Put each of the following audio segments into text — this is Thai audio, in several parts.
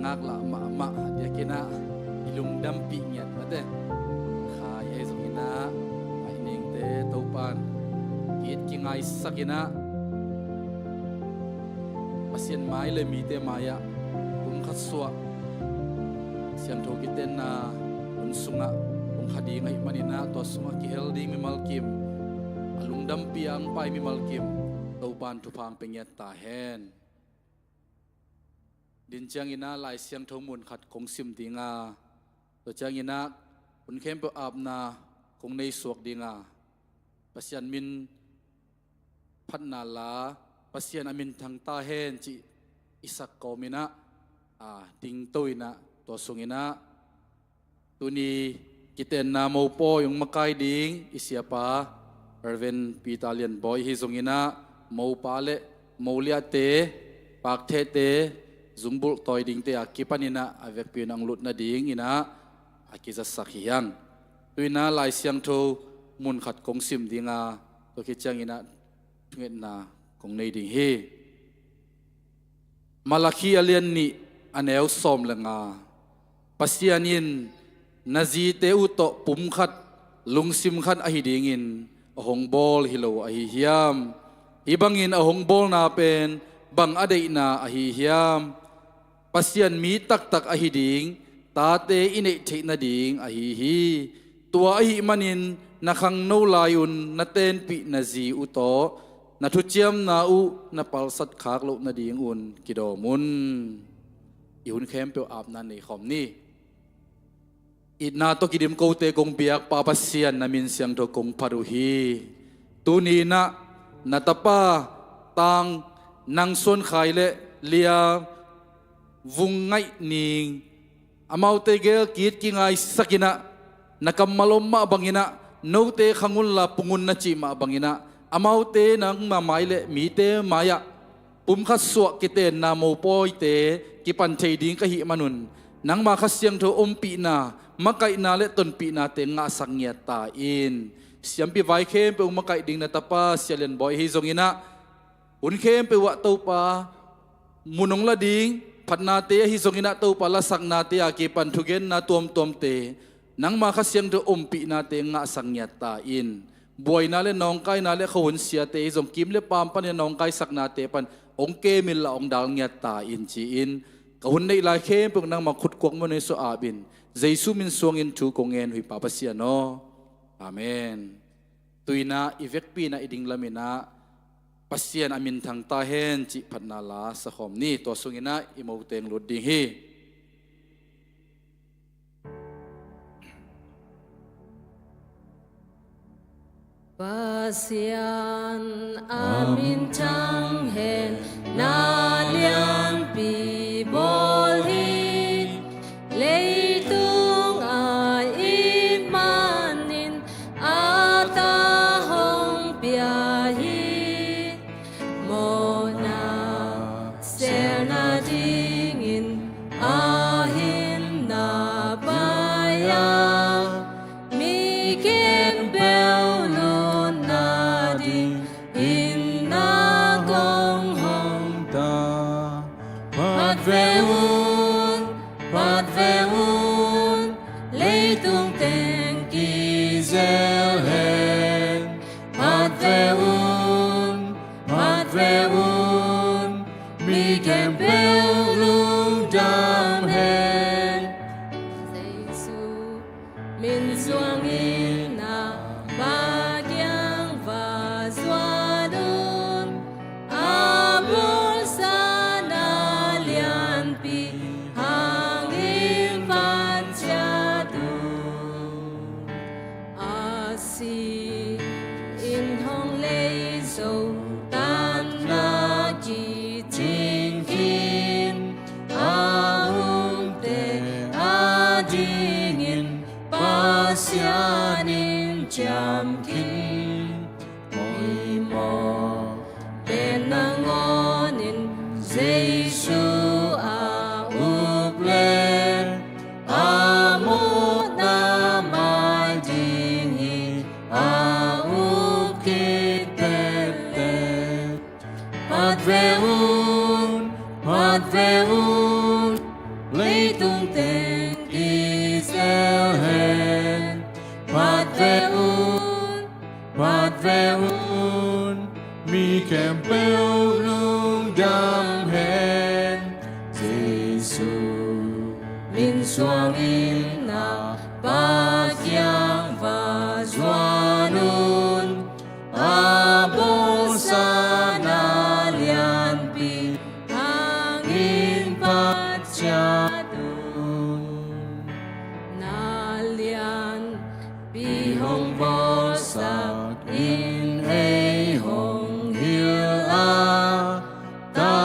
ngak la ma dia kina ilung dampi nyat mate khai ai zong ina ai ning te topan kit kingai sakina pasien mai le mi te maya kum khat suwa siam tho kiten na un sunga ung khadi ngai manina to sunga ki helding mi malkim alung dampi ang pai mi malkim topan tu phang pengyat ta hen din chang ina lai siang thong mun khat kong sim dinga to chang ina un khem pe ap na kong nei suak dinga pasian min phat na la pasian amin thang ta hen chi isak ko mina ding toina to sungina tuni kiten na mo po yung makai ding isiapa Erwin Pitalian boy hi sungina mo pale mo liate pak the te zumbul toy ding te akipanina avek pin ang lut na ding ina akiza sakhiyang tuina lai siang tho mun khat kong sim dinga to ki chang ina nget na kong nei ding hi malakhi alian ni aneu som lenga pasianin nazi te uto pum khat lungsim khat ahi dingin ahong bol hilo ahi hiam ibangin ahong bol na pen bang adai na ahi hiam pasian mi tak tak ahi ding ta te inei the na ding ahi hi tua ahi manin nakhang no layun na ten pi na zi uto na thu chiam na u na pal sat khak lo na ding un kidomun iun khem pe ap na nei khom ni itna to kidim ko te kong biak pa pasian na min siang to kong paru hi tu ni na natapa tang nang son khai le lia vung ngai ning amau te gel kit ki ngai sakina nakam malom ma bangina no te khangun la pungun na chi ma bangina amau te nang ma mai le mi te maya pum khat suwa kite na mo poi te ki pan thei ding ka hi manun nang ma khasyang tho pi na makai na le ton pi na te nga sangya ta in siam pi vai khem pe makai ding na tapa sialen boy hi zongina un khem pe wa to pa munong la ding phat na te hi zongina to pa la sak na te ki pan thugen na tom te nang ma khasyang tho pi na te nga sangya ta in boy na le nong kai na le khon sia te zong kim le pam pan nong kai sak na te pan ong ke mil la ong dal nya ta in chi in ka hun nei la khem pe nang ma khut kwang mo ne so abin Jesu min suang in tu kongen hui papa sia no amen tuina ivek pi na iding lamina pasian amin thang ta hen chi phatna la sa khom ni to sungina imo teng lut ding hi pasian amin thang hen na lian pi bol hi leitung ai in manin ata hong pia hi mo na ser na dingin ahin na baya mi ken bel lon na ding in na gong hong ta pat veun pat veun leitung ten ki zel hen pat veun mi ken bel lung dam hen Jesu min suang in na bagyang va zwadun abul sana lian pi hangin van chadun asi in hong lei zo tan na ji ting kin aung te adingin pasyanin jam kin moi mo penangonin Jesu a uplen amot na mai dingi a ukit pepet pat veun lấy tung tên Israel hen Phạt về un mi kem bêu lung đam hen Giêsu min xoang in na ba giang và doanun abo sa na lian pi hangin pat cha tun na lian pi hong bo sa in ei hong hil a ta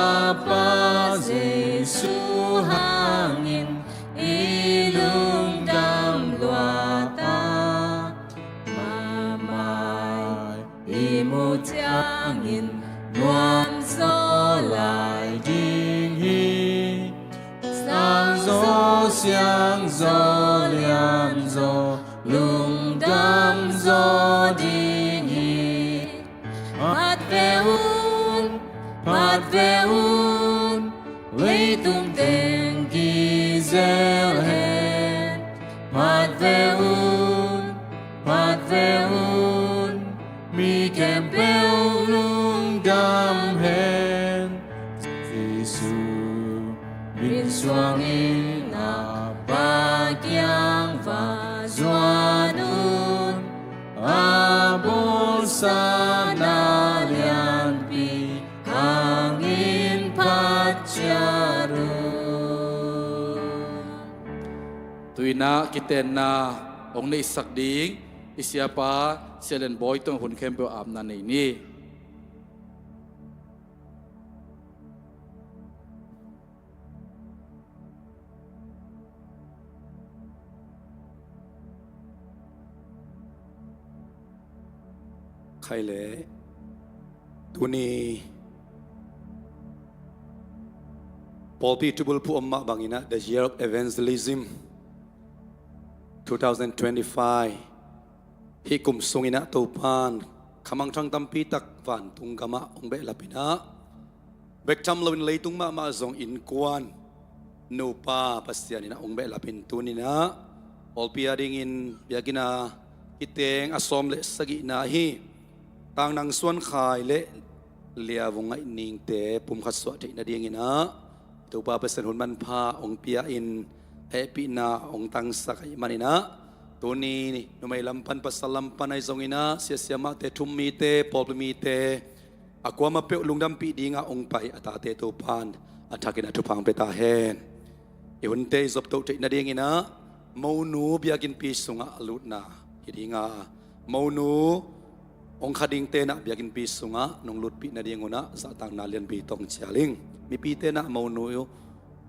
pa Giêsu hangin ilung dam lua ta ma mai imu chang in nuam gió lại ding hi sang gió xiang gió lian gió lung dam gió ding hi hát về un lấy tung tên Giêsu hen hát về un mi kem bêu lung đam hen Giêsu min xoang in na ba giang và doanun abol sa na lian pi hangin pat charu tuina kiten na ong nei sak ding isiapa selen boy tong hun kempe am na nei ni khai lệ tuni Paul P. Tubul pu amma bangina the year of evangelism 2025 hi kum sungina topan khamang thang tampi tak van tungama ongbe lapina bek cham lawin leitung ma zong in kwan no pa pasianina ongbe lapin tunina Paul P. ading in biagina iteng asom le sagi na hi tang nang suan khai le lia vungai ning te pum khat so te na ding ina tu pa pasan hun man pha ong pia in happy na ong tang sakai manina tuni no mai lampan pasalam panai zongina sia sia ma te thum mi te pol mi te akwa ma pe lungdam pi dinga ong pai ata te to pan athakina thu phang pe ta hen e hun te zop to te na ding ina mo nu biakin pi sunga alut na hidinga mo nu ong khading te na biakin pi sunga nong lut pi na dingona za tang na lian pi tong chaling mi pi te na mo nu yo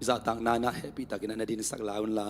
za tang na na happy takina na din sak laun la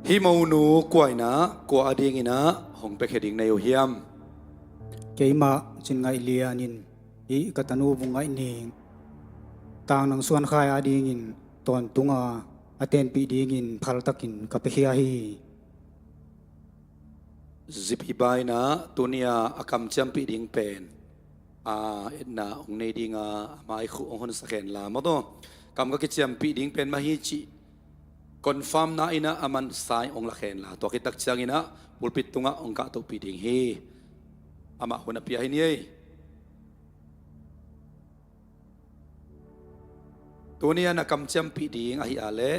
hi mo nu kwai na kwa ading ina hong pe kheding na yo hiam keima chin ngai lianin i katanu bungai ning tang nang suan khai ading in ton tunga aten pi ding in phal takin kapehia hi zipi bai na tunia akam cham pi ding pen na ong nei dinga mai khu ong hon sakhen la mo to kam ka ki cham pi ding pen ma hi chi confirm na ina aman sai ong la khen la to ki tak chang ina pulpit tunga ong ka to pi ding hi ama hona pia hi ni tunia na kam cham pi ding a hi ale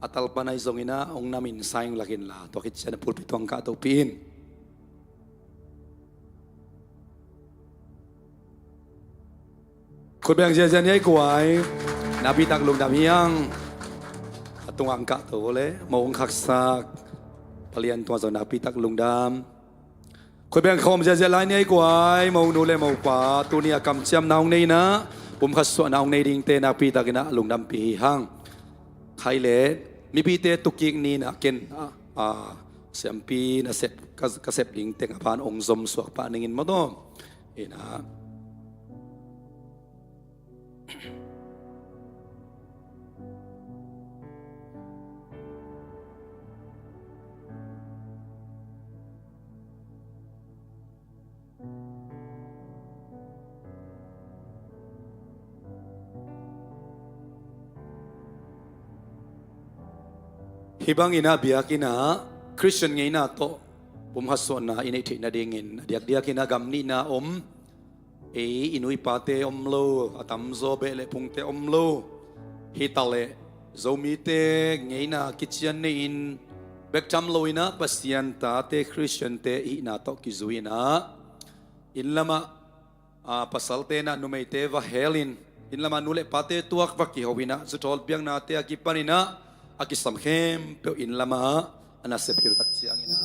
atal panai zong ina ong namin saing lakin la to ki chana pulpit tong ka to pin khut bang je jan yai kwai nabi tak lung dam hiang tung angka to le mong khak sak palian tua zona pitak lungdam khoi beng khom ja ja lai nei kwai mau nu le mau pa tu ni akam cham naung nei na pum khas so naung nei ding te na pitak ina lungdam pi hang khai le mi pi te tukik ni na ken siam pi na set ka sep ding teng apan ong zom suak pa ningin mo to ina hibang ina biakina Christian ngay na to pumhaso na initi na dingin diak ina gamni na inui pate omlo atamzo bele pungte omlo hitale zomite ngay na kitchen ni in bektam loina pasian ta te Christian te ina to kizuina inlama pasalte na numaite va helin inlama nule pate tuak vaki howina zutol biang na te akipanina akisam khem pe in lama anasep hiu tak chiang ina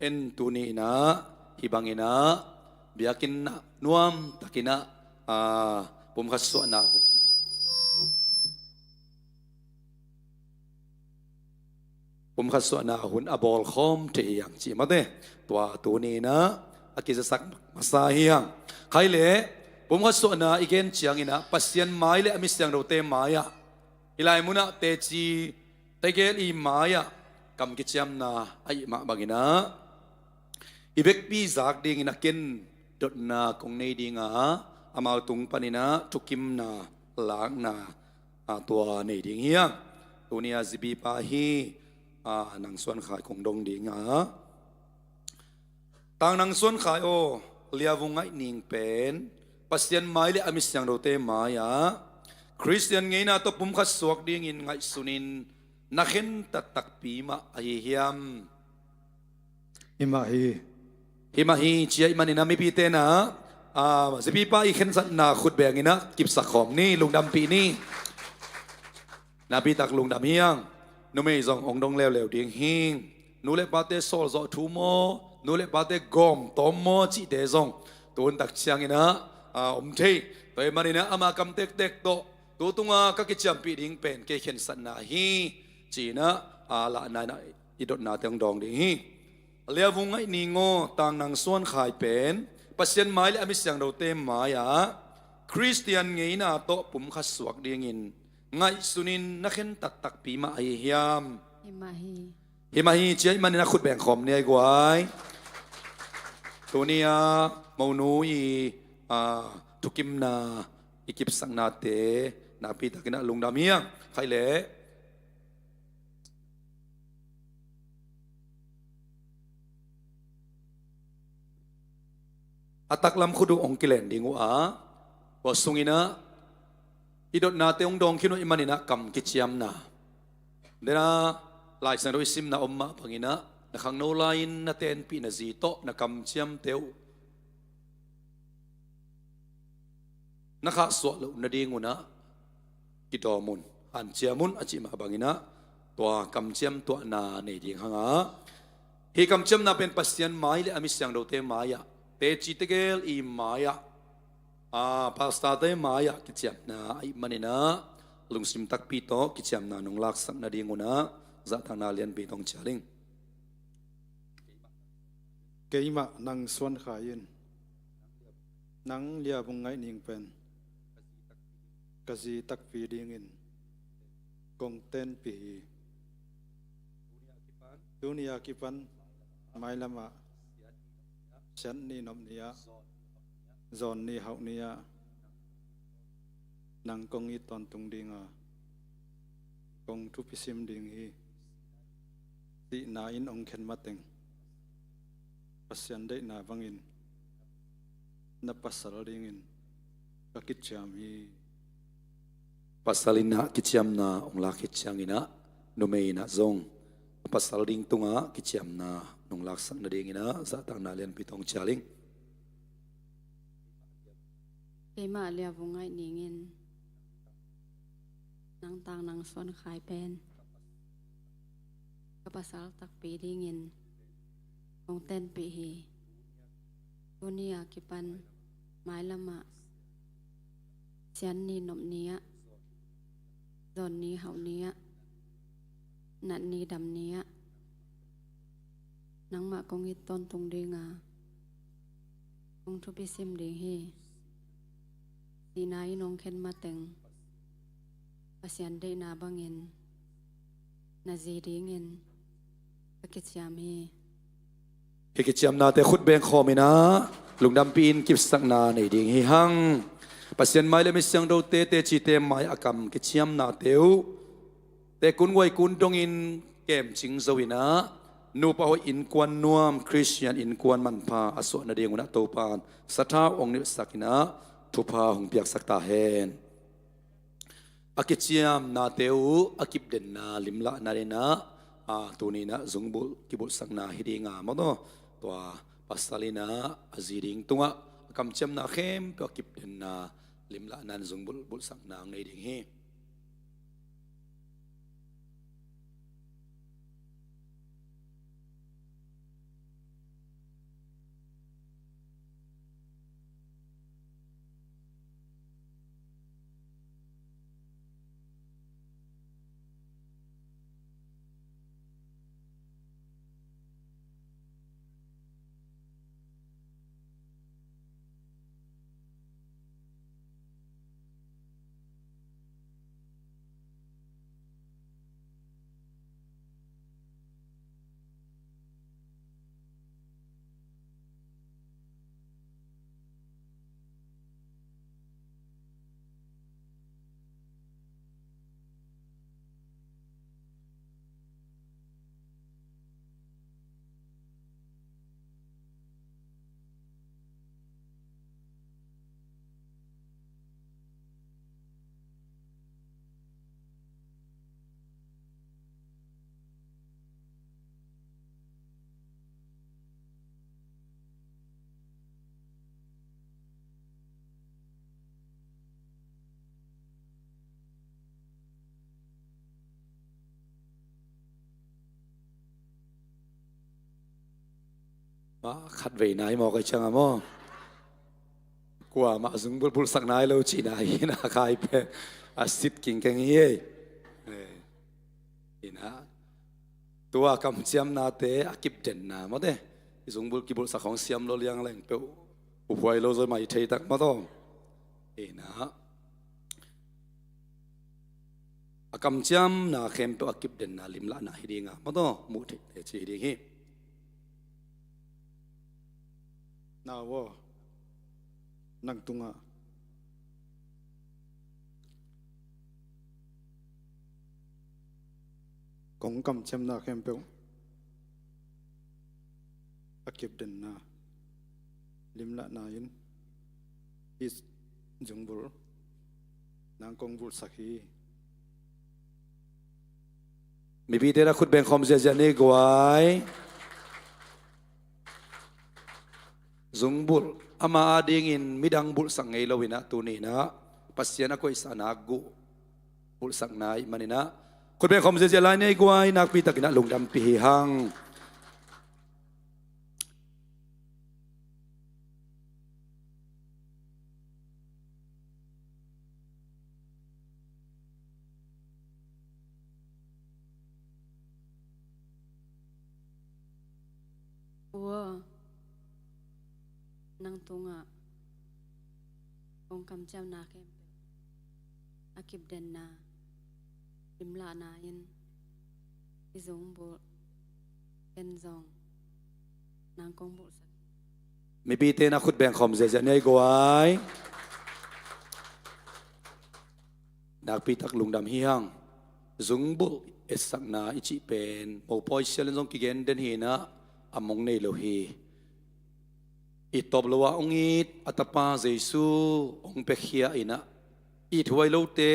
en tuni ina hibang ina biakin na nuam takina pumkhaso na ho pumkhaso na hun abol khom te yang chi mate tua tuni na akisasak masahiyang khaile pumkhaso na igen chiang ina pasien mai le amisyang rote maya ilai muna te chi tegel I maya kam kicham na ai ma bagina ibek pi zak ding ina ken dot na kong nei dinga amal tung panina tukim na lang na tua nei ding hiang tunia zibi pa hi nang suan khai kong dong dinga tang nang suan khai o liavungai ning pen pasien mai le amis yang rote maya Christian ngay na to pumkas suak ding in ngay sunin nakhin tatak pima ahihiam himahi chia imanina mi pite na zibi pa ikhen sat na khut beng ina kip sakhom ni lungdam pi ni nabi tak lungdam hiang nume zong ong dong lew ding hing nule pate sol zo thu mo nule pate gom tom mo chi de zong tun tak chiang ina thei toy manina ama kam tek to tutunga kakicham pi ding pen ke khen san na hi china ala na idot na teng dong ding hi liavung ai ningo tang nang suan khai pen pasien mai le ami siang rote maya Christian ngei na to pum khas suak ding in ngai sunin na khen tak pi ma ai hiam himahi chai manina khut beng khom ne ai gwai tunia maunui tukim na ikip sang na te napi takina lungdam hiang khai le atak lam khudu ong kilen dingu wasungina idot na te ong dong kinu imanina kam kichiam na dena lai san roi sim na omma pangina na khang no lain na ten pi na zito na kam chiam teu na kha so lo na dinguna kitomun han chiamun achi ma bangina tua kam chiam tua na nei ding hanga hi kam chiam na pen pasian mai le ami siang do te maya te chi tegel I maya pasta te maya kichiam na ai manina lungsim tak pi to kichiam na nong lak sak na dinguna za thang na lian pi tong chaling keima nang suan khayin nang lia bungai ning pen kazi tak pi dingin kong ten pi dunia kipan mai lama chan ni nom nia zon ni hau nia nang kong I ton tung dinga kong tu pisim ding hi ti na in ong khen mateng pasyan dei na bangin na pasal dingin kakit jam hi pasalina kichiam na ongla kichiang ina numeina zong pasal ding tunga kichiam na nong lak sak na ding ina za tang na lian pitong chaling ema lia bungai ningin nang tang nang suan khai pen kapasal tak pi dingin ong ten pi hi dunia kipan mai lama sian ni nom nia zon ni hau nia nat ni dam nia nang ma kong it ton tung dinga ong thu pi sim ding hi si nai nong khen ma teng pasian de na bangin na zi dingin pakit siam hi hi ki chiam na te khut beng khomina lungdam pin kip sak na nei ding hi hang pasien mai le mi siang do te chi te mai akam ki chiam na teu te kun wai kun dong in kem ching zawina nu pa ho in kwan nuam christian in kwan man pha aso na ding na to pan satha ong ni sakina thu pha hong piak sakta hen akichiam na teu akip den na limla na re na tuni na zungbul kibul sakna hidinga mono tua pasalina aziring tunga kam chem na khem to akip den na limla nan zungbul bul sakna ngai ding hi ma khat ve nai mo kai changa mo kwa ma zungbul bul sak nai lo chi nai na khai pe asit king keng hi ina tua kam chiam na te akip den na mo de zungbul kibul sak khong siam lo liang leng pe u huai lo zo mai thei tak mo to ina akam chiam na khem pe akip den na limla na hidinga mo to mu the chi hiding hi na wo nang tunga kong kam chem na khem pe akip den na limla na in is jungbul nang kong bul sakhi mi bi te ra khut beng khom je ne gwai zungbul ama ading in midang bul sang ngei lowina tuni na pasiana ko isana gu bul sang nai manina khut beng khom je lai nei gwai nak pi takina lungdam pi hang ua nang tunga ong kam cham na kem akip den na limla na in izong bo ken zong nang kong bo sak mi bi te na khut beng khom je nei gwai nak pi tak lungdam hi hang zungbul esak na ichi pen mo poi selen jong ki gen den hi na among nei lo hi itop lowa ongit atapa jesu ong pe khia ina i thuai lo te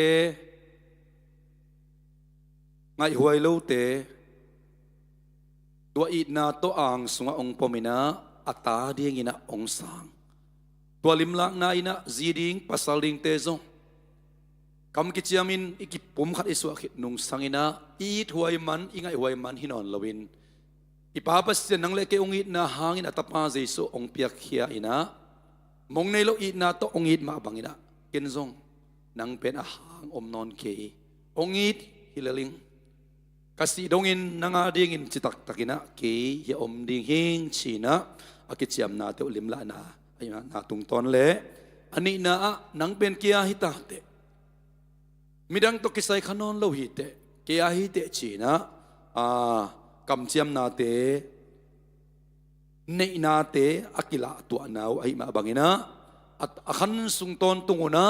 ngai huai lo te tua i na to ang sunga ong pomina ata ding ina ong sang tua limlak na ina ziding pasaling te zong กำกิจยามินอีกิปุ่มขัดอิสวะขิดนุงสังอินะอีถวยมันอีไงถวยมันหินอนลวินอีป้าปัสเซนังเลกองอิดนาหางอินะตาปาเจสุองเปียกเขียอินะมงในโลอิดนาโตองอิดมาบังอินะเกนซงนังเป็นอาหางอมนอนเคองอิดฮิลลิงkasi dongin nanga dingin citak takina ke ya om ding hing china akichiam na te ulimla na ayna na tungton le ani na nang pen kia hita te midang to kisai khanon lo hi te kia hi te china kamchiam na te nei na te akila tu naw ai ma bangina at akhan sungton tunguna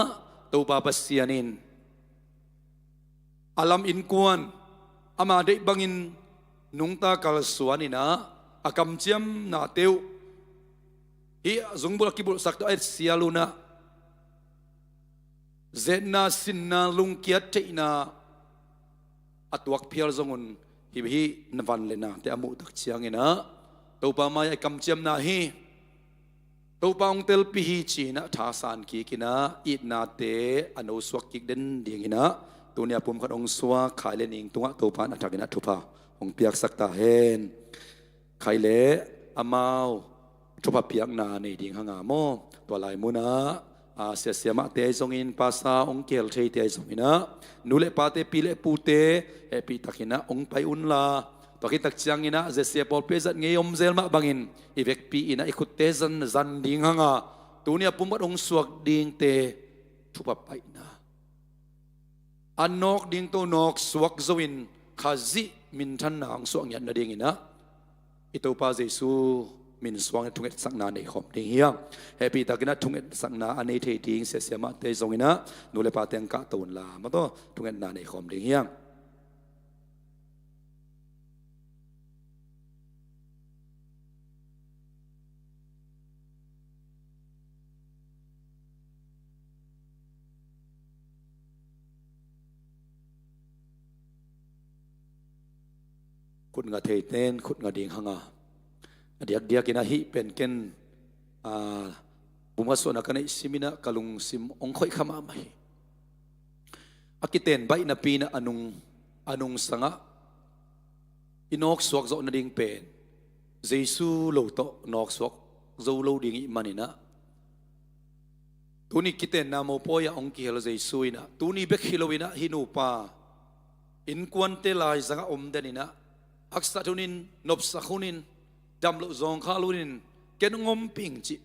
to babasianin alam inkuan ama de bangin nungta kal suanina akam chiam na teu hi zungbul kibul sakto ai sialuna zenna sinna lungkiat teina atwak phial zongun hi navan lena te amu tak chiangina to pa mai akam chiam na hi to pa ong tel pi hi china tha san ki kina it na te ano swak kik den dinginaตัวเนี่ยผมขัดองสวะขายเลนิงตัวตัวพานอัฐกินะทุพาองเปียกสักตาเฮนขายเลอามาวทุพาเปียกนาในดิ่งหางามอตัวลายมุนะเสียเสียมาเตยทรงอินภาษาองเกลเทยเตยทรงอินะนูเลปาเตปีเลปูเตปีตักินะองไปอุนลาตัวคิดตักจังอินะเสียปอลเปซัดเงยอมเซลมาบังอินอีเวกปีอินะอีกุเตซันดิ่งหางาตัวเนี่ยผมขัดองสวกดิ่งเตทุพาไปนะอันนกดิ่งตัวนกสวกจวินขาจิมินทันนางสวงยันนาดิ่งนะอิตัวปาเจสูมินสวงทุ่งเอ็ดสักนาในขอมดิ่งเฮียเฮปีตากินะทุ่งเอ็ดสักนาอันนี้เทดิ่งเสียมาเตยจงอินะนูเลปาเตงกะตูนลามาโตทุ่งเอ็ดนาในขอมดิ่งเฮียคุณงาเทเตนคุณงาดิ่งหางาเดียกินะฮิเป็นเกนบุมาส่วนนักในสิมินะกลุงซิมองค่อยขมาไม่อากิเตนใบนาปีนะอนุงสังะอินอกสวกโจนดิ่งเป็นเจสูโลโตนอกสวกโจโลดิ่งอิมันนี่นะตัวนี้กิเตนนาโมปอยองกิเฮลเจสูอินะตัวนี้เบกฮิโลวินะฮินูปาอินควันเตลายสังะอมเดนินะอักษรทุนินนบสักขุนินดำลุจงข้าลุนินเกนงมปิงจิ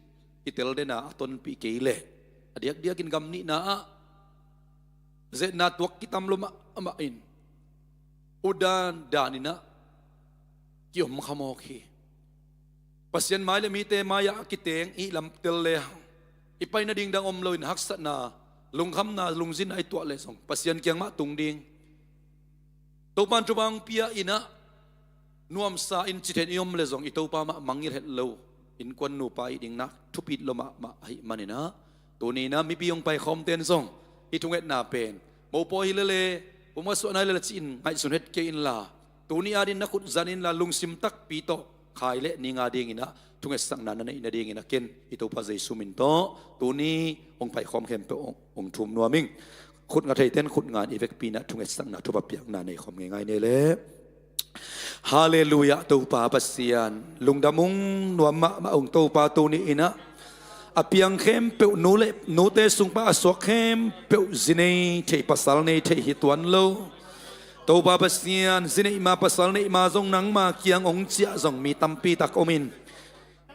อิเตลเดนะตนปีเกเลเดียกินกำนี้นะเจนัดวักกิตามลมมาอินอุดานดานินะกิอมขโมกีปัสยันไม้เลมีเตมายากิเตงอีลำเตลเลอีไปนาดิงดังอมลอยหักษนาลุงคำนาลุงจินไอตัวเลสงปัสยันเกียงมาตุงดิงตัวปันจุบังเปียอินะนวมซาอินจิตเห็นยมเลยส่งอิตัวปามามังยิเห็นเลวอินควันนูไปดิ่งนักทุบิดลมาให้มันนี่นะตัวนี้นะมีปียงไปคอมเตนส่งอิทุงเอ็ดนาเป็นโมปอยเลผมว่าส่วนไหนเลยจินไอส่วนเห็ดเกินลาตัวนี้อาดินนักขุดจันินลาลุงซิมตักปีโตขายเละนิงาดิ่งนะทุงเอ็ดสังนันนั่นอินดิ่งนะเกนอิตัวพาเจสุมินโตตัวนี้องไปคอมเข้มไปองทุมนัวมิงขุดงานไทยเต้นขุดงานอีเวกปีนะทุงเอ็ดสังนะทุบเปียกนาในคอมง่ายๆเนี่ยเลยฮาเลลูยาตัวปาปัสยานลุงดามุงนวมมาองตัวปาตัวนี้นะอภิยังเข้มเปวนูเตสุงปาสวกเข้มเปวจินเนเทปัสสาวเนเทหิตวันโลตัวปาปัสยานจินเนมาปัสสาวเนมาจงนังมาเกียงองเจียจงมีตัมปีตักอมิน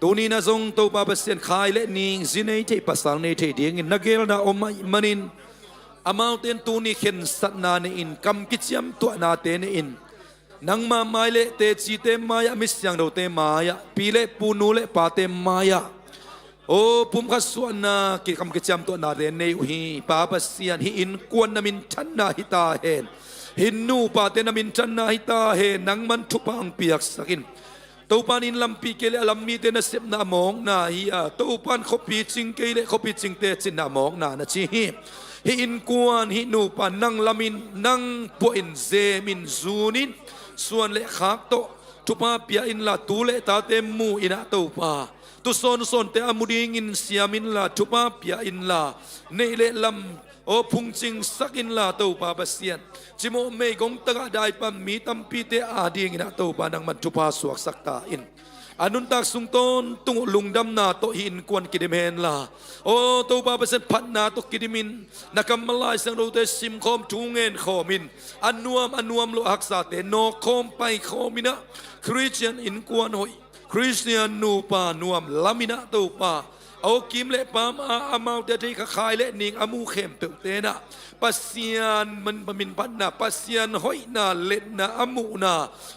ตัวนี้นะจงตัวปาปัสยานขายเลนิงจินเนเทปัสสาวเนเทเดียงนักเกลดาอมมันินอามาเตนตัวนี้เข็นสัตนาเนอินกำกิจยมตัวนาเตเนอินนังมาไม่เลเตจีเตมายามิสยังเราเตมายาปีเลปูนูเลปาเตมายาโอ้ปุ่มขัดส่วนนะกิคำกิจำตัวนาเรนเนวฮีปาปัสยานฮีอินกวนนามินชันนาฮิตาเฮนหินนูปาเตนามินชันนาฮิตาเฮนนังมันทุพังเปียกสักินตัวปานินลำปีเกเลลำมีเตนเสพนามองนาฮียตัวปานขบีจิงเกเลขบีจิงเตจินนามองนานะชีฮีอินกวนฮินูปานังลามินนังปอินเซมินซูนินส่วนเล็กขักโตทุพาเปียอินละตูเล็ตาเตมูอินะตัวปาตุโซนเตอมุดิงินเสียมินละทุพาเปียอินละในเล็ล โอ้พุงจิงสักินลาตัวปาบเสียนจิโมเมกงตะกะได้ปามีตัมปีเตอาดีงินะตัวปานังมันทุพาสวกสักตาอินอนุนตักสุงต้นตุงลุงดำนาโตหินกวนกิดเมนลาโอ้ตัวปาเปเซนพัดนาโตกิดมินนักมลายสังโรเตซิมคอมทุงเงินขอมินอันนวมโลหักษาเตโนคอมไปขอมินะคริสเตียนอินกวนหอยคริสเตียนนูปานวมลามินะตัวปาเอากิมเละปามอามาเดที่ขายเละนิงอามูเข้มเปิลเตนะปัสยานมันปมินพันนาปัสยานหอยนาเล็ดนาอามูนา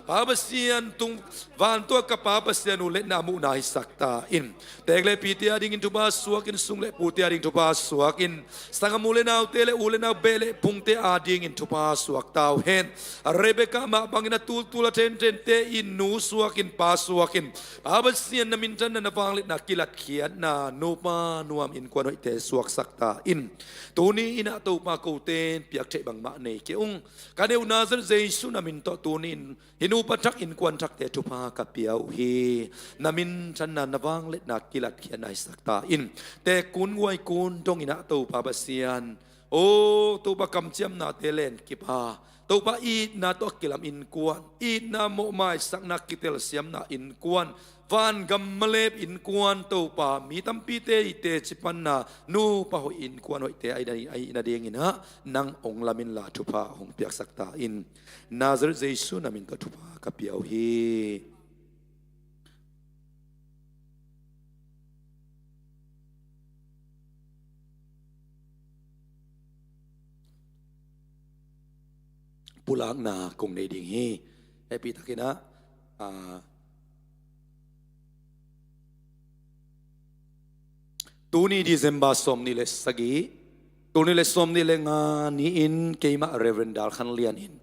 ปาปัสยานตุงวันตัวกับปาปัสยานุเล็ดนาอามูนาฮิสักตาอินแต่เกลปีเตียดิ่งทุบาสวกินสุงเละปูเตียดิ่งทุบาสวกินสังมูเลนาเตเลอูเลนาเบเลพุงเตอาดิ่งทุบาสวกตาวเฮนเรเบกามาบังนาตูลเทนเตอินนูสวกินปาสวกินปาปัสยานนามินจันนาฟังเล็ดนากิลัดเขียนนานูปานวมอินกวนหอยเตสวกสักตาอินตัวนี้อินะตัวปากูเตนเปียกเทบังมาเนเกอุงการเดวนาซเจสุนามินตัวนี้หินูปทักอินกวนทักเตทุพากับเปียวฮีนามินฉันนวังเล็ดนักกิลัดเขียนในสักตาอินแต่กุนไว้กุนตรงอินะตัวปาบเซียนโอ้ตัวปากำเจียมนาเตเลนกิปาตัวปาอีนาตัวกิลามอินกวนอีนาโมไมสักนักกิเตลเซียมนาอินกวนวันกำมเลบอินกวนตัวปามีตั้มปีเตอิเตจิปันนานูปะหอินกวนหอยเตไอนาเดียงินฮะนังองลามินลาทุพาหงเปียกสักตาอินนาซาเรเจสุนามินตทุพากับเปียวฮีปุลังนากงในดิ่งฮีไอปีตะกินะตูนี่ดิเซมบาสอมนี่เลสกีตูนี่เลสอมนี่เลงานี่อินเกมาเรเวนดัลขันเลียนอิน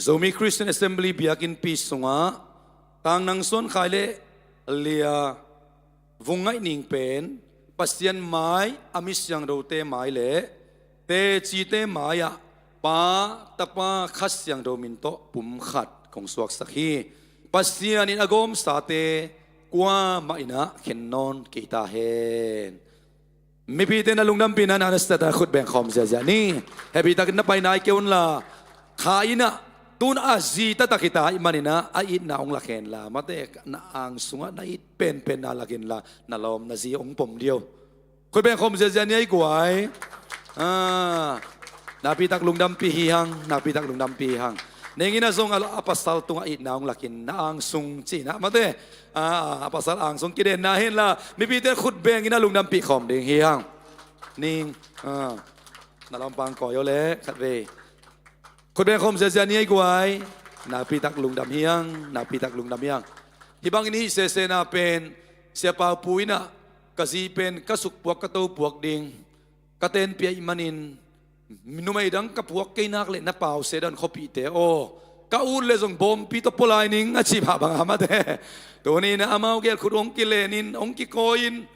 โซมีคริสเตียนแอสเซมบลีบิอากินปีสงะตางนังส่วนขายเลเลียวงไงนิงเป็นปัสยันไม้อามิสยังเราเตไม้เลเตจีเตไม้อะป้าตะป้าขัดยังเรามินโตปุ่มขัดของสวกสักฮีปัสยันอินอากอมสาเตกว่ามาอินะเข็นนอนกีตาเฮนมีพี่เต้นลุงดำปีนั้นอันสตาร์ขุดแบ่งคอมเสียนี่เฮปีตากินนับไปนายเกี่ยวน่ะขาอินะตูนอาจีตาตะกิตาอิมันนะอาอินะองลักเห็นละมาเตะน่าอังสุงะน่าอิเป็นน่าลักเห็นละน่าลอมน่าจีองผมเดียวขุดแบ่งคอมเสียนี่ไอ้กวยนาปีตักลุงดำปีหังนาปีตักลุงดำปีหังnengi na song ala apasal tunga it naong lakin na ang sung chi na mate apasal ang sung kiden na hen la mi pi te khut beng ina lung dam pi khom ding hiang ning na lam pang ko yo le khat ve khut beng khom se ni ai kwai na pi tak lung dam hiang na pi tak lung dam hiang hi bang ni se na pen sia pa puina kasi pen kasuk puak ka to puak ding katen pi imanin minumay dang kapuak kay nakle na pau sedan kopi te o kaul le zong bom pito polaining achi bang amate to ni na amaw gel khudong kilenin ong ki koin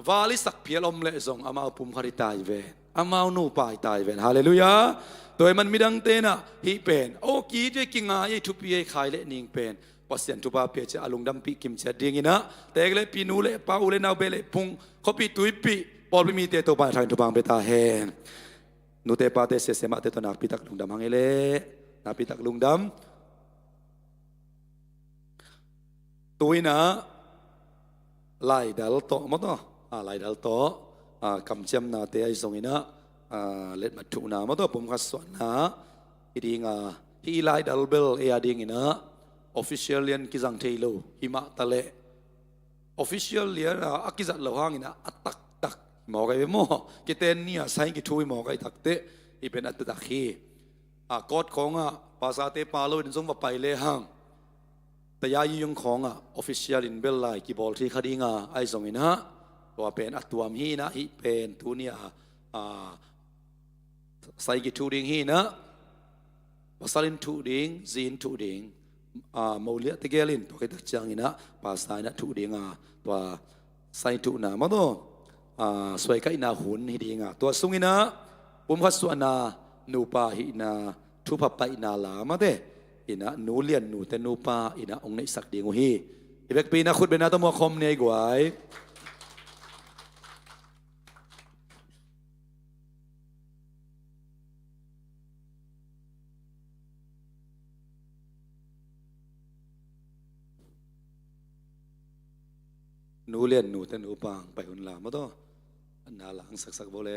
vali sak pialom le zong amaw pum khari tai ve amaw nu pai tai ve hallelujah toy man midang te na hi pen o ki je kinga ye thupi ye khai le ning pen pasien tu ba pe che alung dam pi kim che dingina tegle pinu le pau le naw bele pung kopi tuipiปอลมีเตตัวปานทางทุบังเบตาเฮนนูเตปาเตเสเสมาเตตัวนักพิทักลุงดำฮังเอเลนักพิทักลุงดำตัวน่ะไล่ดัลโตมั้งต่อไล่ดัลโตคำเชื่อมนาเตไอส่งอินะเล็ดมาถูกนามั้งต่อผมขัดสวนนะอีดิ่งฮีไล่ดัลเบลเอียดิ่งอินะ official เลียนกิจังเทโลหิมะตะเล official เลียนอักกิจัดเหล่าหางอินะอัตตักหมอไก่เป็นหมอกิเตนนี่ใส่กิช่วยหมอไก่ตักเตะอีเป็นอัตตะคีกอดของภาษาเตปาโลดินทรงว่าไปเลยห้างแต่ยายุงของออฟฟิเชียลอินเบลไลกีบอลที่คดีงาไอส่งอินะตัวเป็นอัตตัวมีนะอีเป็นตัวนี้ใส่กิทูดิงฮีนะภาษาลินทูดิงจีนทูดิงโมเลียตเกลินตัวกิตักจังอินะภาษาอินะทูดิงตัวใส่ทูนะมาโตสวยก็อินาหุนฮิดีงาตัวสุงอินะปุ่มขัดส่วนนานูปาฮินาทุบไปอินาลามาเดอินะนูเลียนนูแต่นูปาอินะองค์ในสักดีงฮีอีเบกปีนะขุดเป็นนาตมัวคมเนี่ยกวย นูเลียนนูแต่นูปางไปหุ่นลามาต่อนาหลังสักโบเล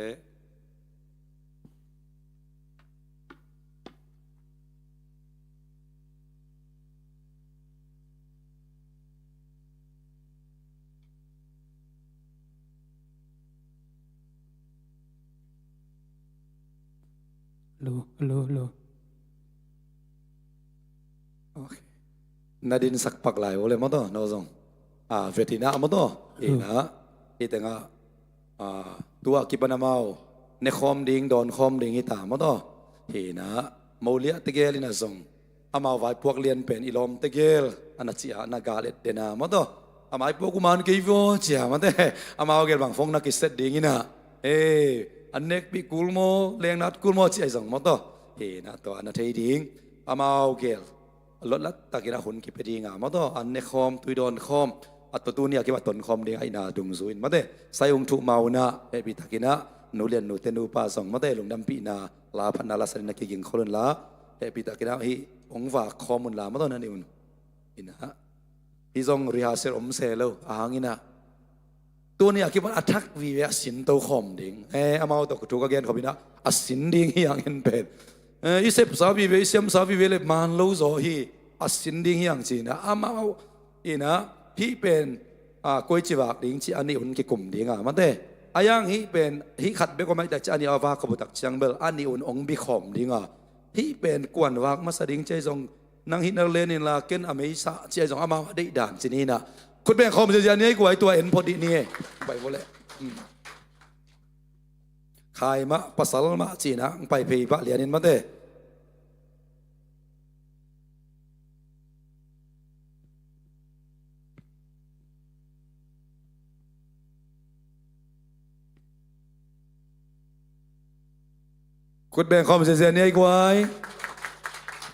โล โอเคนาดินสักปักหลายโบเลมาต่อนอซงเวทีน่ามาต่อนะแต่งตัวกิปนามาวในคอมดิ่งดอนคอมดิ่งอีตามาต่อนะมาเลียตะเกลินะซงอามาไว้พวกเลียนเป็นอิลอมตะเกลอันนั้นจีนากาเลตเดนามาต่ออามาพวกกุมารกีโวจีอามาเตอามาเอาเกลบางฟงนักกิสเซตดิ่งอีนะอันเน็กปีกุลโมเลียงนัดกุลโมจีไอซงมาต่อนะตัวอันนั้นเทดิ่งอามาเอาเกลลดละตะกินะหุ่นกิปดิ่งมาต่ออันเนคอมตุยดอนคอมอัตตัวนี้คิดว่าตนคอมเดียไอนาดุงซุยมาเตใส่องทุมาอุนะปีตะกินะนูเลียนนูเตนูปาสองมาเตลงดำปีนาลาพันนาลาสนินักกิงคนละปีตะกินะฮีองว่าคอมุนลามาตอนนั้นอุ่นอินะฮีจงรีฮาเซลอมเซลอาหางินะตัวนี้คิดว่าอัทักวีเวสินโตคอมดิ่งอามาตกถูกกันขบินะอสินดิ่งฮียังเห็นเป็นอิเซปสาวีเวอิเซมสาวีเวเลมันโลโซฮีอสินดิ่งยังจีนะอามาอินะฮีเป็นกวยจีวากดิ่งจีอันนี้อุ่นกิกุมดิ่งมันเตอายังฮีเป็นฮีขัดเบกว่าไม่แต่อันนี้อาวาขบุตักจังเบลอันนี้อุ่นองบิคอมดิ่งฮีเป็นกวนวากมาสดิ่งใจจงนั่งฮิตนักเลนินลาเกนอเมริกาใจจงอามาได้ด่านจีนี่นะคุณเป็นคอมจะนี้กวยตัวเอ็นพอดีนี่ไปหมดเลยขายมาภาษาละมาจีนะไปเพย์ปะเลียนินมาเตคุณแบ่งคอมเสียเนี่ยกวย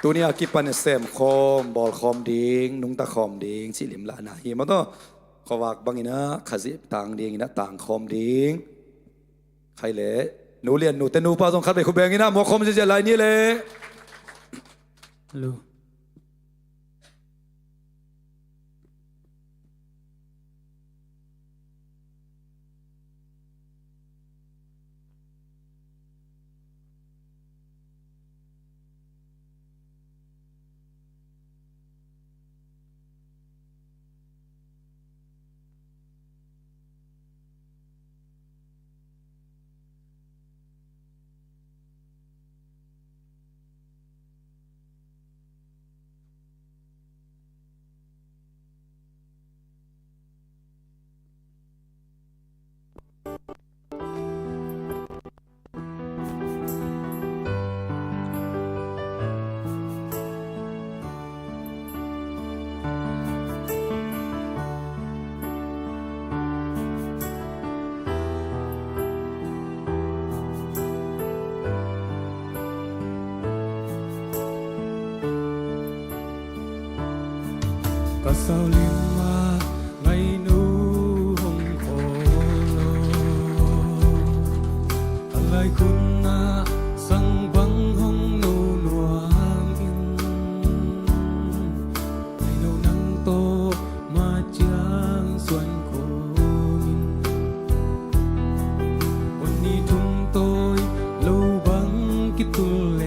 ตัวนี้กิปันเซมคอมบอลคอมดิ้งนุงตะคอมดิ้งสิลิมละนาฮีมาต่อขวากบางอีนะขจิต่างดิ้งนะต่างคอมดิ้งใครเละหนูเรียนหนูแต่หนูป้าต้องคัดไปคุณแบ่งอีนะหมอคอมเสียอะไรนี่เลยโลก็เศร้าลืมว่าไม่นูหงโคโลอะไรคุณนาสังบังหงนูนวงอินไปโนนังโตมาจางส่วนโคนินวันนี้ทุ่งโตยโลบังกิตุเล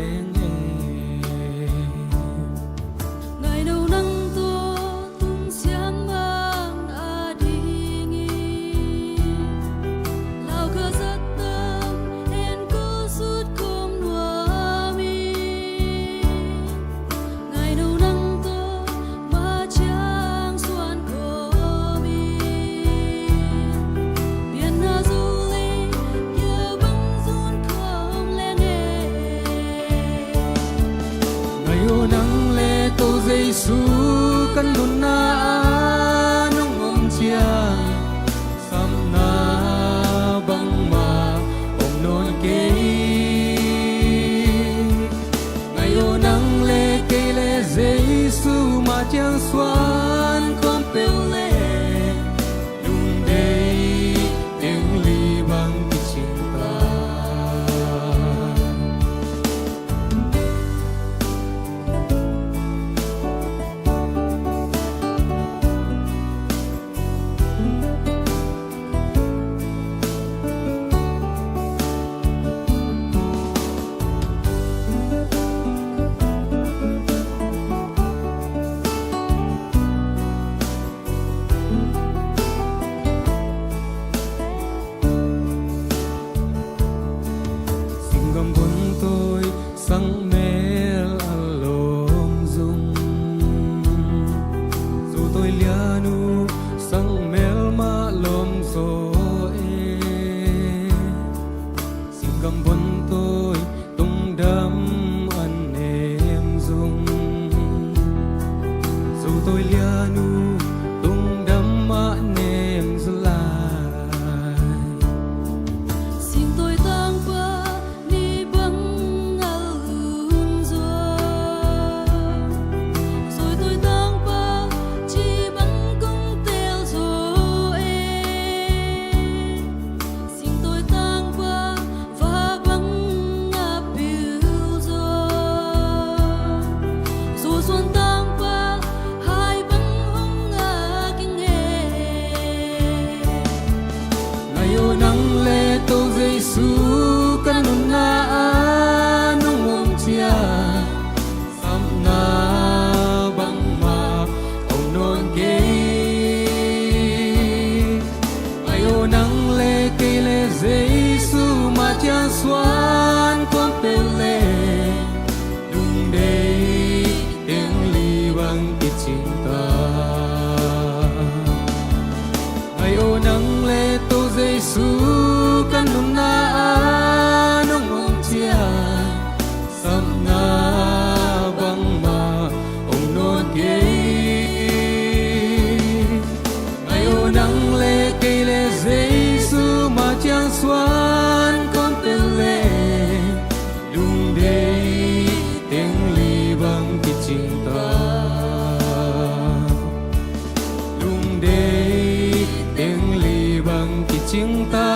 Giêsu kan nun na nong om chiang sam na bang ma om non ke ngayon ang le ke le Giêsu ma chiang xuan kom pe le lung day tiếng li bang ki ching ta đề tiếng lì bằng cái chính ta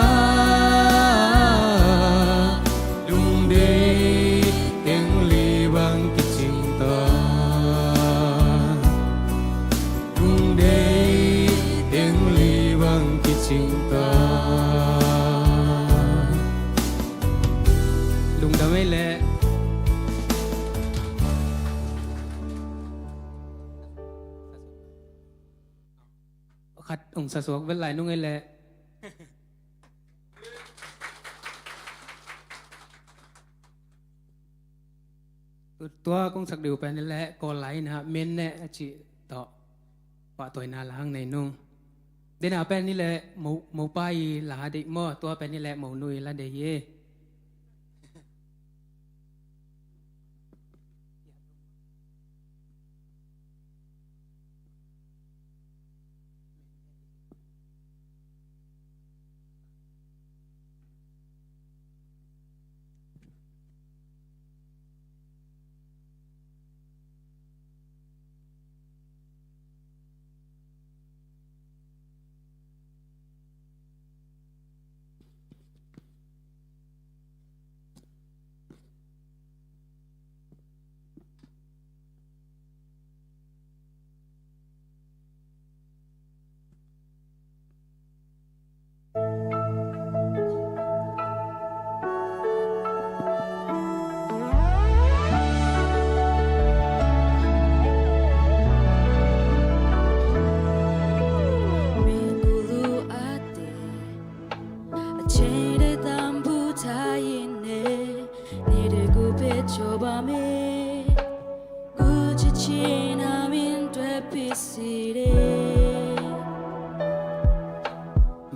đùng đề tiếng lì bằng cái chính ta đùng đề tiếng lì bằng cái chính ta lùng đam ấy lệ khát ông sa suộc với lại nung ấy lệตัวcũng sạc điều bên này lệ còn lạiนะเมนเนี่ยจีต่อว่าตัวน่าล้างในนุ่งเดี๋ยวเป็นนี่แหละหมูไปหลาดิหม้อตัวเป็นนี่แหละหมูนุยละเดีย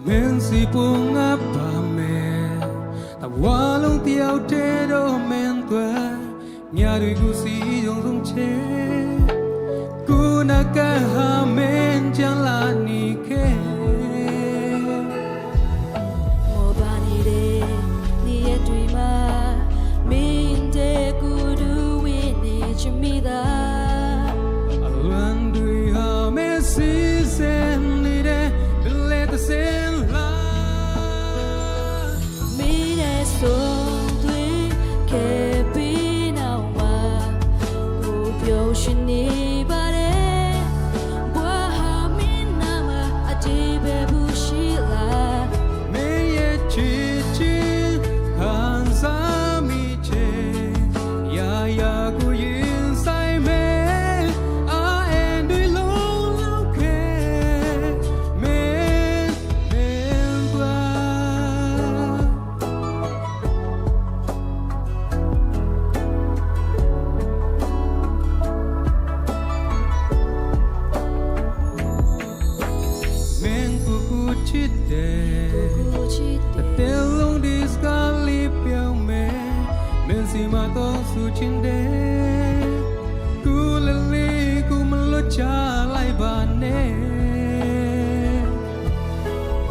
เมนสิปุงอับปะเมแต่ว่าลงเที่ยวเทโดเมนตัวญาด้วยกูสิยงสงเชกูนักหาเมนจังลานิเคโมบานีเดนี่ยตุยมามินเดกูดูวินิจมิดาอลันด้วยหาเมสิเซนนี่เดเป็นเลตเซนลามีเดส่งด้วยแค่ปีนาวมากูเปียวชินีบาเดบัวหามินามาอาทิเบบุชิลาเมยชิชิขันสามีเชยายากูยินใส่เมอาเอ็นด้วยลงเล่าเคเมปลาเมนกูชิดเด กูชิดเด เตลงดิสกาลิเปียวเมเมนสิมาโตสุชินเดกูเลลีกูมันลดชาไลบานเน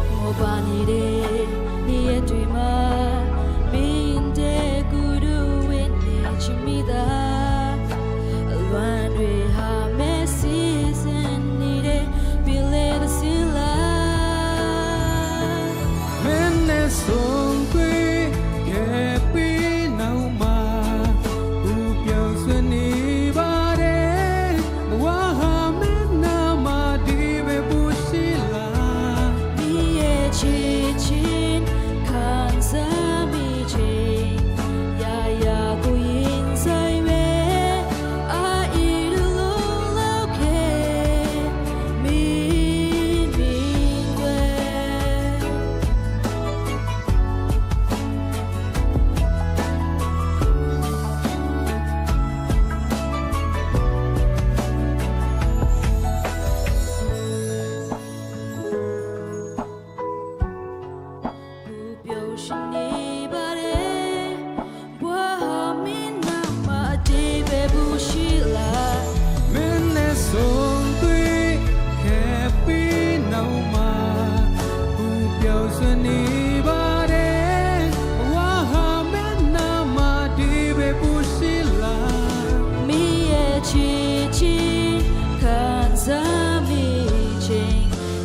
โมบานีเดนี่ยตุยมามินเดกูดูวินิจมิดาลวนด้วยหาเมซิเซนนี่เดบิเลดซิลาเมนเนสงกุยแค่ปีนาวมากูเปียวสนีบาเดว่าหาเมนนามาดี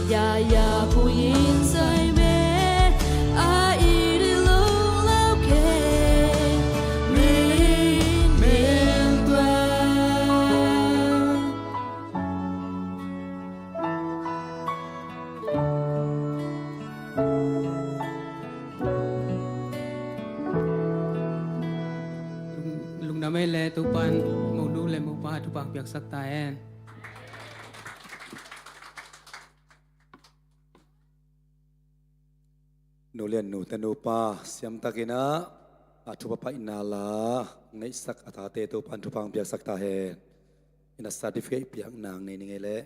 呀呀不应在美，爱一的路老给面对。lung na may le tupan mo nu le mo pa tupang piak sak taen nu lian nu tanu pa siam takina atu pa inala ngai sak atate tu pan tu pang piak sak ta he ina certificate piak nang nei ngai le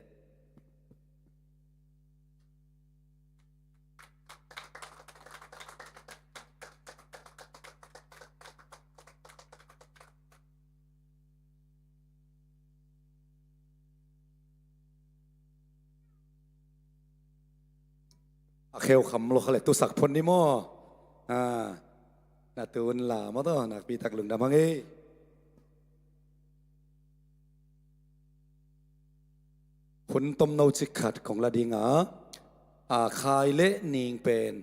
khêu khăm lo khale tu sak phon ni mo na tun la mo to na pi tak lung dam hangi phun tom no chi khat khong la dinga khai le ning pen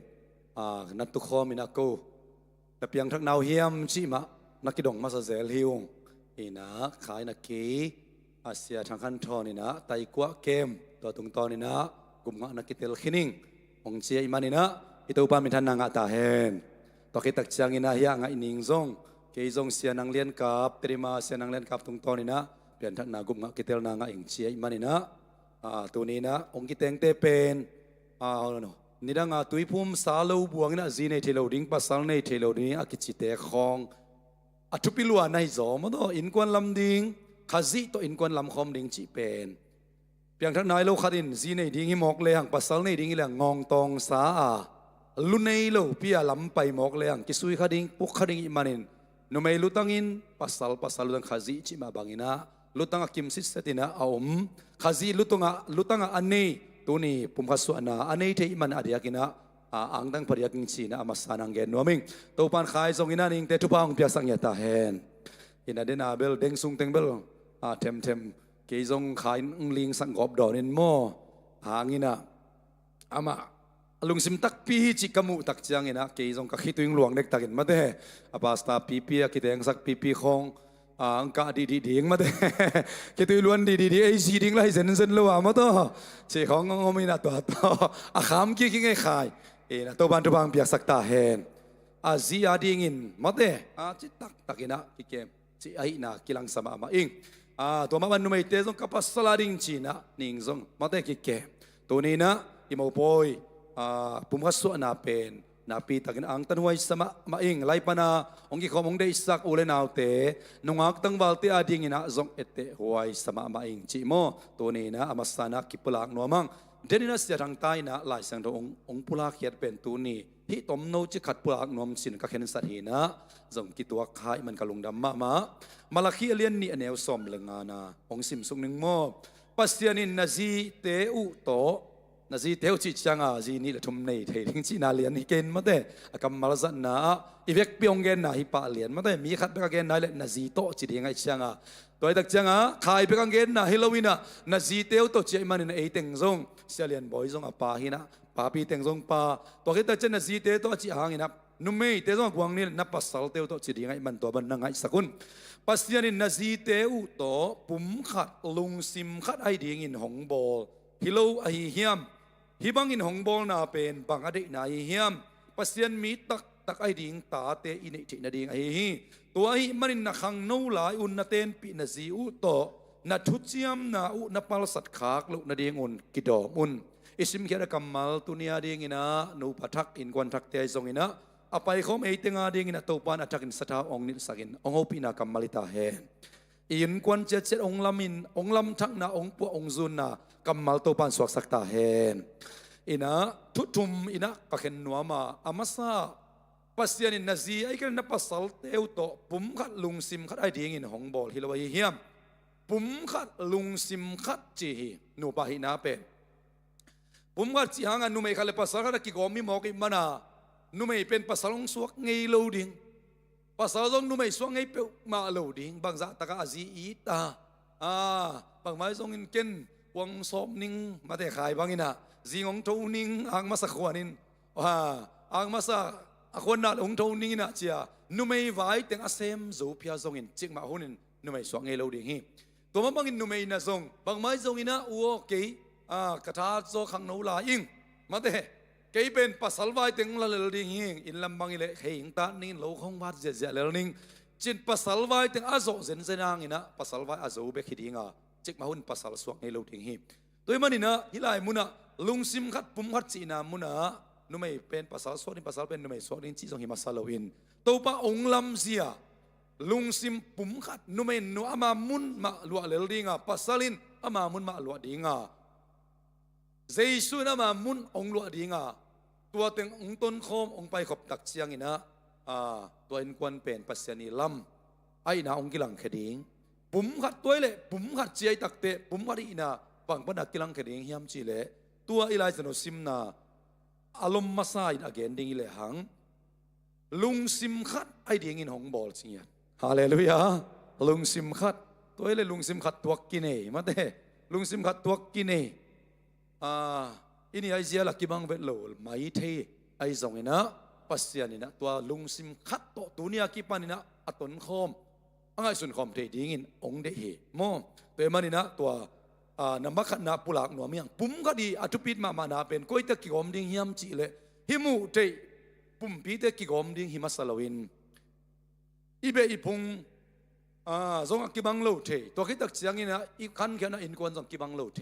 nat tu kho mina ko ta piang thak nau hiam chi ma nakidong ma sa zel hiung ina khai na ki asia thang khan thon ina tai kwa kem to tung ton ina kum nga nakitel khining ong chia imanina ito pa min than nga ta hen to kitak chiang ina hiya nga ining zong ke zong sia nang lian kap trima sia nang lian kap tung ton ina pian than na gum nga kitel na nga ing chia imanina tu ni na ong kiteng te pen no nida nga tuipum salo buang na zine thelo ding pasal nei thelo ding akichite khong atupilwa nai zo mo do in kwan lam ding khazi to in kwan lam khom ding chi pen piang thak nai lo khatin zi nei ding hi mok le hang pasal nei ding ilang ngong tong sa lu nei lo pia lam pai mok le hang kisui khading puk khading imanin no mei lutangin pasal lutang khazi chi ma bangina lutang akim sis setina aum khazi lutanga anei tuni pum khasu ana anei the iman adiakina angdang pariaking chi na amasanang gen noming to pan khai zong ina ning te tu pang pia sang ya ta hen ina dena bel deng sung teng bel tem cái dòng khai ling sang gop đỏ nên mo hangina ama lung sim tak pi chi kamu tak chiang ina cái dòng các khi tuing luang nek takin ma de apasta pi ki teng sak pi khong ang ka di ding ma de cái tui luan di ai si ding lai zen lo ma to che khong ngomina to kham ki ngai khai na to ban tu bang piak sak ta hen zi ding in ma de chi takina ki kem chi ai na kilang sama ma ingตัวมันนุ่มเตจงกับสลาดิงจีนะนิ่งจงมาแต่กิเกตัวนี้นะอิมเอาปอยปุ่มขัดส่วนนาเป็นนาปีตะกินอังตันหวยสมะมาเองไล่ปนาองค์ขอมองได้สักอุเลนาวเตนุ่งอักตั้งบาลเตอดิ่งนะจงเอเตหวยสมะมาเองจีโมตัวนี้นะอามาสานะกิปลากนัวมังเดนินัสจะทางใต้นะหลายสังตัวองค์ปุลาเขียดเป็นตัวนี้ที่ต้มโนจิขัดปุลากนวมสินกับเห็นสัตหีนะจงกิตัวขายมันกะลงดำมาลาคีเลียนนี่อันเอวสมเลงานาองสิมสุงหนึ่งโมปัสยานินนาซีเตอุโตนาซีเตอุจิจังอาจีนี่ละทุมในเททิ้งจีนาเลียนนี่เกณฑ์มาเตะอากัมมาลซันนาอีเวกเปียงเกณฑ์นาฮิปะเลียนมาเตะมีขัดเปกเกณฑ์นาเลนาซีโตจีเดียงไอจังอาตัวไอตักจังอาขายเปกเกณฑ์นาฮิโลวินะนาซีเตอุโตจีมันในเอเต็งซงเสียเลียนบอยซงอาปาฮินะปาปีเต็งซงปาตัวคิดแต่เจนาซีเตอุโตจีหางอินะนุ่มไม่เตะซงกวางนี่นับปัสสาวะเตอุโตจีเดียงไอมันตัวบันนังไอสักุนปัสยานินนาซีเตอุโตปุ่มขัดลุงซิมขัดไอเดียงอินหงบอลฮิโลไอเฮียมฮิบังอินหงบอลนาเป็นบังอดีนาไอเฮียมปัสยานมีตักไอเดียงตาเตอินเอจินาเดียงไอฮีตัวไอมันนักขังนูลายอุนนาเตนปีนาซีอุโตนาทุจิยมนาอุนาปัลสัตขากลุนาเดียงอุนกิดอมุนอิสิมเขียนกัมมัลตุนียเดียงอินะนูปัทักอินกวนทักเตยซงอินะapa ikhom eiting ading ina topan atakin sata ong nil sakin ong hopina kamalita he in kwan chet ong lam thak na ong pu ong zun na kamal topan swak sakta he ina tutum ina kakhen nuama amasa pasian in nazi ai kan na pasal teu to pum khat lung sim khat ai ding in hong bol hilawai hiam pum khat lung sim khat chi nu pa hi na pe pum khat chi hanga nu mai khale pasal khat ki gomi mo ki mana nu mai pen pasalong suak ngei lo ding pasalong nu mai suak ngei pe ma lo ding bang za taka azi ita bang mai zong in ken ปวงสอบนิ่งมาแต่ขายบางอินะziงองโตนิ่งอังมาสักขวานินอังมาสักคนนัดองโตนิ่งนะเจียนุ่มไม่ไหวแต่อาเซมจูพิอาซงอินจิกมาหุนินนุ่มไม่สวงเอโลดิ่งฮีตัวมันบางอินนุ่มไม่นะซงบางไม้ซงอินะอัวเกยกระทาโซขังนูลาอิงมาแต่เกยเป็นปัสสาวะแต่งละเลดิ่งฮีอินลำบางอิเลเฮียงตานินโลของวัดเจเลดิ่งจินปัสสาวะแต่งอาโซเซนเซนางอินะปัสสาวะอาโซเบคิดิ่งจิกมาหุนปัสสาวะสวงเอโลดิ่งฮีตัวมันนี่นะฮิลายมุนะลุงซิมขัดปุ่มขัดจีนามุนะนุ่มไม่เป็นภาษาสวดนี่ภาษาเป็นนุ่มไม่สวดนี่จีจงหิมาซาโลอินตัวป้าองลำเสียลุงซิมปุ่มขัดนุ่มไม่นุ่อามามุนมาลวดเลลดิงาภาษาลินอามามุนมาลวดดิงาเจสุนอามามุนองลวดดิงาตัวเต็งองต้นโคมองไปขบตักเชียงอินะตัวอินควันเป็นภาษานีลำไอ้นาองกิลังเขดิงปุ่มขัดตัวเล่ปุ่มขัดเจียตักเตะปุ่มขัดอินะบางปนักกิลังเขดิงเฮียมจีเล่ตัวอิไลซ์โนซิมนาอารมณ์มาซาอินอเกนดิ้งเลยหังลุงซิมขัดไอเดียงินหงบอลสิเนี่ยฮาเลลูยาลุงซิมขัดตัวเอเลลุงซิมขัดตัวกินเอมาเต้ลุงซิมขัดตัวกินเออินี่ไอเจียลักกิบังเวทโลไม่เทไอซงอินะปัสยานินะตัวลุงซิมขัดตัวนี้กิปานินะอัตนคอมอังไงสุนคอมเทดิ้งอินองเดเฮโมตัวมันนี่นะตัวน้ำมักนาปุลักหนัวเมียงปุ่มก็ดีอัตุปิดมานาเป็นก้อยตะกิกอมดิ้งฮิมจีเลฮิมูเตปุ่มปีตะกิกอมดิ้งฮิมัสลาวินอีเบอีพุงซงกิบังโลเทตัวคิดตักเสียงนี่นะอีขันแค่นั้นอินกวนซงกิบังโลเท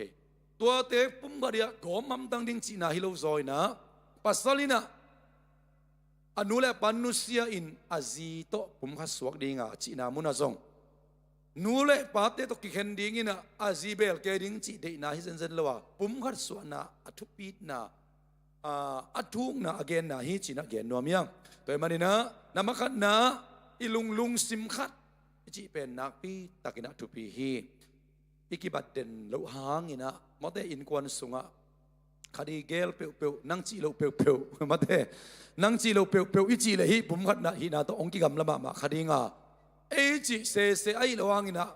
ตัวเตะปุ่มก็ดีกอมมัมตังดิ้งจีนาฮิโลซอยนะปัสสลินะอนุเลปันนุเซียอินอาซีโตปุ่มขัดสวกดิ้งจีนามุนาซงนูเลปาเตตกิเคนดิ้งนะอาซีเบลเกดิ้งจีเดน่าฮิเซนเซนเลวะปุ่มขัดสวนะอัทุปีดนะอัทุกนะอเกนนะฮิจีนะเกนนัวเมียงตัวมันนี่นะนามักนะอิลุงซิมขัดจีเป็นนักปีตักินะทุปีฮีอิกิบัดเดนโลหางอินะมาเตอินกวนสุงะคดีเกลเปียวนังจีโลเปียวมาเตนังจีโลเปียวอิจีเลยฮิปุ่มขัดนะฮินาตัวองกิกัมละมาคดีงาเอจิเซไอระวังนะ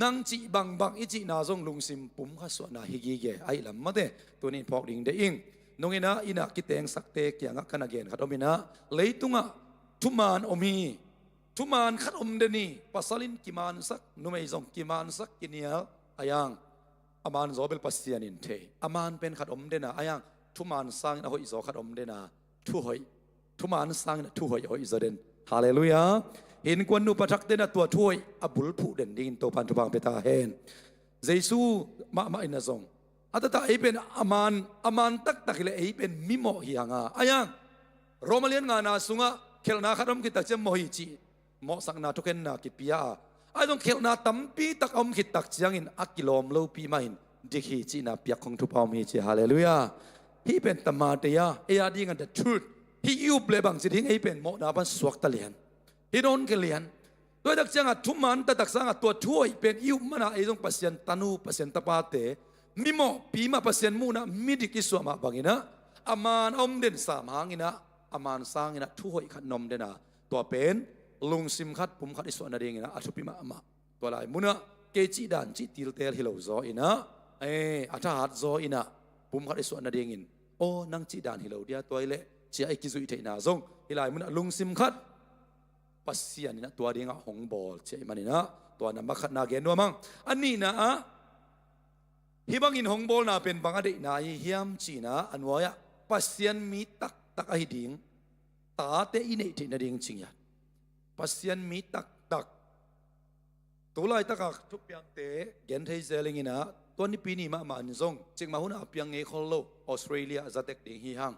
นังจีบังอิจินาจงลุงซิมปุ่มข้าสวนาฮิกิเกไอลำมาเตตัวนี้พอกดิ่งเดอิงนงอินะอินะกิเตงสักเตกอย่างกันเกนขัดอมินะเลยตุงะทุมานอมีทุมานขัดอมเดนีปัสสลินกิมานสักนุไม่จงกิมานสักกินเนียอายังอามานโซเบลปัสเซียนินเทอามานเป็นขัดอมเดนะอายังทุมานสร้างนะหอยโซขัดอมเดนะทุหอยทุมานสร้างนะทุหอยหอยโซเดนฮาเลลูยาเห็นกวนนูปทักเดนะตัวถ้วยอบุลผู้เด่นดินตัวพันธุบังเปตาเฮนเจซูมาอินาซงอัตตาไอเป็นอามานตักเลยไอเป็นมิโมฮิยังอายังโรมาเลียนงานาสุงะเคลนาขดมกิตักเจมโมฮิจีโมสังนาทุกเกนนากิปิยาไอต้องเคลนาตัมปีตักอมกิตักเจียงอินอักกิโลมโลปีมาอินดิคิจีนาเปียกของทุพาวมีจีฮาเลลูยาฮีเป็นตมาเตียเอียดีกันเดทูดฮียูเปลบังสิทิ้งไอเป็นโมนาบันสวกตะเลียนฮิโดนเกลียนโดยตักเจียงทุมันแต่ตักสังตัวช่วยเป็นยูมันไอต้องปัสยันตานูปัสยันตาปาเตมิโมปีมาปัสยันมูนะมิดิกิสวมาบังอินะอามานอมเด่นสามหางอินะอามานสร้างอินะช่วยขัดนมเดนะตัวเป็นลุงซิมขัดปุ่มขัดอิสวนาเดงอินะอัตุปิมาตัวลายมุนะเกจิดันจิติลเตลฮิโลโซอินะอัฐหัดโซอินะปุ่มขัดอิสวนาเดงอินโอ้นังจิดันฮิโลเดียตัวเละเจียไอกิซุอิเทนาซงฮิลายมุนะลุงซิมขัดปัสยานี่นะตัวเดียงหงบอลเช่มันนี่นะตัวนั้นมาขัดนาเกนนัวมั้งอันนี้นะฮิบังอินหงบอลน่ะเป็นบางอดีตนายเฮียมจีนะอันว่าปัสยันมีตักไอดิ่งตาเตอินเอตินาดิ่งจริงยันปัสยันมีตักตัวลายตักทุกอย่างเตะเกนเทเซลิงินะตัวนี้ปีนี้มาอันซงจึงมาหุ่นเปียงเอคอลโลออสเตรเลียจะเด็กดิ่งฮีฮัง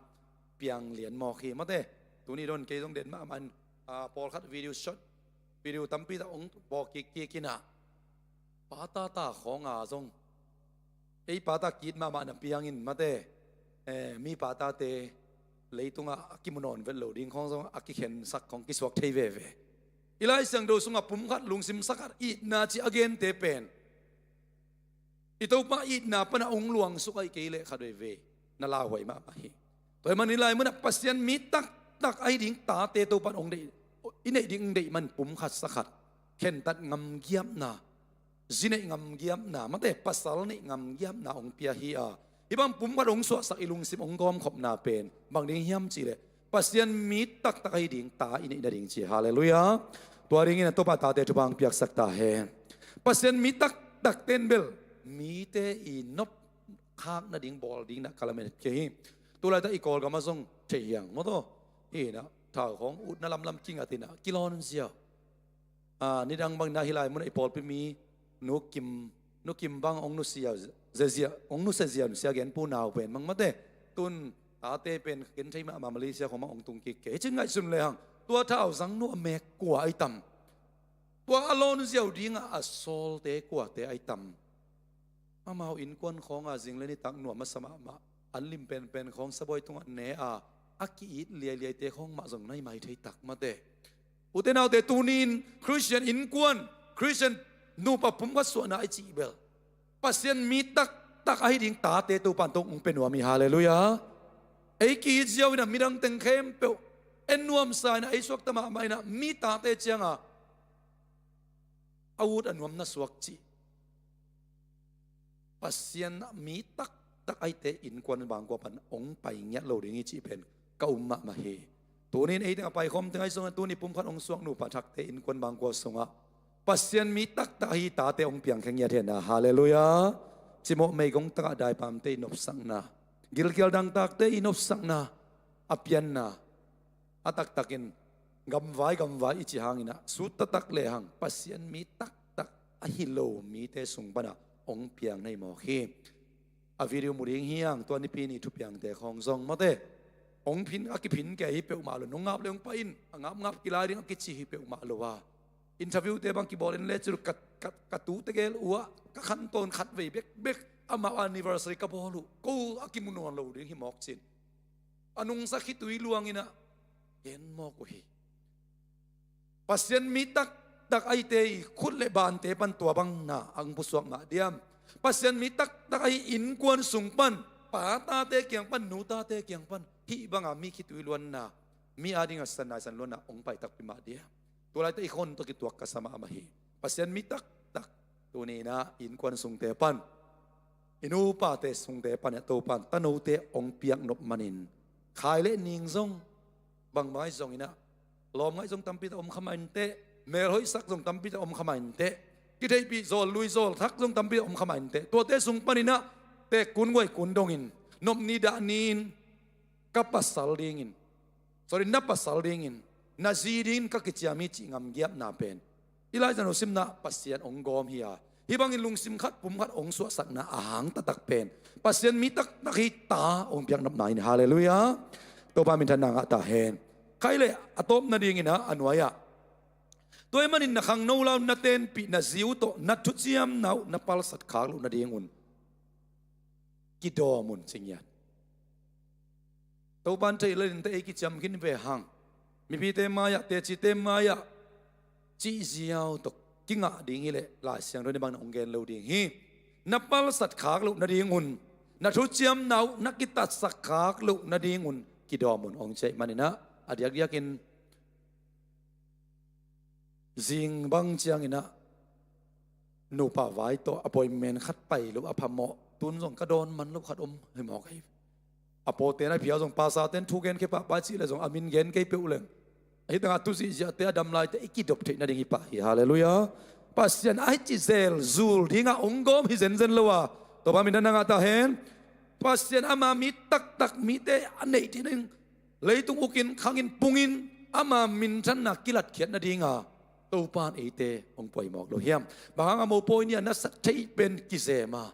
เปียงเหรียญมอคีมาเตตัวนี้โดนเกยต้องเด่นมามันพอคัดวิดีโอช็อตวิดีโอตั้มปีตาองบอกเกี่ยกินะปาตาของซงไอ้ปาตากีดมาเปียงอินมาเตมีปาตาเตเลยตุงกิมนอนเวลโลดิ้งของซงอากิเข็นสักของกิสวกเทเวอีไลเสียงดูสุงปุ่มขัดลุงซิมสักอีนาจีอเกนเตเป็นอีตัวมาอีนาปนาองหลวงสุกไอเกเลขัดเวนาลาหวยมาฮีตัวมันนี่ไลมันปัสยันมีตักไอดิ่งตาเตตัวปันองเดอินเดดิ่งเดมันปุ่มขัดสักขัดเข็นตัดงำเยี่ยมนา zine ngam giam na mate pasal ni ngam giam na ong pia hi a ibang pum ka ong so sak ilung sim ong gom khop na pen bang ding hiam chi le pasian mi tak tak ai ding ta ini da ding chi hallelujah tua ring in to pa ta te bang piak sak ta he pasian mi tak tak ten bel mi te i nop khak na ding bol ding na kalamen ke hi tu la ta i kol ga ma song che yang mo to e na tha khong ut na lam king atina kilon sia ni dang bang na hilai mun i pol pi mi no kim bang ong nu sia zia ong nu se zia sia gen pu naw pen mang ma te tun ta te pen ken thai ma malaysia khom ong tung ki ke chin ngai sun le hang tua thao zang nu me kwa ai tam tua alon ziau ding a sol te kwa te ai tam amao in kwan khong a jing le ni tak nu ma sama ma an lim pen khong saboi tung ne a aki it liai te khong ma jong nai mai thei tak ma te utenaw te tunin Christian in kwan Christian nu pa pum ka so na ai chi bel pasien mi tak ai ding ta te tu pan tong ung penwa mi hallelujah ai ki jiao na mirang teng khem pe en nuam sa na ai suak tama mai na mi ta te chianga awut anuam na suak chi pasien mi tak ai te in kwan bang ko pan ong pai nya lo ding chi pen ka umma ma he tunin ai teng pai khom teng ai song tu ni pum khat ong suak nu pa thak te in kwan bang ko songa pasien mi tak hi ta te ong piang kheng ya the na hallelujah chimo mei gong ta dai pam te nop sang na gil dang tak te inop sang na apian na atak takin gam vai ichi hangina sut tak le hang pasien mi tak a hilo mi te sung bana ong piang nei mo khi a video muring hiang to ni pi ni thu piang te khong zong mo te ong phin a ki phin ke hi pe ma lo nongap le ong pa in ngap kilai ring ki chi hi pe ma lo wa interview te bang ki bolen le chur kat tu te gel uwa ka khan ton khat ve bek ama anniversary ka bolu ko akimunon lo ding hi mok chin anung sakhi tui luangina yen mo ko hi pasien mi tak ai te khut le ban te pan tua bang na ang busuak ma diam pasien mi tak ai in kwan sung pan pa ta te kyang pan nu ta te kyang pan hi banga mi khi tui luan na mi ading asan na san luan na ong pai tak pi ma dia tulai te ikon to ki tuak kasama ma hi pasien mi tak tu ni na in kwan sung te pan inu pa te sung te pan to pan tanu te ong piak nop manin khai le ning zong bang mai zong ina lom ngai zong tampi ta om khamain te mer hoi sak zong tampi ta om khamain te ki dei pi zol lui zol thak zong tampi om khamain te to te sung panina te kun wai kun dongin nop ni da nin kapasal dingin sorry na pasal dingin na zidin ka kichiami chi ngam giap na pen ilai janu simna pasian ong gom hiya hibang in lungsim khat pum khat ong so sak na ahang tatak pen pasien mi tak hi ta ong piak nap nai hallelujah to pa min than nga ta hen kai le atop na ding ina anwaya toy manin na khang no law na ten pi na ziu to na thu chiam nau na pal sat khang lu na ding un ki do mun singya to ban te le te ki cham kin ve hang mi pi te maya te chi te maya chi ziao to kinga ding ile la siang ro ni bang ong gen lo ding hi na pal sat khak lu na ding un na thu chiam nau na ki tat sak khak lu na ding un ki do mun ong che manina adiak yakin zing bang chiang ina nu pa vai to appointment khat pai lu aphamo tun jong ka don man lu khat he mo kai apo te na phia jong pa sa ten thu gen ke pa chi le jong amin gen ke pe uleng ai tanga tu si ja te adam lai te ikidop the na ding pa hi hallelujah pasien ai chi zel zul dinga ongom hi zen lowa to ba min na nga ta hen pasien ama mi tak mi te anei ti ning leitung ukin khangin pungin ama min than na kilat khiat na dinga to pan e te ong poi mok lo hiam bang mo poi ni na sak thei pen ki zema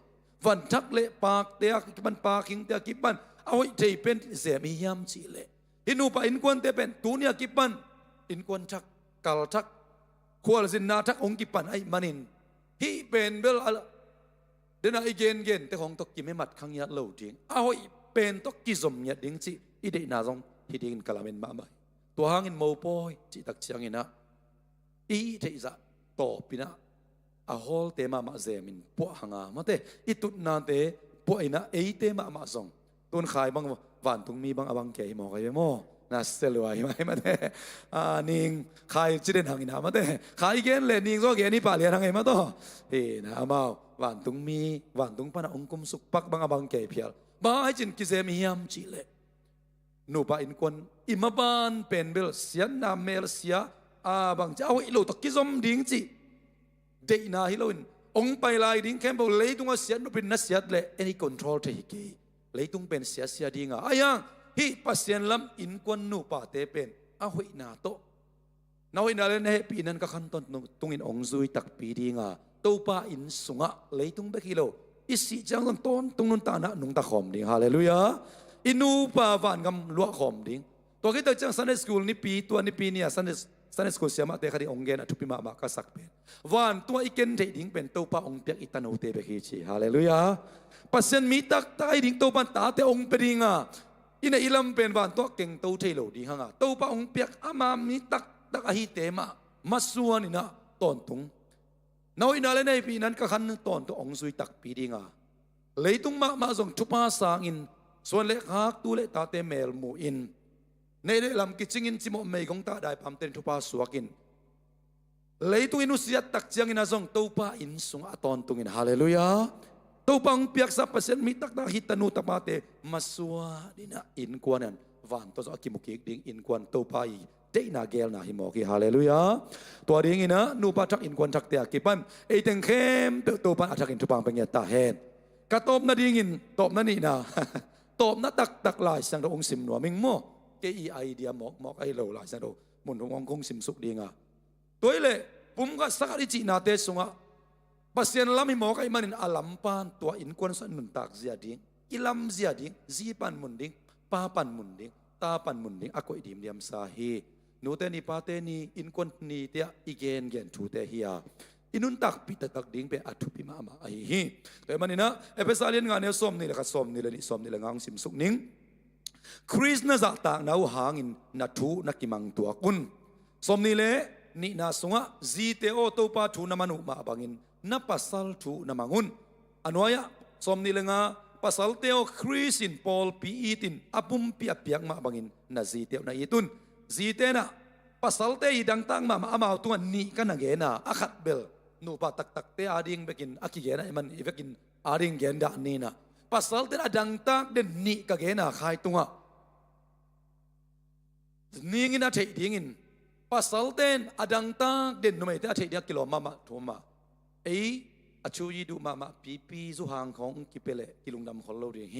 van thak le pak te ki pan pa king te ki pan awai thei pen zem hi yam chi le inu pa in kwan te pen tu nia ki pan in kwan thak kal thak khwal zin na thak ong ki pan ai manin hi pen bel ala dena igen te hong tok ki me mat khang ya lo ding awai pen tok ki zom nya ding chi i de na jong hi ding kalamen ma mai to hangin mo poi chi tak chiang ina i thei za to pina a hol te ma zemin po hanga mate itut na te po ina e te ma zong tun khai bang van tung mi bang abang ke mo kai mo na selwa hi mai ma de ning khai chiden hang ina ma de khai gen le ning zo ge ni pa le hang ai ma to he na ma wan tung mi wan tung pa na ong kum suk pak bang abang ke phial ba ai chin ki sem hiam chi le nu pa in kon imaban pen bel sian na mel sia bang cha oi lo to ki zom ding chi de na hi lo in ong pai lai ding kem bo le tung a sian no pin na siat le any control te hi ki le tung pen sia sia dinga ayang hi pasien lam in kon nu pa te pen a hoi na to na hoi na le ne pi nan ka khan ton tung in ong zui tak pi dinga to pa in sunga le tung be kilo isi chang ton tung nun ta na nung ta khom ding hallelujah inu pa van gam lua khom ding to ki ta chang Sunday school ni pi to ni pi ni Sunday school siama te khadi ong gen atupi ma ka sak pen van to iken te ding pen to pa ong piak itano te be khi chi hallelujah pasien mi tak tai ding to pan ta te ong pe dinga ina ilam pen van to keng to te lo di hanga to pa ong piak ama mi tak tak a hi te ma masuan ina ton tung now ina le nei pi nan ka khan ton to ong zui tak pi dinga leitung ma zong thupa sang inส่วนเล็กฮักตู้เล็กตาเตเมลมูอินในเรื่องลำกิจงินจิโมเมย์ของตาได้พามเต็นทุปาสวกินเลยตุอินุสิยตักเจียงอินาซงตูปาอินสุงอตอนตุงินฮาเลลูยาตูปังเปียกสับเปอร์เซ็นต์มิตักตาฮิตานูตาปาเตมาสวาดินะอินกวนนันวันตัวจะกิมุกิกดิ้งอินกวนตูปาอีเดนาเกลนาฮิโมกิฮาเลลูยาตัวดิ้งอินะนูปาทักอินกวนทักเตียกิปันเอเตงเข้มตูปาอัทักอินทุปังเป็นเงตาเฮนกระตบนาดิ้งอินตบนานี่นะตอบนัดตักลายสังเราองสิมหนัวมิงโม่เกอีไอเดียหมอกไอเหล่าลายสังเราหมุนองคงสิมสุกดีงาตัวเล่ปุ่มก็สักดิจินาเตสุงะปัสเซียนลามิหมอกไอมันอินอาลัมปานตัวอินควนสันนุนตักเสียดิ้งอิลัมเสียดิ้งซีปันมุนดิ้งป้าปันมุนดิ้งตาปันมุนดิ้งอากอยดิมเดียมสาฮีนูเตนีปาเตนีอินควนนีเตียอีเกนเกนทูเตฮียอินุนตักปิดตักดิ้งเป็นอัตุปิมามาไอฮีแต่มันนี่นะเอเปซาเลียนงานเนี่ยส้มนี่แหละก็ส้มนี่แหละนี่ส้มนี่แหละงางสิมสุกนิ่งคริสน่าจะต่างน่าหางอินนัททูนักกิมังตัวกุนส้มนี่แหละนี่น่าสงะจีเตโอตัวปาทูนามานุมาบังอินนับปัสสัลทูนามังุนอันวายะส้มนี่แหละงาปัสสัลเตโอคริสินพอลปีอีตินอปุมปีอเปียกมาบังอินน่าจีเตโอน่าอีตุนจีเตน่ะปัสสัลเตอีดังตั้งมาอามาตัวนี่กันนักเกน่ะอาคัดเบลนูปาตักเตอาดิงไปกินอากิเกนะมันอีไปกินอาดิงเกนดานี่นะปัสสาวะเตอดังตักเดนนี่กะเกนะขายตุงะนี่งินอาเทดิงินปัสสาวะเตนอดังตักเดนนุ่มเตอาเทเดียกิโลมาโทมาเออาชูยีดูมาปีสุหางของกิเปเลกิลุงดำของเราเรียงเฮ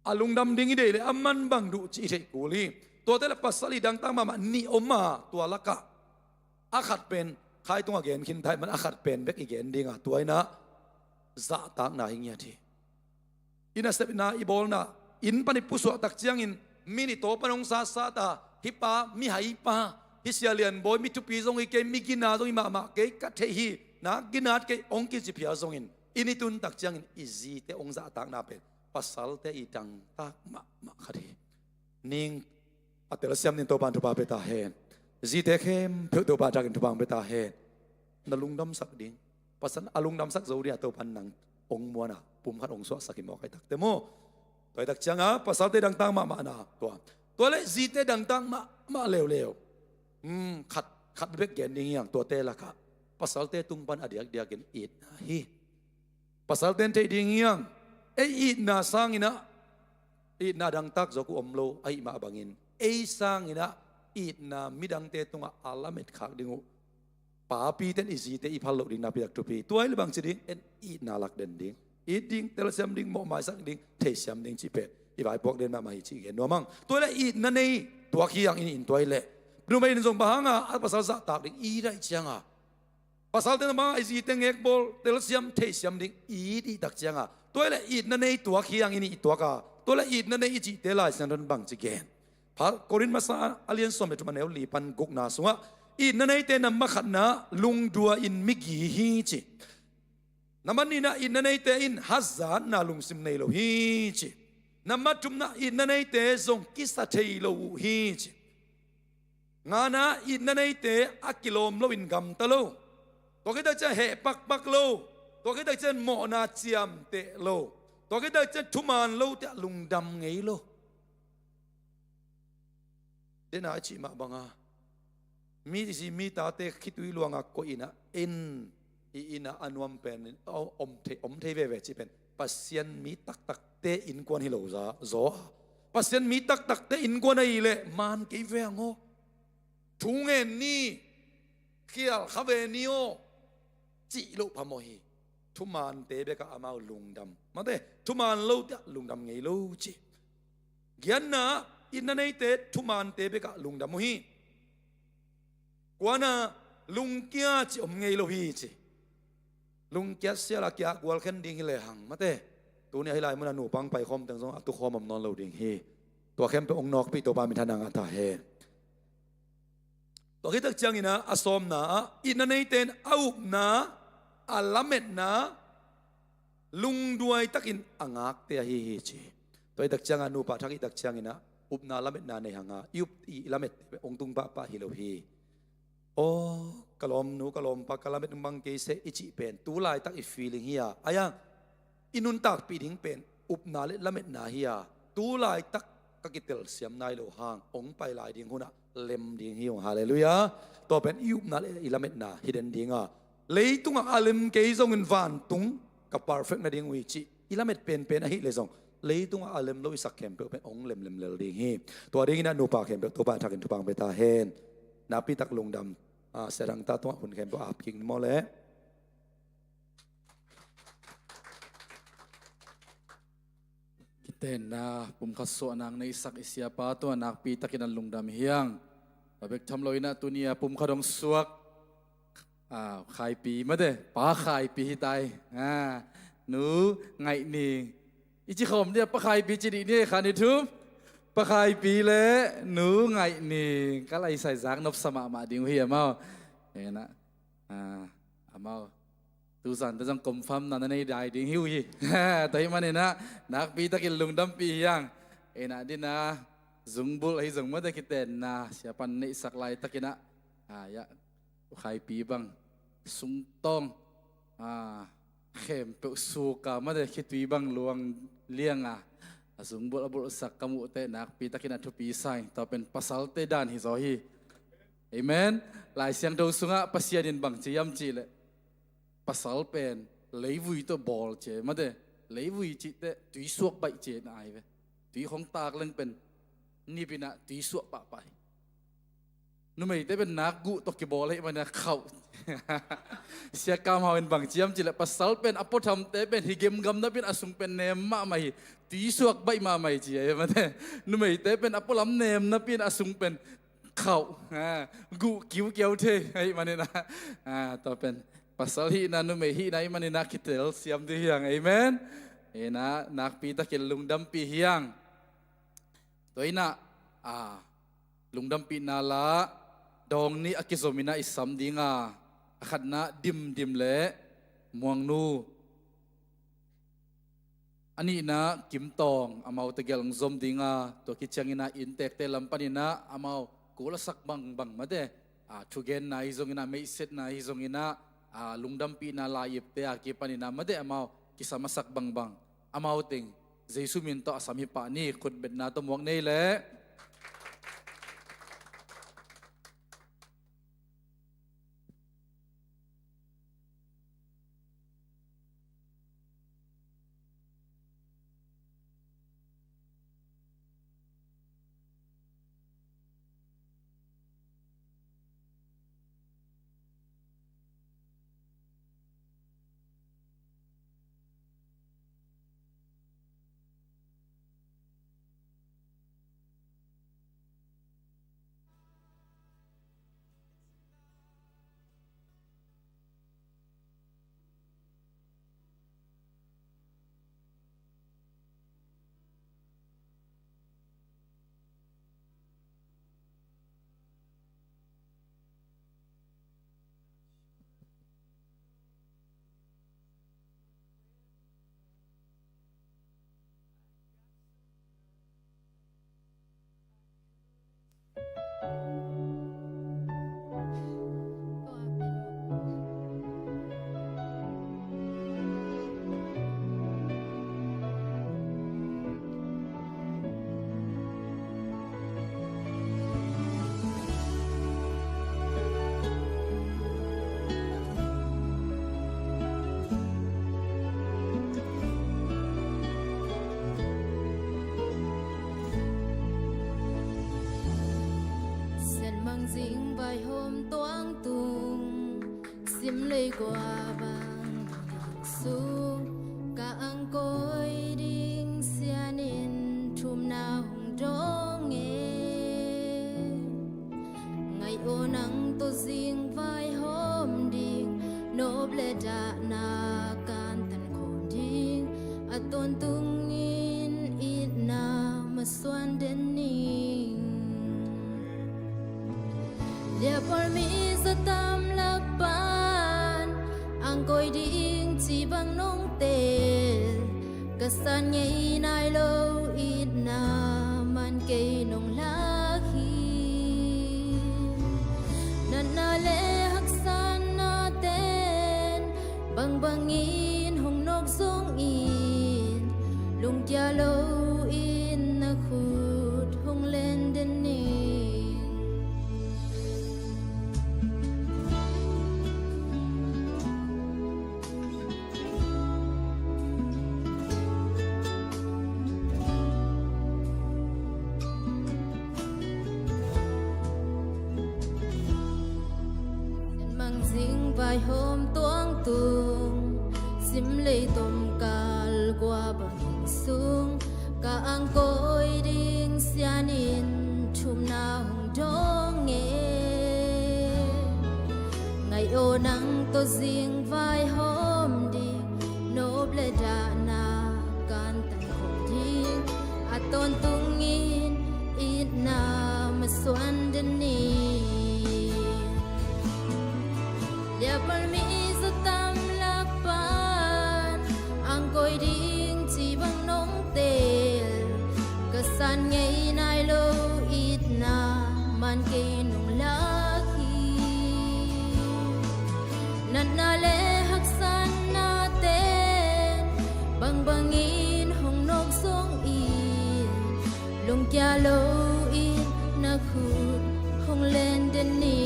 อาลุงดำดิงเดเลยอามันบังดูจีเทกูลีตัวเตละปัสสาวะดังตักมานี่อมมาตัวละกะอาขัดเป็นใครตัวเกณฑ์ขินไทยมันอาขัดเป็นเบกอีเกณฑ์ดิ้งตัวนะจะต่างนาหิงยาทีอินาเสพนาอีบอลนะอินปนิปุสวตักเจียงอินมินิโตปนองซาซาตาฮิปามิหายปาฮิเซียเลียนบอยมิทุปีซงอีเกมิกินาซงอิมาเกกัดเทฮีนะกินาดเกองกิจิพิอาซงอินอินิตุนตักเจียงอินอิซีเตองจะต่างนาเป็นปัสสัลเตอีดังตักมาขัดนิงอัตเลเซียมนินโตปันทุบาเปตาเฮนจีเตเข้มเพื่อตัวบาจากอินทุบังเบตาเฮนลุงดำสักดิ้งปัสสันอลุงดำสักโซเดียตัวพันนังองมัวน่ะปุ่มขัดองสวะสักิมอกไอตักเตโมตัวตักจังอ่ะปัสสัลเตดังตังมานะตัวเล่จีเตดังตังมาเร็วขัดเบกเกนดิ้งอย่างตัวเตละค่ะปัสสัลเตตุงปันอเดียกเดียกินอีดฮีปัสสัลเตนเตดิ้งอย่างอีดนาสังอินะอีดนาดังตักจกุอมโลไอมาบังอินสังอินะอีดนามิดังเตตุงอาลาเมตขากดิ้งป้าปีเต้นอีซีเตอีพัลโลดิ้งนาปีดักตุปีตัวไอ้บางสิดิ้งอีดนาลักเด่นดิ้งอีดิ้งเตลเซมดิ้งโมมาสักดิ้งเทเซมดิ้งจีเป็ดอีไว้พวกเด่นมาจีเกนนัวมั่งตัวละอีดนั่นเองตัวขี้ยังอินตัวเละดูไม่ได้ส่งบ้างอ่ะภาษาสัตตากดิ้งอีได้จังอ่ะภาษาเต้นมาไอซีเต้นเอกบอลเตลเซมเทเซมดิ้งอีดีดักจังอ่ะตัวละอีดนั่นเองตัวขี้ยังอินตัวกาตัวละอีดนั่นเองอีจีเตลายสันรันบังจีเกนพระโครินมาซาอาเลียนสมัยทุกมันเอลลีปันกุกนาสงะอีนั่นไอเตนำมาขัดนะลุงดัวอินมิกีฮีจิน้ำมันนี่นะอีนั่นไอเตอินฮัซานนาลุงซิมเนโลฮีจิน้ำมันจุมนะอีนั่นไอเตซงกิสเทโลฮีจิงานะอีนั่นไอเตอักกิโลมโลวินกัมตะโลตัวก็ได้จะเหปักโลตัวก็ได้จะหมอนาเจียมเตโลตัวก็ได้จะทุมานโลเตลุงดำไงโล เดน่าจิมาบังอามีสิมีตาเตคิดวิลวงอ่ะก็อินะอินะอันวมเป็นเอาอมเทเวจิเป็นปัสยันมีตักเตอินกวนฮิโลซาโซปัสยันมีตักเตอินกวนไอเละมันกี่เวงโอทุงเงินนี่เขียลขเวนิโอจิโลพามฮีทุมานเตเบกะอามาลุงดำมาเตทุมานโลดลุงดำไงโลจิเกียนนะอินนั่นไอเตทุมานเตเบกะลุงดำมฮีกว่านะลุงเกียจิอมไงโลฮีจิลุงเกียเสียละเกียกวลเข็นดิ่งเลยหังมาเตตัวนี้ให้ลายมันหนูปังไปคอมตั้งสองตุคอมนอนเราดิ่งฮีตัวเข้มไปองนอกปีตัวปามิทานังอัตาเฮตัวคิดตักจังอินะอาสมนะอินนั่นไอเตนเอาบนะอัลลัมเมตนะลุงด้วยตักินอ่างกเตียฮีจีตัวตักจังอนุปาทักอิตักจังอินะอุบนาลัมเมตนาในหางายุบอีลัมเมตองตุงปะฮิโลฮีโอ้กลมนูกลมปากกลมเป็นบังเกษอิจิเป็นตูลายตักอีฟีลิงเฮียอายังอินุนตักปีดิ้งเป็นอุบนาเลลัมเมตนาเฮียตูลายตักกกิตเตลเสียมนายโลหางองไปลายดิ้งหุนะเลมดิ้งฮิวฮาเลลูยาตัวเป็นยุบนาเลอิลัมเมตนาฮิเดนดิ้งอ่ะเลยตุงอาเลมเกยซงอินฟานตุงกับ perfect นาดิ้งวิจิอิลัมเมตเป็นอะฮิเลยซงเลยตุงอาเลมโลอิสักเข็มเป็นองเลมเลดิ้งฮีตัวดิ้งนั้นนูปากเข็มตัวปากทักอินทุปังเบตาเฮนนาปีตักลงดำsedang tatuan pun kempo apking mole kita na pumkaso nang naisak isiapa to anak pita kinalungdam hiyang babek thamloi na tunia pumkadong suak khai pi ma de pa khai pi tai nu ngai ni ichi khom dia pa khai pi chi di ni khani thumปะคายปีเละหนูไงนี่ก็เลยใส่ซักนบสมามาดิ้งเฮียมาเห็นนะมาตูสันตัวจังกลมฟัมนั่นในได้ดิ้งหิวฮีแต่มันเนี่ยนะนักปีตะกินลุงดำปียังเอ็นะดินะซุงบุลให้ซุงมาตะกิเตนนะเสียปันในสักลายตะกินะยะคายปีบังซุงต้องเข้มเปรี้ยวสูกามาตะคิดปีบังลวงเลี้ยงasung bol sak kamu te nak pita kina tu pisai ta pen pasal te dan hi zohi amen lai siang do sunga pasianin bang chiam chi le pasal pen leivui to bol che ma de leivui chi te tui suak bai che na ai ve tui khong tak leng pen ni pina tui suak pa pai nu mai te pen nak gu to ki bol he ma na khau sia kam hawen bang chiam chi le pasal pen apotham te pen higem gam na pen asung pen nem ma maiตีสวกใบมาไม่จีเอ็มเต้นุ่มไอเต้เป็นอัปลำเนมนับเป็นอสุงเป็นเข่ากูกิ้วเกี่ยวเทไอ้มันนี่นะต่อเป็นภาษาฮีนันนุ่มไอฮีนัยมันนี่นักคิดเตลเสียมที่เฮียงเอเมนนะนักปีตะเกียลุงดำปีเฮียงตัวนี้นะลุงดำปีนาละดองนี้อากิโซมินาอิสัมดิงขัดนะดิมเละมวงนูอันนี้นะกิมตองอามาตะเกียงซอมดิงตัวคิดจังอินะอินเตกเตลัมปันนะอามากูละสักบังมาเดทุเกนนะฮิซงอินะไม่เสร็จนะฮิซงอินะลุงดำปีนาลายเตะอากิปันนะมาเดอามากิสามาสักบังอามาติงเจสุมินโตอาสามิปานี่ขุดเบ็ดนาตัวมวงนี่แหละ mang dính vai hôm toáng tung xiêm lấy qua bằng xuống cả ang cối đinh xian in chum na hùng đó nghe ngày ô nắng tô dính vai hôm đình nộp lệ đã na can tan khôn đình a tôn tung in ít na mà xuân đến ninh dia por mi sa tam lak pan ang koi ding chi bang nong te ka san ngei nai lo ít na man ke nong la hi nan na le hak san na ten bang bangin hong nok song in lung tia lo in na khut hong len den ni mang dính vai hôm toáng tung xiêm lấy tôm cal qua bằng hình xuống cả ang cối đinh xian in chum na hùng đó nghe ngày ô nắng tô riêng vai hôm đi nộp lệ đã na can tan khôn điên a tôn tung in ít na mà xuân đến ni dia par mi sa tam lak pan ang koi ding chi bang nong tel ka san ngei nai lo ít na man ke nong la hi nan na le hak san na ten bang bangin hong nok song in lung kya lo in na khut hong len den ni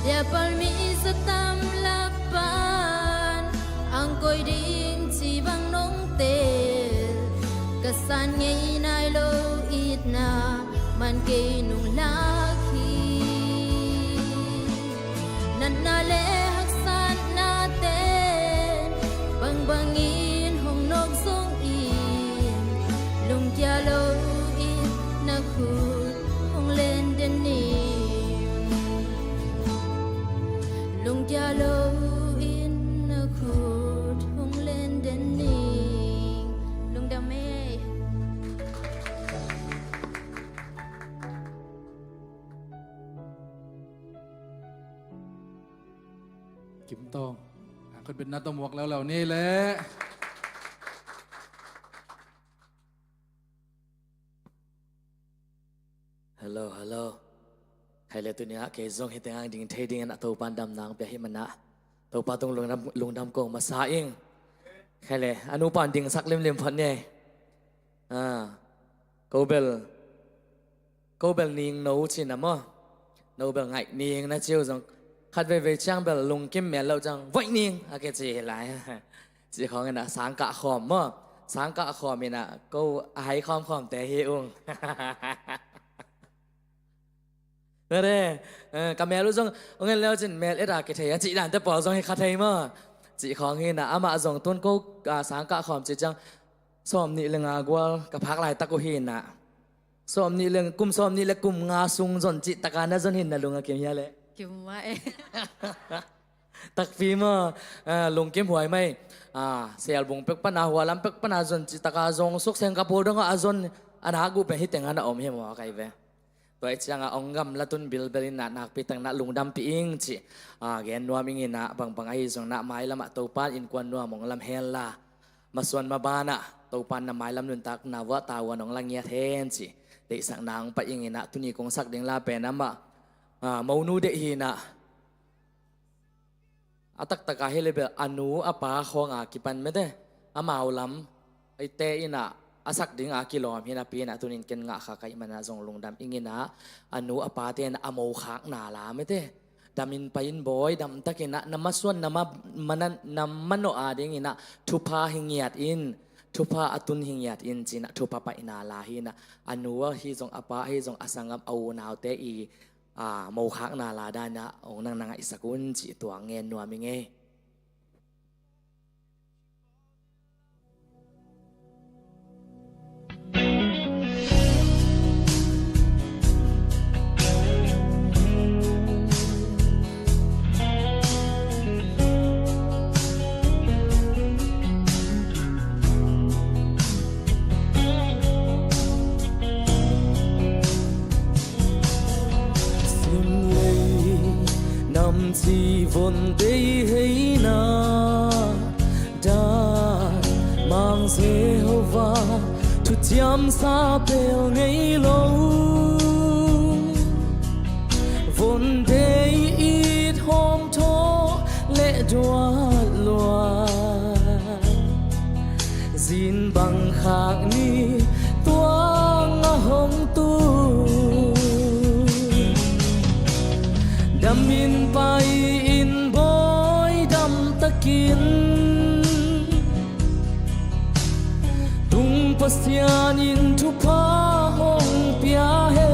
dia par mi sa tam lak pan ang koi ding chi bang nong tel ka san ngei nai lo ít na man ke nong la hi nan na le hak san na ten bang bangin hong nok song in lung tia lo in na khut hong len den ni lung tia lo in na khut hong len den ni lung da me Kim Tong คนเป็นนักตมวกแล้วเหล่านี้แหละ Hello, hello. Khai le tu nia ke zong he teng ding the ding an to pan dam nang pe hi mana. To pa tong lung dam kong ma sa ing. Khai le anu pan ding sak lem lem phan ne. Go bel ning no chin na mo. No bel ngai ning na chiu zong khat ve chang bel lung kim me lo chang voi ning a ke chi lai. Chi khong na sang ka khom mo. Sang ka khom mi na go ai khom te hi ung. Thế cả mẹ lúc xong ông ấy leo trên mẹ lết cái thầy chị đàn tập bỏ xong khát thầy mà chị khó nghe là ama dòng tuôn cô sáng cả khom chị chăng xóm nị lưng qua cả phác lại tắc cô hiền nè xóm nị lưng xóm nị là ngà sung dọn chị tắc anh dọn hiền là lùng kiếm nhà lẽ kiếm vậy tắc phim mà lùng kiếm hoài mày sel bung pek pana hoa lam pek pana dọn chị tắc dòng xuất Singapore đó dọn anh hagu pe hit tiếng anh ôm hiểm mà cái về vậy chẳng ông gam là tuần bil belin nak pitang na lung dam piing chi gen nuam ingin na bang ai zong na mai lam topan in kwan nuam mong lam hela maswan mabana topan na mai lam nun tak na wa tawan ong lang yat hen chi de sang nang pa ingin na tuni kong sak ding la pe na ma mau nu de hi na atak taka helebel anu apa khong kipan me de amau lam ai te ina asak ding a kilom hina pi na tunin ken nga kha kai mana zong lungdam ingina anu apate na amo khak na la mete damin pain boy dam takina namaswan nama manan namano ading ina thupa hingiat in thupa atun hingiat in china thupa pa ina la hina anu hi zong apa hi zong asangam au naw te i mo khak na la da na ong nang nang isakun chi tuang ngen nuami nge si vốn đây hay na đã mang dễ hậu va thu chiam xa bèo ngày lâu vốn đây ít hôm thô lệ đoa loa gìn bằng khác ni toang hồng tu đam in bay in boy đam takin tung pasian in thu pa hong pia he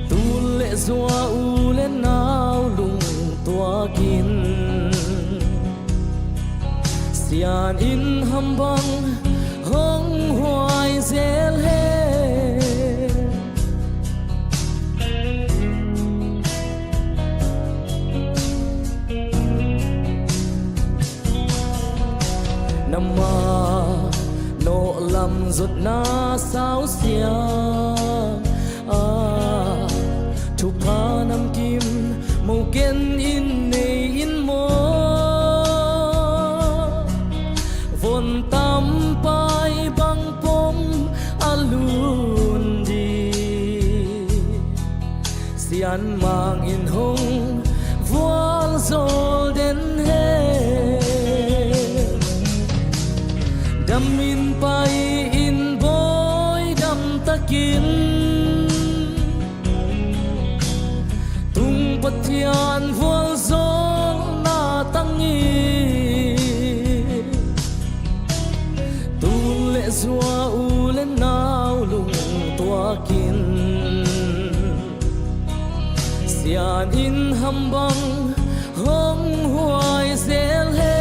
tu lệ zoa u lên nào lung tua kin sian in hầm bang hong hoài zel he nama nộ lầm ruột na sao xia thu pa nam kim màu ken in này in mo vốn tam pai băng pom alun đi sian mang in hong voal zol den he đam in bay in boy đam takin tung pathian vual zol na tangi tu lệ zua u lên nào lung tua kin sian in hầm bang hong hoài zel he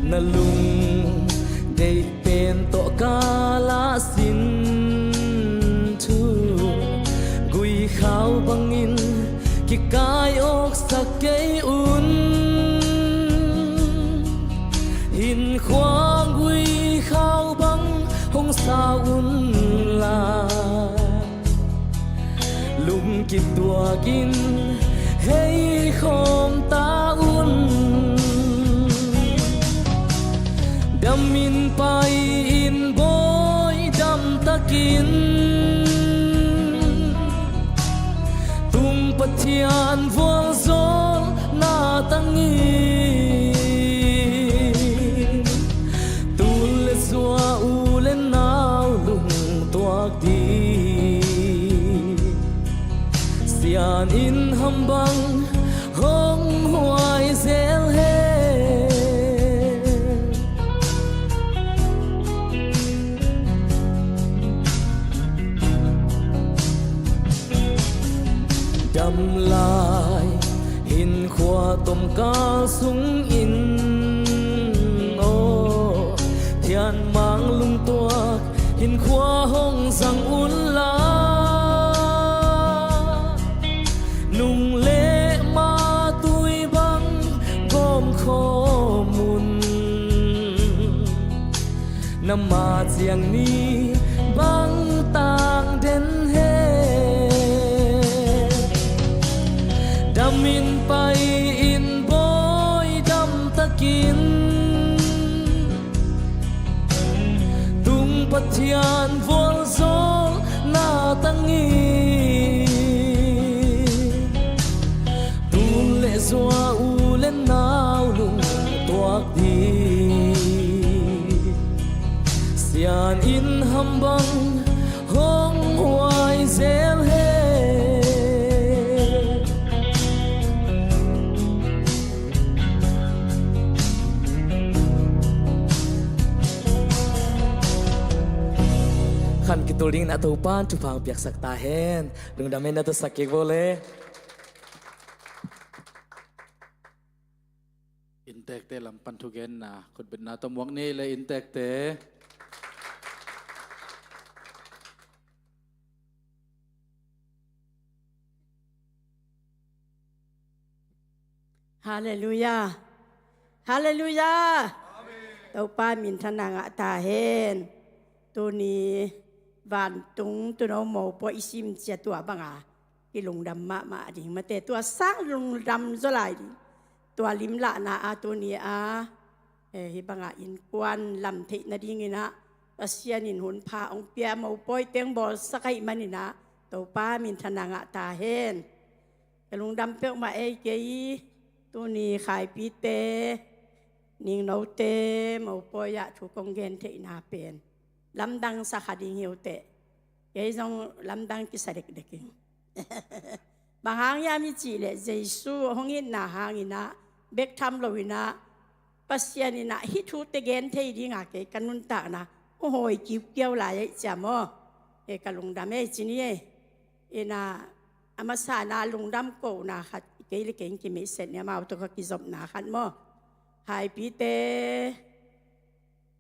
na lung dei pen to kala sin thu gui khao bangin ki kai ok sakei un hin khoang gui khao bang hong sao un la lung ki tua kin hey khom ta un đam in bay in boy đam takin tung pathian vual zol na tangi tu le zua u lên nào lung toak đi sian in hầm bang hong hoài zel he đâm lại hin khoa tôm ca sung in ô thian mang lung tua hin khoa hong rằng un la nung lệ ma tui băng gom khô mun nam ma chiang ni băng tang den he đam in bay in boy đam takin tung pathian vual zol na ขันกิตุลิงนะตัวปานจุพังเปียกสักตาเห็นลุงดำเมนนะตัวสักเกกโบเล อินเตกเตลำปันทุเกนนะคนเป็นนาตมวงนี่เลยอินเตกเต ฮาเลลูยา ฮาเลลูยาเต้าป้ามินทนางะตาเฮนตัวนี้บานตุงตัวน้องหมอปออิซิมเจตัวบังอากิลุงดำมาดิมาแต่ตัวสร้างลุงดำสลายดิตัวลิมละนาอาตัวนี้ฮิบังอาอินกวนลำเทนดิงินะอาเซียนินหุนพาองเปียหมอปอยเตียงบอลสักไอมันนี่นะเต้าป้ามินทนางะตาเฮนกิลุงดำเปียกมาเกยตัวนี้ขายปีเตนิ่งโนเตมเอาปอยะถูกกงเกนเทนาเป็นลำดังสักดิงเหียวเตยัยจงลำดังกิสเด็กเด็กบางหางยามิจิเลเจสูหงอินนาหางอินะเบกทำลวินะปัสยานินะฮิทูเตเกนเทดิงาเกกันนุนตานะโอ้โหกิวเกี่ยวหลายจามกันลุงดำจินี่นะอามาสานาลุงดำโกนาขัดเกลิเก่งกิมิเสนเนี่ยมาเอาตัวกิจบนาขัดมั้งหายปีเต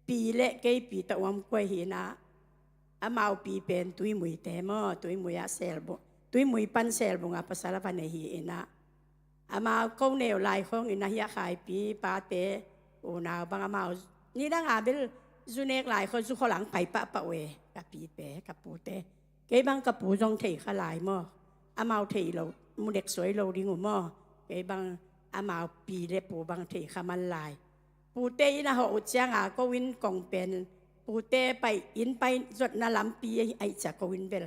ปีเละเกยปีตะวันกวยหินะอามาเอาปีเป็นตุยมุยเตมั้งตุยมุยอาเซลบุตุยมุยปันเซลบุงอาภาษาละพันเฮีนะอามาเอาเขาเนวลายของอินะยาหายปีปาเตโอนาบางอามานี่ดังอาเบลจุเนกหลายคนสุขหลังไปปะเวกับปีเตกับปูเตเกยบางกับปูจงเทขลายมั้งอามาเอาเทเรามุเด็กสวยเราดิ้งมั้งเกยบางอามาปีเล็บปูบางเทขมันลายปูเตยนะหัวเจียงก็วินกองเป็นปูเตไปอินไปจดนาลำปีไอจากก็วินเบล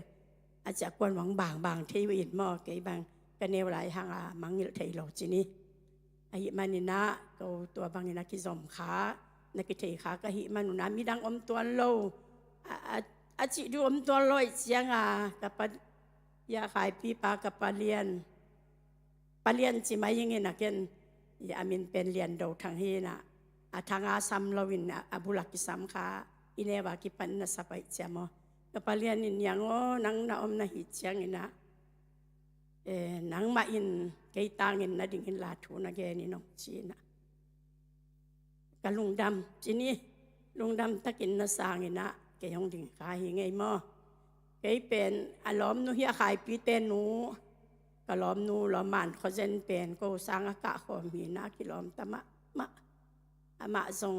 อาจจะกวนหวังบางเทวินมอเกยบางกันเนวหลายหางมังเงลเทโลจีนี่ไอมันนี่นะก็ตัวบางนี่นะกิจอมขานักเทขาก็หิมันนะมีดังอมตัวโลอาจิดูอมตัวลอยเจียงกับปะยาขายปีปากับปะเลียนจิมายังไงนะเกนยามินเป็นเรียนโดทางเฮนะทางอาซัมลวินอาบุลักิสัมขาอินเนวากิปันนัสไปเจมอกับปะเลียนนินยังโอนังนาอมนาหิเจียงนะนังมาอินเกยตังอินนาดิ่งอินลาทูนะเกนี่น้องจีนะกับลุงดำจีนี่ลุงดำตะกินนาสางอินะเกยองดิ่งขาหิไงมอเกยเป็นอารมณ์นุเฮียขายปีเตนูก็ล้อมนูล้อมมันเขาเจนเป็นก็สร้างอากาศของมีนากิล้อมตะมะทรง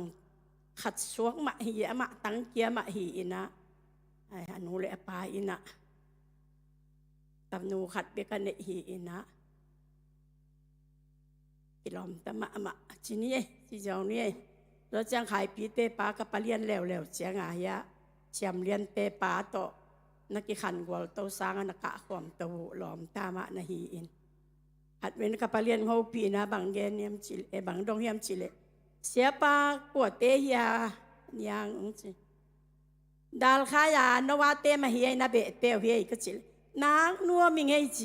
ขัดสวงมะหีมะตั้งเกียมะหีนะไอ้หนูเลยปาอินะตับนูขัดเบกันเนหีนะกิล้อมตะมะจีนี่จีเจ้านี่เราจ้างขายปีเตปากับปลาเลียนแล้วเจียงอาญะเชียมเลียนเตปาโตนักขันกวลเต้าสร้างนักกะความเต้าหลอมตามะนาฮีอินหัดเว้นกับปลาเลียนเขาปีนะบางเกนเนียมจิเลบางดงเฮียมจิเลเสียปาปวดเตยาอย่างจิดาลขายานวาเตมาเฮียนาเบเตเฮียก็จิเลนางนัวมิงไอเจ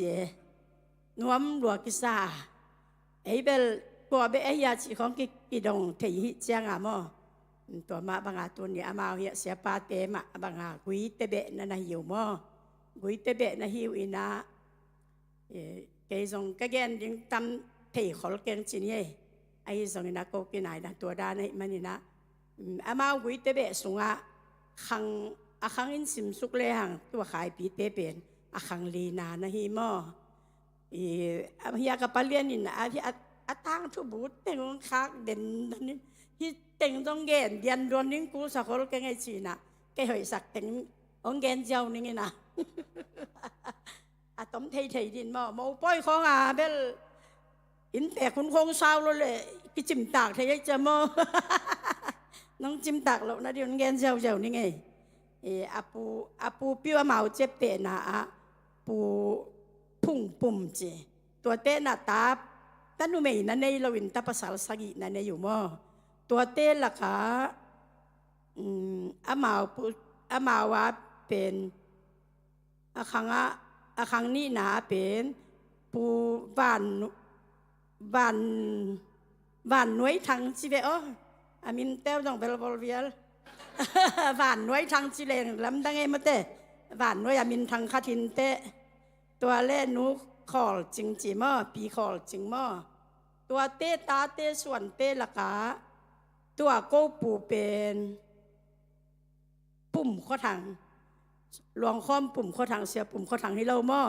นัวมหลวกิซาไอเบลปวดเบเฮียจิของกิดงเทียเจียงามอตัวมาบางอาตัวนี้อามาเฮียเสียปาเตมาบางอากุยเตเบนันหิวมอกุยเตเบนันหิวอินะเกยจงก็แกนยังทำเที่ขอลเกนจีนี่ไอ้จงนี่นะก็กินไหนนะตัวด้านนี้มันนี่นะอามากุยเตเบสุงะขังอินสิมสุกเลยหังตัวขายปีเตเป็นขังลีนานะฮิมอเฮียกับปลาเลียนนี่นะอาตั้งทุบุตเต็งคักเด่นนี่ที่เต็งต้องเกณฑ์ยันดวนนิ่งกูสักคนก็ไงจีน่ะแกเหยสักเต็งองเกณฑ์เจ้านี่ไงนะต้มเทดินมาป้อยของเบลอินแต่คุณคงเศร้าเลยกิจิมตากเทยจะมาน้องจิมตากแล้วนะเดี๋ยวองเกณฑ์เจ้านี่ไงอาปูปิ้วเมาเจ็บเตะนะปูพุ่งปุ่มเจตัวเตะน่ะตาตั้งนู่นไม่นั่นในเราอินตาภาษาสักินั่นในอยู่มั้งตัวเต้นล่ะค่ะอามาว่าเป็นอาคังนี่หนาเป็นผู้บ้านหน่วยทางชีวิตอามินเต้าต้องเป็นบอลเวียล หวานน้อยทางจิเลงลำดังเอมาเตหวานน้อยมินทางคาทินเตตัวเล่หนูขอลจริงจีมอปีขอลจริงมอตัวเตตาเตส่วนเตละกาตัวโกปูเป็นปุ่มข้อทางหลวงค้อมปุ่มข้อทางเสียปุ่มข้อทางให้เรามอ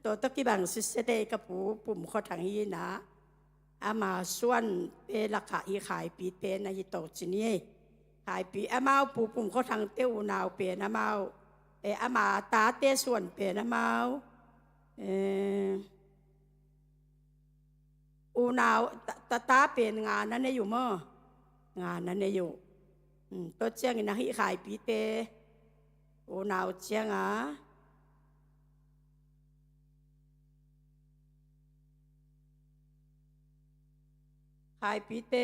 ตัวตะกี้บังสิเสเตกับปูปุ่มข้อทางฮีนะอามาส่วนเปลักะอีขายปีเตนฮิโตจินีขายปีอามาปูปุ่มข้อทางเต้านาวเปนอามาอามาตาเตส่วนเปนอามาอูนาวตาเป็นงานนั้นอยู่มั้งงานนั้นอยู่ตัวเจ้างินะฮิขายปีเตอูนาวเจ้างาขายปีเต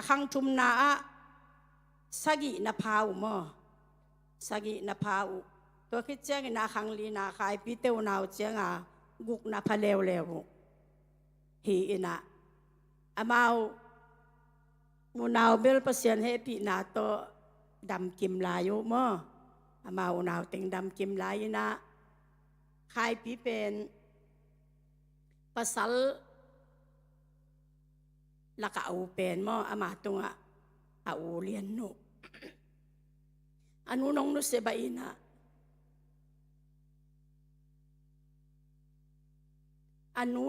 ขังชุมนาสกินาพาวมั้งสกินาพาวตัวคิดเจ้างินะขังลีนาขายปีเตอูนาวเจ้างากุกนาพาเลวฮีนะอามามูนาวเบลเปอร์เซียนให้ปีนาโตดำกิมลายุมั้งอามาอูนาวติงดำกิมลายนะขายปีเป็นภาษาละกะอูเป็นมั้งอามาตรงอาอูเรียนโนอนุน้องนุเสบายนะอนุ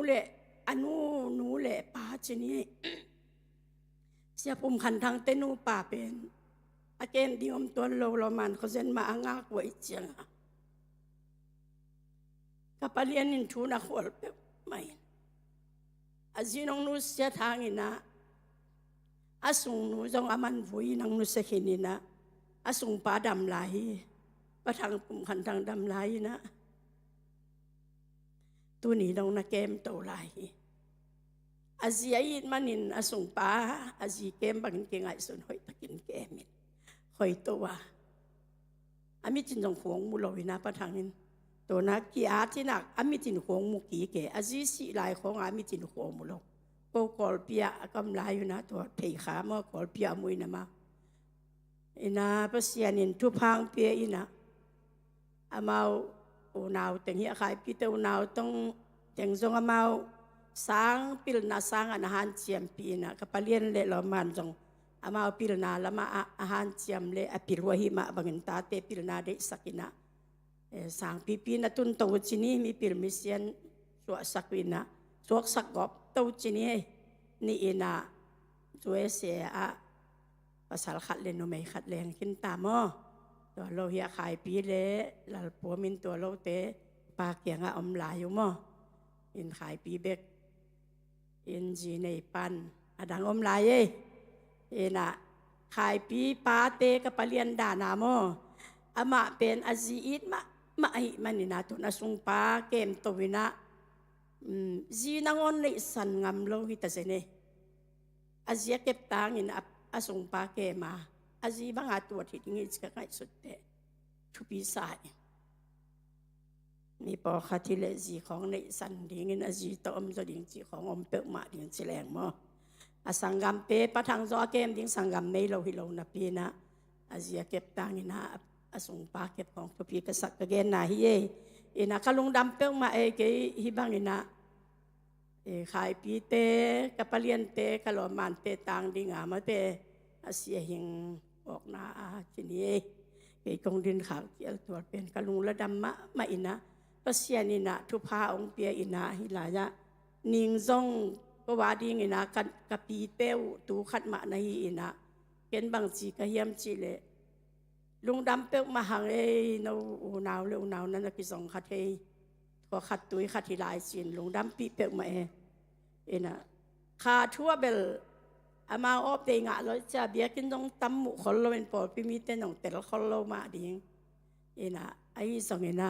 หนูเละป้าชนี่เสียปุ่มขันทางเตนูป่าเป็นอาเกมดิอมตัวโรมันเขาเซ็นมาอ่างกวยเจียงกับปเลียนินทูนักวอลเปไม่อาจีน้องนูเสียทางอินะอาสุงนูจงอามันวุยน้องนูเสกินินะอาสุงป้าดำไหลประทางปุ่มขันทางดำไหลนะตัวนี้น้องนักเกมโตไหลอาจีไอ้มันนินอาสุงป้าอาจีเกมบังเกงไอส่วนหอยตะกินเกมินหอยตัวอามิจินจงหวงมูลวินาประทางนินตัวนักกีอาที่นักอามิจินหวงมุกีเกอาจีสีลายของอามิจินหวงมูลโกกอลเปียกำลายอยู่นะตัวเทขาเมื่อกอลเปียมุยนะมาอินาเปเสียนินทุพังเปียอินะอามาอูนาวแต่งเหี้ยขายปีเตอูนาวต้องแต่งทรงอามาสร้างปิลนาสร้างอาหารเจียมปีนะกับเลียนเละละมันจงอามาปิลนาละมาอาหารเจียมเละอปิรวหิมะบังอินตาเตปิลนาเดสักินะสร้างปีนะตุนโตจินีมีปิลมิเซียนสวกสักวินะสวกสักกอบโตจินีนี่อินะสวยเสียภาษาขัดเลนโนไม่ขัดแรงขึ้นตามอตัวเราเฮียขายปีเละหลับปัวมินตัวเราเตะปากเกียงอมลายอยู่มั้งอินขายปีเบกอินจีในปันอดังอมลายเอ็นะขายปีปาเตกับปเลียนดานามออามาเป็นอาจีอิดมาไอมันนี่นะตัวนาสุงปาเกมตัววินะจีนังอนในสันงามโลหิตเสเนอาจีเก็บตังอินอาสุงปาเกมาอาจีบางอาตัวที่งี้จะง่ายสุดเตะทุปีสายนี่พอคาที่เลจีของในสันดิ่งอาจีตัวตัวดิ่งจีของอมเปิดมาดิ่งแฉลงมั้งอาสังกัมเปปะทางจอเกมดิ่งสังกัมไม่เราฮิโลนับปีนะอาจีเก็บตังอินะอาสุงปาเก็บของทุปีกษัตริย์เกณฑ์นาฮีอินะกะลุงดำเปิดมาเกยฮิบังอินะขายปีเตกับปเลียนเตกะลอมันเตตังดิ่งอามาเตอาเสียหิงออกนาทีนี้เกยกงดินขาวเกี่ยวตัวเป็นกะลุงระดำมาอินะปัสยานินะทุพาองเปียอินะฮิลายะนิงซงก็ว่าดีอินะกะปีเตวตูขัดมาในอินะเห็นบางจีกะเฮียมจีเลลุงดำเปิกมาหังนอูนาวเลยอูนาวนั่นกิสองขัดก็ขัดตุยขัดที่ลายสินลุงดำปีเปิกมานะขาทั่วเบลอามาออบเตงะเราจะเบียกินต้องตั้มหมูคนเราเป็นปอดพี่มีเต้นของแต่ละคนเรามาดิ่งนะไอ้สองนะ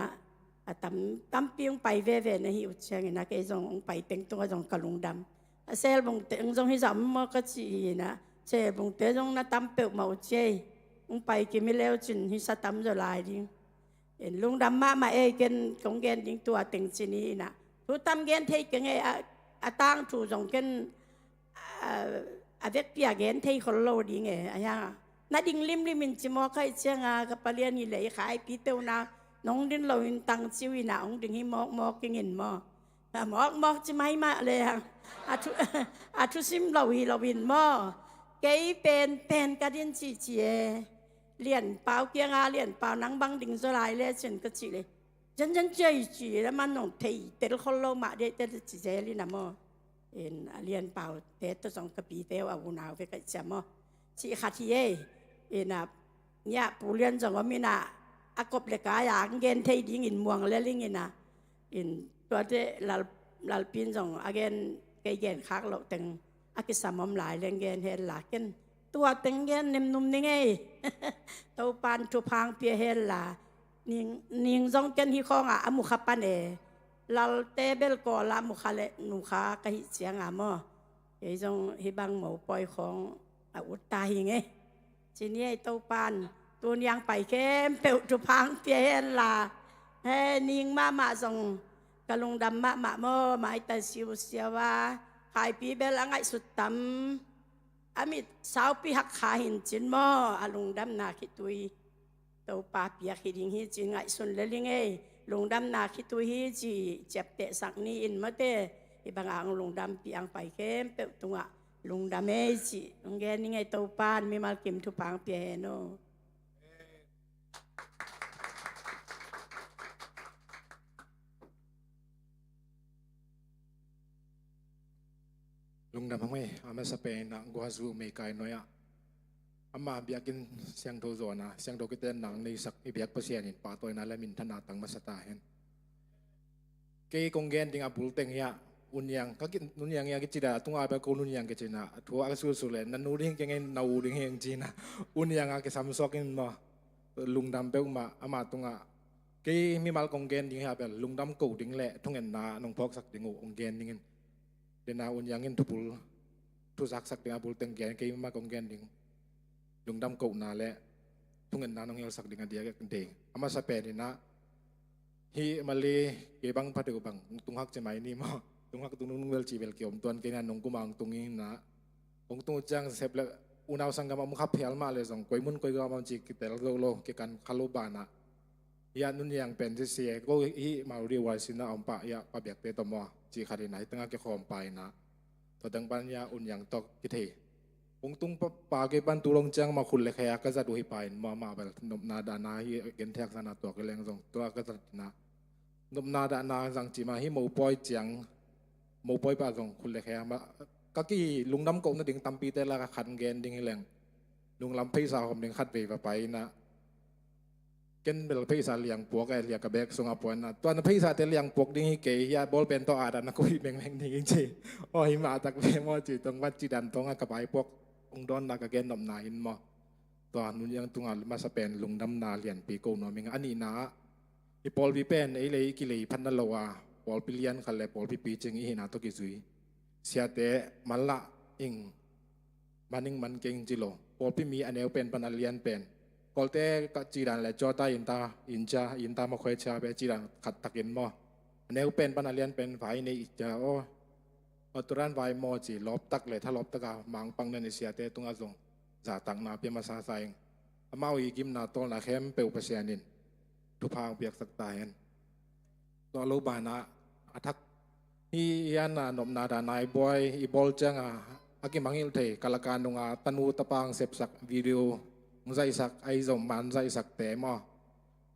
ตั้มปีงไปเว่ๆนะฮิวเชียงนะแกจงไปเต็งตัวจงกะลุงดำเซลบงเต็งจงให้จำมก็จีนะเซลบงเต็งจงนะตั้มเปิกมาเจไปกินไม่เลี้ยวจินฮิสตั้มจะลายดิ่งลุงดำมาเกนของเกนดิ่งตัวเต็งจีนี้นะผู้ตั้มเกนเทกันไงตั้งถูกจงเกน อาเวกเปียเกนเทยคนโลดีไงอะยังนาดิ่งลิมลิมินจิมอใครเชียงอ่ะกับปะเลียนนี่เลยขายปีเตวนาน้องดินเราอินตังชิวินาองดึงให้มอกกินเงินมอกจะไม่มาเลยอ่ะอาทุซิมเราวินเกยเป็นกระดิ่งจีเจเลียนเปล่าเกียงอาเลียนเปล่านังบังดิ่งสลายเลยฉันก็จีเลยฉันเจอจีแล้วมันน้องเทยเตลคนโลมาเดเตลจีเจลินะเรียนเปล่าเตะตัวสองกะปีเตะอาวุนาวไปกันจะมั้งชีขัดที่เนี่ยผู้เรียนจังว่ามีน่ะอากบเล็กอยากเงินเทยดิ้งอินม่วงแล้วลิงอินน่ะตัวเตลาปีนจังอาเกนเกยเกนคักเราตึงอากิสามอมหลายเรื่องเงินเฮล่ะเกนตัวตึงเงินนิ่มนุ่มนี่ไงตัวปานทุพังเปียเฮล่ะนิ่งจังเกนที่คองอามุขปันลาเตเบลก็ลามุขเลนุขากะฮิเสียงอ่ะมั้งไอ้จงฮิบังหมูปล่อยของอุตตาหิงทีนี้ไอ้ตัวปานตัวยังไปเข้มเปลวจุพังเปียนลาเฮนิงมาส่งกะลงดำมาโมมาไอตาซิวเสียว่าขายปีเบลไงสุดตำอามิสาวปีหักขาหินจินโมอาลงดำนาคิตุยตัวปาเปียคิดิงฮิจิงไงสุนเลลิงลงดำนาคิตุฮีจีเจ็บเตะสักนี้อินมาเตะบางอ่างลงดำปีอังไปเข้มเปตรงอ่ะลงดำจีลงแกนี่ไงตัวปานมีมาเก็มทุพังเปียโนลุงดำพังไม่อามาสเปนนะกัวซูไม่ไกลน้อยอ่ะอามาเบียกินเสียงโทโซนะเสียงโดกิเตนหนังในสักอีเบียกเปอร์เซียนินป่าตัวนั้นและมินธนาตังมาสตาเห็นเกยกงเกนดิงอาบุลเต็งเฮียอุนยังก็กินนุนยังกิจิดาตุงอาเบกูนุนยังกิจินะทัวร์สุดเลยนันนูดิ่งเกงนาอูดิ่งเฮงจีนะอุนยังกิสามซอกินมาลุงดำเปอุมาอามาตุงอาเกยมีมาลกงเกนดิงเฮียเปลุงดำกูดิ่งแหละทุ่งเงินนาน้องพอกสักดิ่งองเกนดิ่งเดนาอุนยังกินทุบุลทุสักดิ่งอาบุลเต็งเกนเกยมากงเกนดิ่งลุงดำกูนาและทุ่งเงินนาน้องเฮลสักดิ่งเดียกันเด้งอามาสเปนนี่นะฮีมาเลเก็บังพัดเกบังตุงฮักจะไหมนี่มั้งตุงฮักตุงนุ่งเวลจีเวลเกี่ยวตัวนเกนันนงกุมังตุงอินนะองตุงจังเสพเลอุณาวสังกามุขเพลมาเลยสองกวยมุนกวยกามันจีกิเตลโลเกกันคาโลบานะยานุนยังเป็นเสียก็ฮีมาเรียวสินะอมปะยาปะเบียกเตตมอจีขาดีไหนตั้งแต่ขอมไปนะตัวดังปัญญาอุนยังตอกกิเทองตุงปาเก็บันตุลงจังมาคุณเลยแค่ก็จะดูให้ไปมาแบบนบนาดานาฮีเกนแท็กสนาตัวก็แรงสองตัวก็จะนะนบนาดานาสังจีมาฮีมูปอยจังมูปอยปาสองคุณเลยแค่มาก็กี่ลุงดำกงนั่นดิ่งตำปีแต่ละขันเกนดิ่งให้แรงลุงลำพี่สาวผมดิ่งขัดไปนะเกนเบลพี่สาวเลี้ยงปวกไอเลี้ยงกระเบกสงอาปวนนะตัวนั้นพี่สาวแต่เลี้ยงปวกดิ่งให้เกยยาบอลเป็นตัวอาดันนะกุยแมงดิ่งจริงโอ้ยมาตักเบมอจีตรงวัดจีดันตรงกระบายปวกองดอนนักเกนนำนาหินมอตัวนุนยังตุงอามาสเปนลุงดำนาเลียนปีโกนอมิงอันนี้นะอีปอลปีเป็นไอเลยกิเลยพันนัลวาปอลปีเลียนขันเลยปอลปีจึงอีนาตัวกิจุยเสียแต่มันละอิงมันเก่งจิโลปอลปีมีอันเอวเป็นพันนัลเลียนเป็นปอลเตกจีดันและจอตาอินตามาคอยชาเปจีดันขัดตะกินมออันเอวเป็นพันนัลเลียนเป็นไฟในอีกจะโอตุรันไวมอจีลบตักเลยถ้าลบตักามังปังเนนเสียแต่ตุงอาซงจ่าตังนาเปียมาซาไซงอามาอีกิมนาตอลนาเข้มเปลเปเซียนินทุพางเปียกสักตายนตัวลูบานะอัทักฮียันนมนาดานายบอยอีบอลจังอากิมังอิลเทกาลการนงาตันูตะปางเสพสักวิดีโอมุใจสักไอซอมมันใจสักเตมอ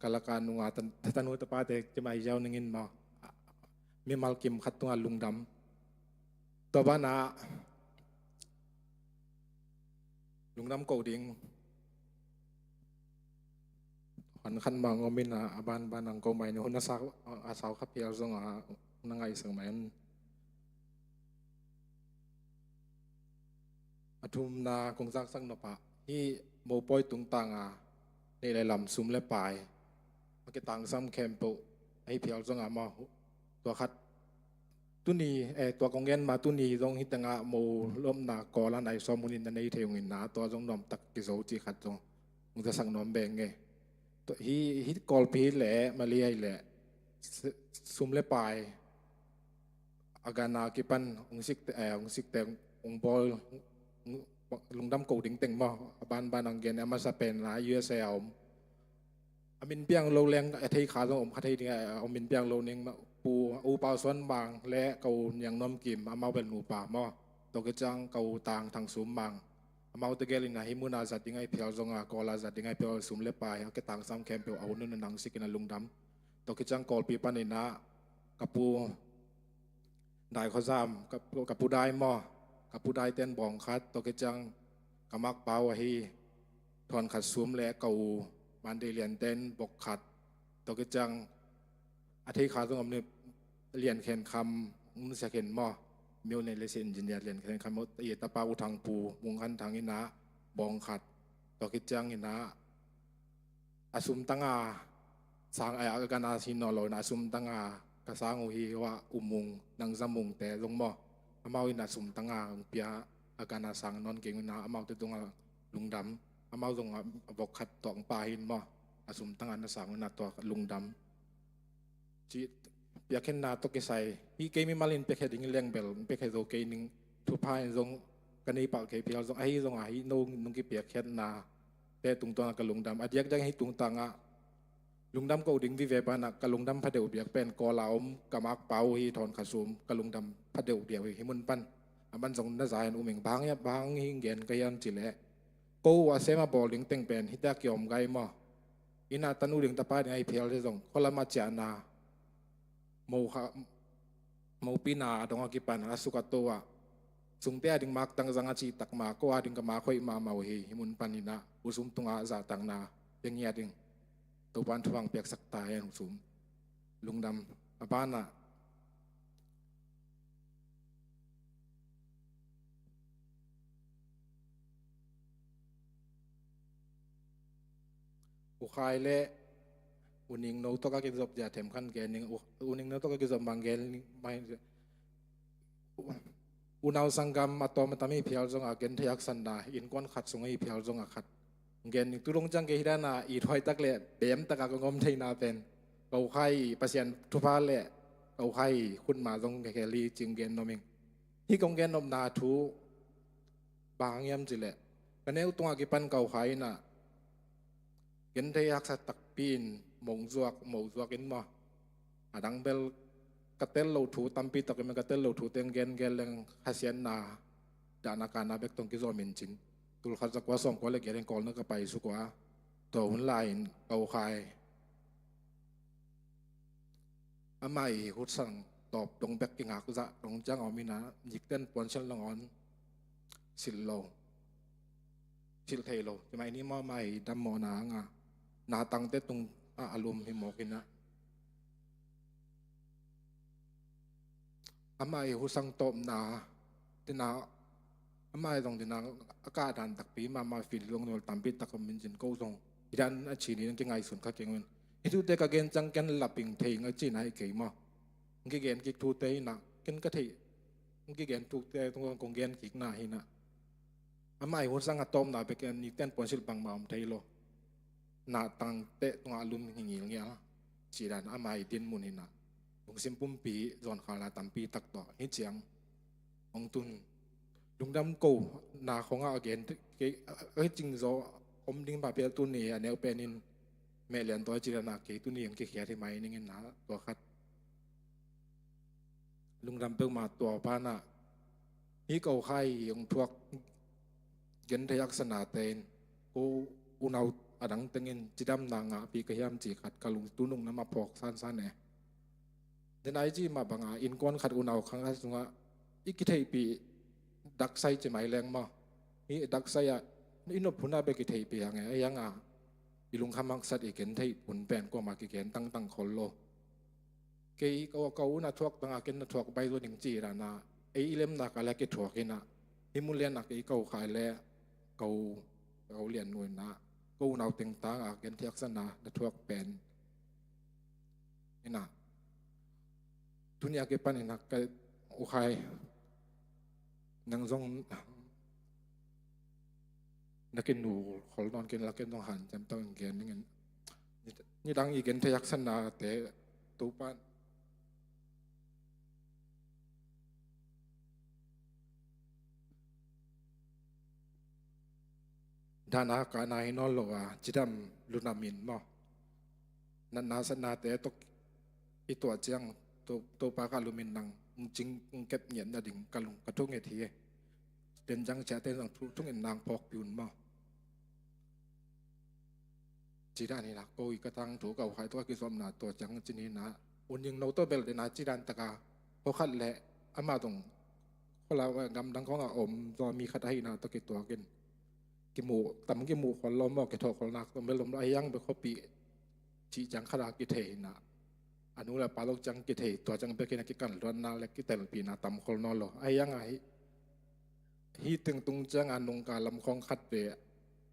กาลการนงาตันูตะปาเตจะมาเจ้านึงินมอมีมัลกิมขัดตัวลุงดำตัวบ้านะลุงดำกูดิ่งหันขันบางอมินะบ้านนังกูไม่เนี่ยคนน่าสักอาสาวขับเพียรส่งนั่งไงสังมันอทุมนาคงสักสังนปะที่โมปอยตุงตังในไรลำซุ่มและปลายมาเกตังซ้ำแคมปุให้เพียรส่งมาตัวขัดตุนีตัวกองเงินมาตุนีตรงฮิตังโมล้มนากอลันไอซอมุนินในเทวงินนาตัวตรงนอมตักกิโซจีขัดตรงมึงจะสั่งนอมแบงไงตัวฮิกอลพีแหละมาเลียแหละซุ่มและปลายอาการนากิปันองสิกแต่ องบอลลุงดำกูดิ้งเต็งมอบ้านอังเกนมาสเปนหลายเยอะเซลอามินเปียงโลแรงไอ้ที่ขาตรงคาที่เนี่ยอามินเปียงโลนึงปูอูเปาสวนบางและเกาอย่างน้อมกิมอามาเป็นหนูป่ามอตัวกระจังเกาต่างทางสูงบางอามาตะเกลินะฮิมุนาจัดยังไงเพียวจงกอลาจัดยังไงเพียวสูงเล็บไปเอากระต่างซ้ำแคมเพียวเอานั่นนังสิกินลุงดำตัวกระจังกอลปีปันนี่นะกับปูได้ข้อซ้ำกับปูได้มอกับปูได้เต้นบองคัดตัวกระจังกมักเปาฮีทอนขัดสูงและเกามันได้เรียนเต้นบกขัดตัวกระจังอาทิตย์ขาต้องกำเนิดเรียนเขียนคำมุสเขียนมอมิวในเลเซนจิเนียร์เรียนเขียนคำว่าเอตาปาอุทังปูมุงคันทางอินะบองขัดตัวกระจังอินะอาสุมตังอาสางไออากานาชินอโลนะอาสุมตังอากระสางอุฮีว่าอุมุงนังสมุงแต่ลงมออามาอินะสุมตังอาเปียอากานาสังนอนเก่งนะอามาตัวตรงลุงดำอามาตรงบกขัดตองปลาหินมออาสุมตังอานาสังนาตัวลุงดำจีเปียกเห็นนาตกใส่ฮีเกมีมาลินเปียกเห็ดงเลี้ยงเบลเปียกเห็ดโอเกนิงทุพายตรงกันนี้ปากเกเปียกตรงไอ้ตรงไอ้นุ่งกีเปียกเห็ดนาแต่ตุงตัวกับลุงดำอาเดียกได้ให้ตุงตังอ่ะลุงดำก็ดิ่งวิเวปานักกับลุงดำพัดเดียวเบียกเป็นกอลาวมกับมักเปาฮีถอนขาซูมกับลุงดำพัดเดียวเดียวให้มุนปั้นมันส่งน่าสายอุเมงบางเนี่ยบางหิงเกียนก็ยันจิเล่กูว่าเสมาบอลลิงเต็งเป็นฮิตาเกี่ยมไกมออินาตันูลิงตาป้ายไอเพียวเลยส่งคนละมาจานาmau pina dong akipan asuka toa sungte ading mak tang zanga chi tak ma ko ading ka ma khoi ma mau hi himun panina usum tunga za tang na yang ya ding to ban thuang pek sak ta yang sum lungdam abana ukhai le uning no to ka ki job ja them khan ge ning uning no to ka ki job mang ge mai unaw sangam atom tami phial jong a gen thyak san na in kon khat sung ai phial jong a khat gen ning tulung jang ge hidana i thoi tak le bem tak ka ngom thei na pen kau khai pasien thu pha le kau khai khun ma jong ge li jing gen no ming hi kong gen nom na thu bang yam ji le kaneu tunga ki pan kau khai na gen thyak sa tak pin mong zuak in ma adang bel katel lo thu tampi tak me katel lo thu ten gen leng hasian na dana kana bek tong ki zo min chin tul kha zakwa som ko le geren kol na ka pai su kwa to hun lain au khai amai hut sang top dong bek ki ngak za dong jang omina yik ten pon chal long on sil thei lo mai ni ma mai dam mo na nga na tang te tung alum hi mo kina amai husang top na tina amai dong tina aka dan tak pi ma fil long nol tampi tak min jin ko song idan a chi ni ke ngai sun kha ke ngun itu te ka gen chang ken laping thei nga chi nai ke ma ngi gen ki thu te na ken ka thei ngi gen tu te tong kong gen ki na hi na amai husang a tom na be ken ni ten pon sil bang ma om thei lo na tang te tung alum hingil ngia chỉ đàn amai tin mun hina lung sim pum pi zon khala tampi tak to hi chiang ong tun lung dam ko na khonga again ke ai ching zo om ding ba pe tu ni aneu penin me lian to chi na ke tu ni ang ke khia thi mai ning na to khat lung dam pe ma to pa na hi ko khai ong thuak gen thayak sana ten ko unau adang tengin jidam nanga pi kayam ji khat kalung tunung nama pok san ne denai ji ma banga in kon khat unau khang sunga ikithei pi dak sai che mai leng ma hi dak sai ya inop phuna be ki thei pi anga ayanga ilung khamang sat iken thei pun pen ko ma ki ken tang khol lo ke ko na thuak tanga ken na thuak bai do ning ji ra na ei ilem na kala ke thuak ina himulian na ke ko khai le ko lian nuai naกูนเอาเต็งตาเกณฑ์ที่อักษณะดัทวกเป็นนี่นะทุนยาเก็บปันนี่นะก็อุคายนังซงนักกินหนูขอลอนกินลักกินต้องหันจำต้องเกณฑ์นี่ดังอีกเกณฑ์ที่อักษณะแต่ตูปัน ดานาการนายนอลโลวาจิดำลุนามินมอนันนาสนาเตตกอีตัวเจียงตัวปากาลุมินนังจริงเก็บเงียนนาดิ่งกะลุงกระทุงเอทีเดินจังแฉเต้นสังทุงเอ็นนางพอกยุนมอจีดานี่นะโกอีกระตังถูกเอาใครตัวกิสมนาตัวจังจินีนะอุนยิงโนตัวเบลเดนาจีดานตะกาพอขัดแหละอามาตรงคนเรากำดังของอาอมตัวมีขัดให้นาตัวกิตัวกินกิมูต่ำกิมูคนล้มบอกกิทอคนนักตัวเบลลมไอยังไปคบีจีจังขดากิเทนะอนุละปาลกจังกิเทตัวจังเบกินักกิกันล้วนนาเล็กกิเตลปีนาต่ำคนนอลไอยังไงฮีตึงตุงจังอนุงกาลำคองขัดเปะ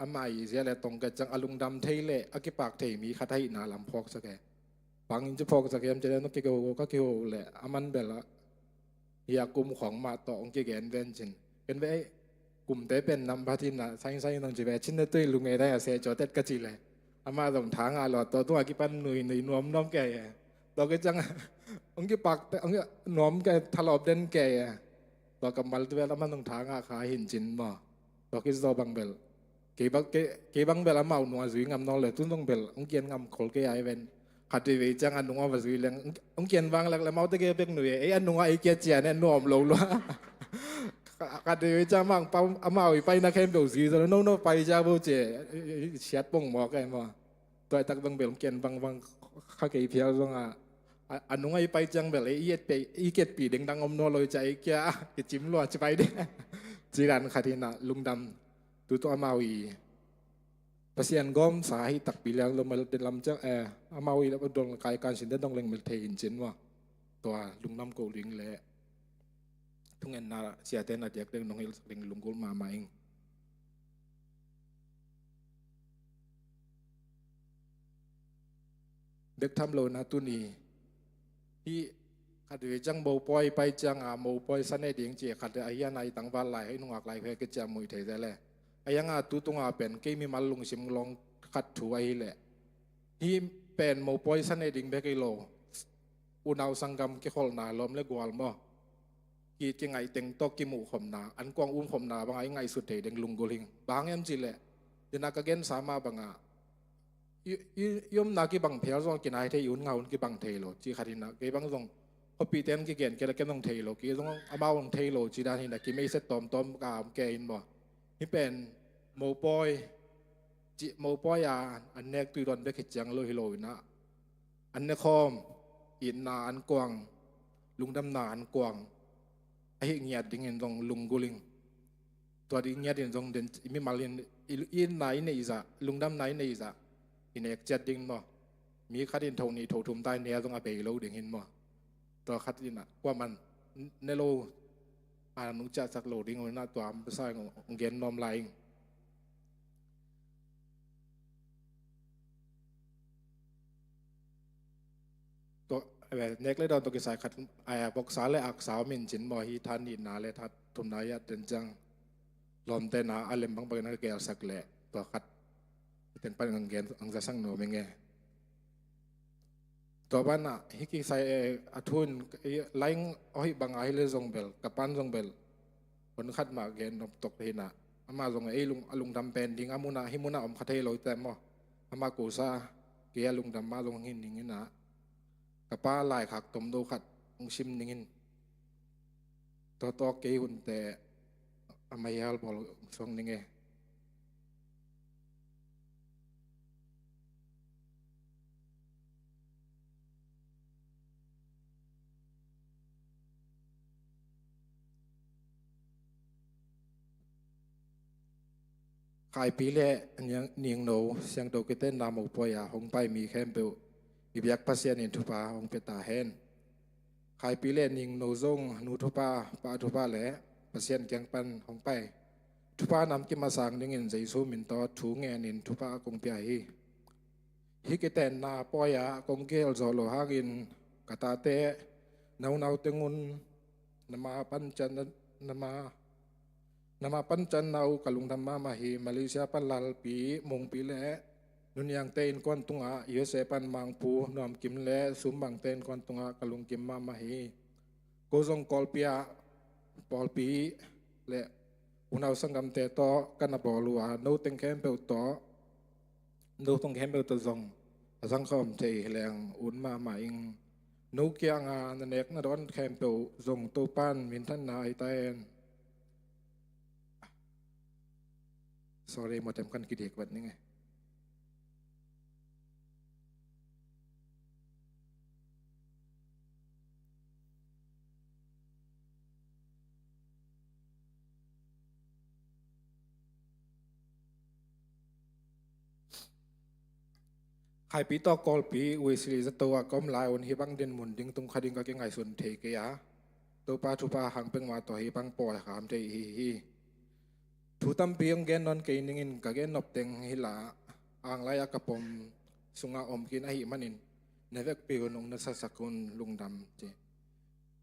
อามาอีเสียเลยตรงกับจังอลุงดำเทเลอากิปากเทมีขัดให้นาลำพอกสักแกบางอินจะพอกสักแกมจะได้นกกิโกก็กิโกแหละอามันเบลละอยากกลุ่มของมาต่อองค์แกนเวนจินเป็นไว้กลุ่มเตเป็นนำพาทินนะใส่ต้องจีเวชินเตยลุงเอได้เสียจอเต็ดกะจีเลยอามาต้องทางอาหลอดตัวอากิปันหนุ่ยนวมน้อมแก่ตัวก็จังองค์ปากองค์นวมแก่ทลอบเด่นแก่ตัวกำบัลตัวแล้วมันต้องทางอาขาหินจินบ่ตัวกิโซบังเบลเก็บังเบลอามาหนัวสุยงำนองเลยตุ้นต้องเบลองเกียนงำขลเกยไอเวนขัดดีวิจังอันนุ่งว่าสุยเลี้ยงองเกียนวางแล้วแล้วเมาตะเกียบเป็นหนุ่ยไออันนุ่งไอเกียเจียเนี่ยนวมลงล้วนขัดดีวิจังมั่งเป้าอามาไปนักเข้มเบลสีแล้วน้องไปจ้าโบเจเชียดป่งหมอกไงบ่ตัวตักบังเบลองเกียนบังข้าเกยเพียวตรงอันนุ่งไอไปจังเบลไอเอ็ดไปอีเกตปีเด้งดังอมโนลอยใจเกียจิ้มล้วนจะไปเด้จีรันขัดนะลุงดำตัวอามาวีpasien gom sahi tak bilang lo mal dalam jak amawi la dong kai kan sin dong leng mel thein chin wa to lungnam ko ling le thungen na sia ten na diak deng nong hil ling lungkul ma maing bek tham lo na tu ni hi khadwe jang bo poi pai jang a mo poi sane ding che khad ai nai tang wal lai nong ak lai phe ke cha mui thei leยังอาตุตงอาเป็นกี่มีมาลุงชิมลองขัดถูไว้แหละที่เป็นโมปอยสันเอดิงเบกิโลอุณาวสังกรรมกี่คนนาล้อมเล็กวอลมอกี่จังไงเต็งโตกิมูขมนาอันกวางอุ้มขมนาบางไงไงสุดเด็งลุงกุลิงบางยังจีแหละเดนักเกณฑ์สามารถบางอ่ะยมนากี่บางเพียรส่งกินไอเทยุนเงากี่บางเทโลจีขัดินะกี่บางส่งพอปีเต็มกี่เกณฑ์กี่ละเกณฑ์ต้องเทโลกี่ต้องอาบ้าต้องเทโลจีดานีนะกี่ไม่เสร็จตอมกามเกณฑ์บ่นี่เป็นโมปอยจิโมปอยอันเนกตุยดอนเบกจังโลฮิโลนะอันเนคอมอินนาอันกวางลุงดำนาอันกวางไอ้เงียดดิ่งเงินตรงลุงกุลิงตัวดิ่งเงียดเงินตรงเดินมีมาเรียนอินนายในอิสระลุงดำนายในอิสระอินเอกจัดดิ่งมั้งมีขัดดินทงนี้ถูทุ่มใต้เนื้อตรงอาเบยโลดิ่งเห็นมั้งตัวขัดดินอ่ะว่ามันในโลอานุจัดสักโลดิ่งวันน่าตัวมันเป็นสายของเกณฑ์นอมไลน์ตัวเน็กเลยโดนตัวกิสายขัดปกษาเลยอักษามินจินมอฮีทานีนาเลยทัดทุนนายเดินจังลมเตนาอารมณ์บางประการเกี่ยวสักแหละตัวขัดเป็นปัญหาเงินอังจะสั่งโนเมงไงตัวบ้านน่ะฮิกิใส่อัทุนไล่อ้อยบางไอเลยซงเบลกับปั้นซงเบลคนขัดมาเงินตกเห็นน่ะอามาซงลุงทำเป็นดิ้งอามุนาฮิมุนาอมคาเทลอยแต่มออามากูซาเกียลุงทำมาลงหินนิ่งน่ะกับป้าลายขักตมดูขัดองชิมนิ่งตัวเกี่ยหุ่นแต่อามายาลบอลซงนิ่งขายปีเล่ยังเนียงโนเสียงโตกิเต้นนามอุปยาหงไปมีแคมเปลมีเบียกพัศยานินทุปาหงเปตาเฮนขายปีเล่เนียงโนซงนูทุปาปาทุปาแหละพัศยานแกงปันหงไปทุปานำกิมาสังนิ่งใจสู้มินตอถูเงนินทุปากงเปียฮีฮิกิเต้นนาปอยากงเกลโซโลฮากินกตาเตนาวเตงุนนามาปัญจันnama pancan nau kalung dhamma mahi Malaysia pan lal pi mong pi le nun yang ten kon tunga USA pan mangpu nom kim le sumbang ten kon tunga kalung kim ma mahi kozong kolpia polpi le unaw sangam te to kana bolua no teng kem pe to no tong kem pe to zong azang khom te leng un ma ing no kya nga na nek na don kem pe zong to pan min than na ai ten sorry mo tem kan kidik wat ni ngeใครปีต่อกอลปีวิสิริจะตัวก้มลายวันฮิบังเดินมุนดิ้งตุงคดิงก็เก่งไงส่วนเทกยาตัวปาทุปาหังเป็นว่าตัวฮิบังปอขามใจฮีทุตัมปีงเกนนอนเกนิงินกะเกนนบเต็งฮิลาอ่างไลยกระปมสุงาอมกินอหิมันินในเวกปีกนงนัสสกุลลุงดำเจ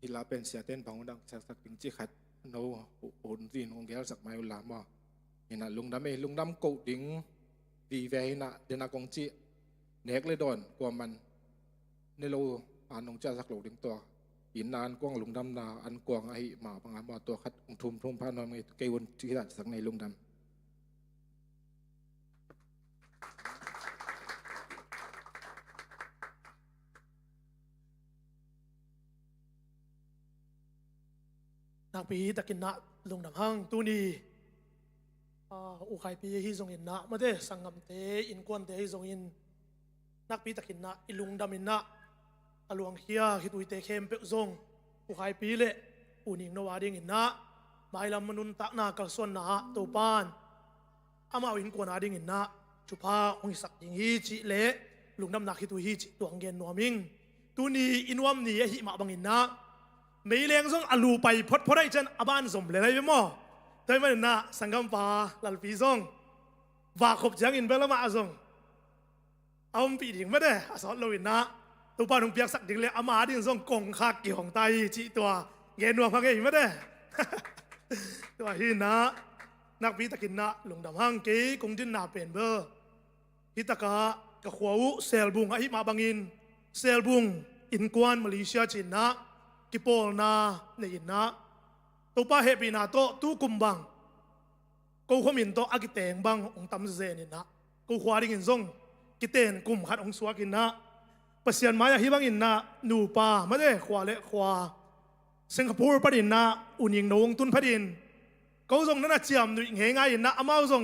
ฮิลาเป็นเสียเต้นพังดังสักปิงจิขัดโนอุ่นจีนองเกลสักไมอุลามอหินะลุงดำลุงดำกูดิ้งวีเวหินะเดนากงจิเนกเลยโดนกว่ามันในโลอ่านองจ้าสักโลดึงตัวอินนานกวางลุงดำนาอันกวางไอหมาปังอามาตัวคัดทุ่มพานอนไอเกวนที่ดัดสักในลุงดำนักปีตะกินนะลุงดำห้างตูนีอุคายปีฮิซงอินนะมาเดสังกำเตอินกวนเตฮิซงอินนักปีตะกินนะอิลุงดำอินนะอลวงเฮียฮิตุยเตเข้มเปซงอุคายปีเละอุนิงนวาดิงอินนะไม่ลำมนุนตักนากระส่วนนะตัวปานอามาอินกวนอาดิงอินนะจุพาองสักยิงฮีจิเละลุงดำนักฮิตุยฮีจิตัวงเกนนัวมิงตูนีอินวมนีฮิมาบังอินนะไม่เลี้ยงซงอลูไปพดได้จันอาบ้านสมเลยไปมั้งแต่ไม่น่ะสังกัมปาลัลปีซงว่าขบจังอินเบลมาซงเอาปีดิ่งไม่ได้สอนเราอินนะตัวป้าหนุ่มเปียกสักดิ่งเลยอามาดิ่งซงกงคาเกี่ยวของไตจีตัวเงินวัวพังเองไม่ได้ตัวฮินะนักปีตะกินนะลงดำห้างเก๋กงจินนาเป็นเบอร์ฮิตะกะกะขวาวเซลบุงไอมาบังอินเซลบุงอินกวนมาเลเซียจีนนะกิโปลนาในอินนะตัวป้าเฮปีนาโตตู้กุมบังกูขมินโตอากิเตงบังองตำเซนินะกูขวาดิ่งอินซงกิเตนกุมขัดองสวากินนะปัสยันมายาฮิบังอินนะนูปาไม่ได้ขวาเละขวาสิงคโปร์ประเด็นนะอุนิงนวงตุนประเด็นเขาส่งนั่นนะเจียมดูเงยง่ายอินนะอามาส่ง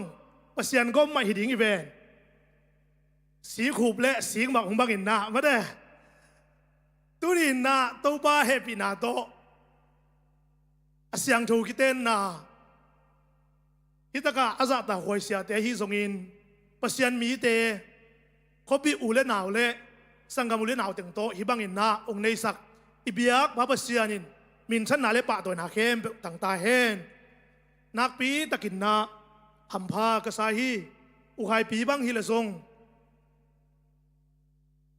ปัสยันก็ไม่หิดิ่งอีเวนสีขูบและสีหมักของบังอินนะไม่ได้ตุนินนะตัวป้าเฮปีนาโตเสียงถูกกิเตนนะฮิตกะอาซาตาหวยเสียแต่ฮิสงอินปัสยันมีเตเขาปีอูเล่หนาวเล่สังกัมอูเล่หนาวถึงโตฮิบังอินนะองในสักอิบิยักพระปัสยันินมินชันนาเล่ปะตัวนาเข้มต่างตาเฮนนักปีตะกินนะหัมพากษาฮีอุคายปีบังฮิเลซง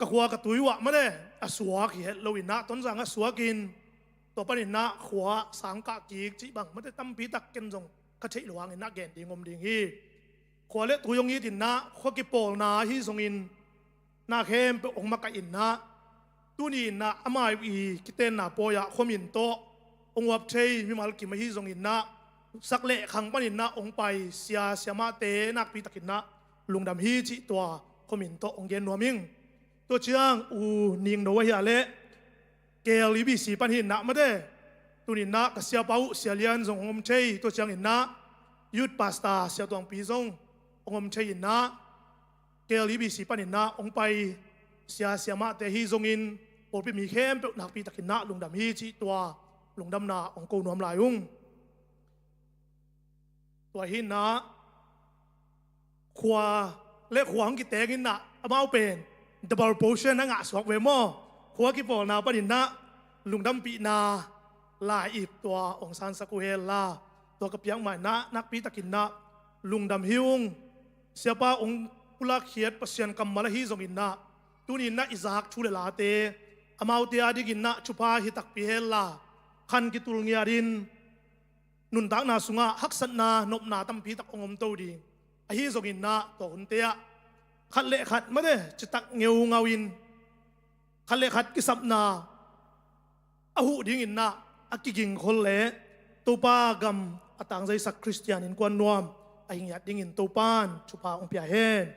กะขวากะตุยวะมาเด้อสวกเห็ดโลวินนะต้นสังอสวกินตัวปนินนะขวาสังกะกีกจิบังมาเด้ตั้มปีตักเกนซงกะเชยหลวงอินนะเกนดิงอมดิงฮีขวาเละตุยงยีตินนะขวากิโปลนาฮีซงอินนาเข้มเปองมากะอินนะตุนีนะอามายอีกิเตนนาโปยะขมินโตองวับเชยมิมาลกิมาฮีซงอินนะสักเละขังปนินนะองไปเสียมาเตนักปีตักินนะลุงดำฮีจิตัวขมินโตองเกนนัวมิงตัวเชียงอูนิงโนวะเฮียเละเกลีบีสีปันหินนะมาเด้ตุนินนะกับเสียเป้าเสียเลียนส่งอมเชยตัวเชียงอินนะยุดปาสตาเสียตวงปีส่งอมเชยอินนะเกลีบีสีปันหินนะองไปเสียมาแต่ฮีส่งอินโอไปมีเข้มเป็นนักปีตะกินนะลุงดำฮีจิตัวลุงดำนาองกูนวมลายุงตัวหินนะขวาเละขวางกิเตกินนะอามาเป็นdouble portion นะงะสวกเวมอหัวกิโปนาปนินนะลุงดำปีนาลาอีบตัวองซานสกุเฮลาตัวกับยังใหม่นะนักปีตะกินนะลุงดำฮิวงเสียป้าองกุลาเขียดปัสยันกัมมาลฮีซงอินนะตุนินนะอิซากชูเลลาเตอมาอุติอาดิกินนะชุพาฮิตักปีเฮลาขันกิตุลเงียรินนุนตักนาสุงะฮักสันนานบนาตัมพีตักองอมโตดีอฮีซงอินนะตัวหุนเตียขัดเละขัดมาเด้จะตักเงวเงาวินขัดเละขัดกิสับนาอาหูดิ่งอินนะอากิกิงคนเละตัวปากำ atang zai sak Christian in kwan nuam ahing yat ding in topan chupa ong pia hen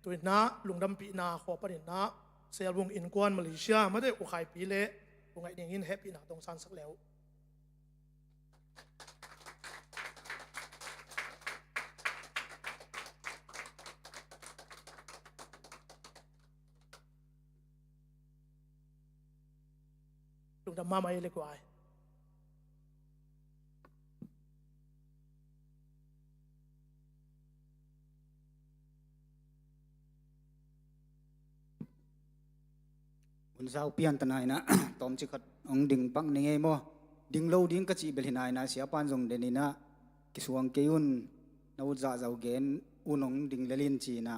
tuina lungdam pi na kho parin na selbung in kwan Malaysia ma de ukhai pi le ungai ding in happy na dong san sak leo lungdam ma mai le kwai un sau pian tanai na tom chi khat ong ding pang ni nge mo ding lo ding ka chi bel hinai na sia pan jong den ina ki suang ke un na u za zau gen unong ding lelin chi na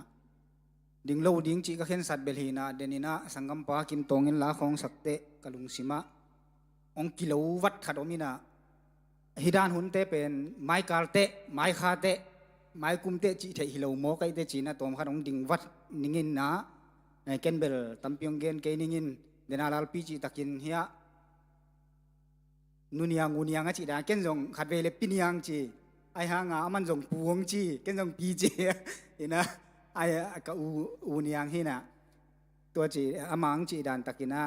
ding lo ding chi ka khen sat bel hina den ina sangam pa kim tong in la khong sakte kalung sima ong kilo wat khadomina hidan hun te pen mai kal te mai kha te mai kum te chi the hilo mo kai te chi na tom khadong ding wat ningin na ken bel tampiong gen ke ningin denalal pi chi takin hia nuniang uniang a chi da ken jong khat ve le piniang chi ai ha nga aman jong puong chi ken jong pi chi ina ai ka uniang hina to chi amang chi dan takina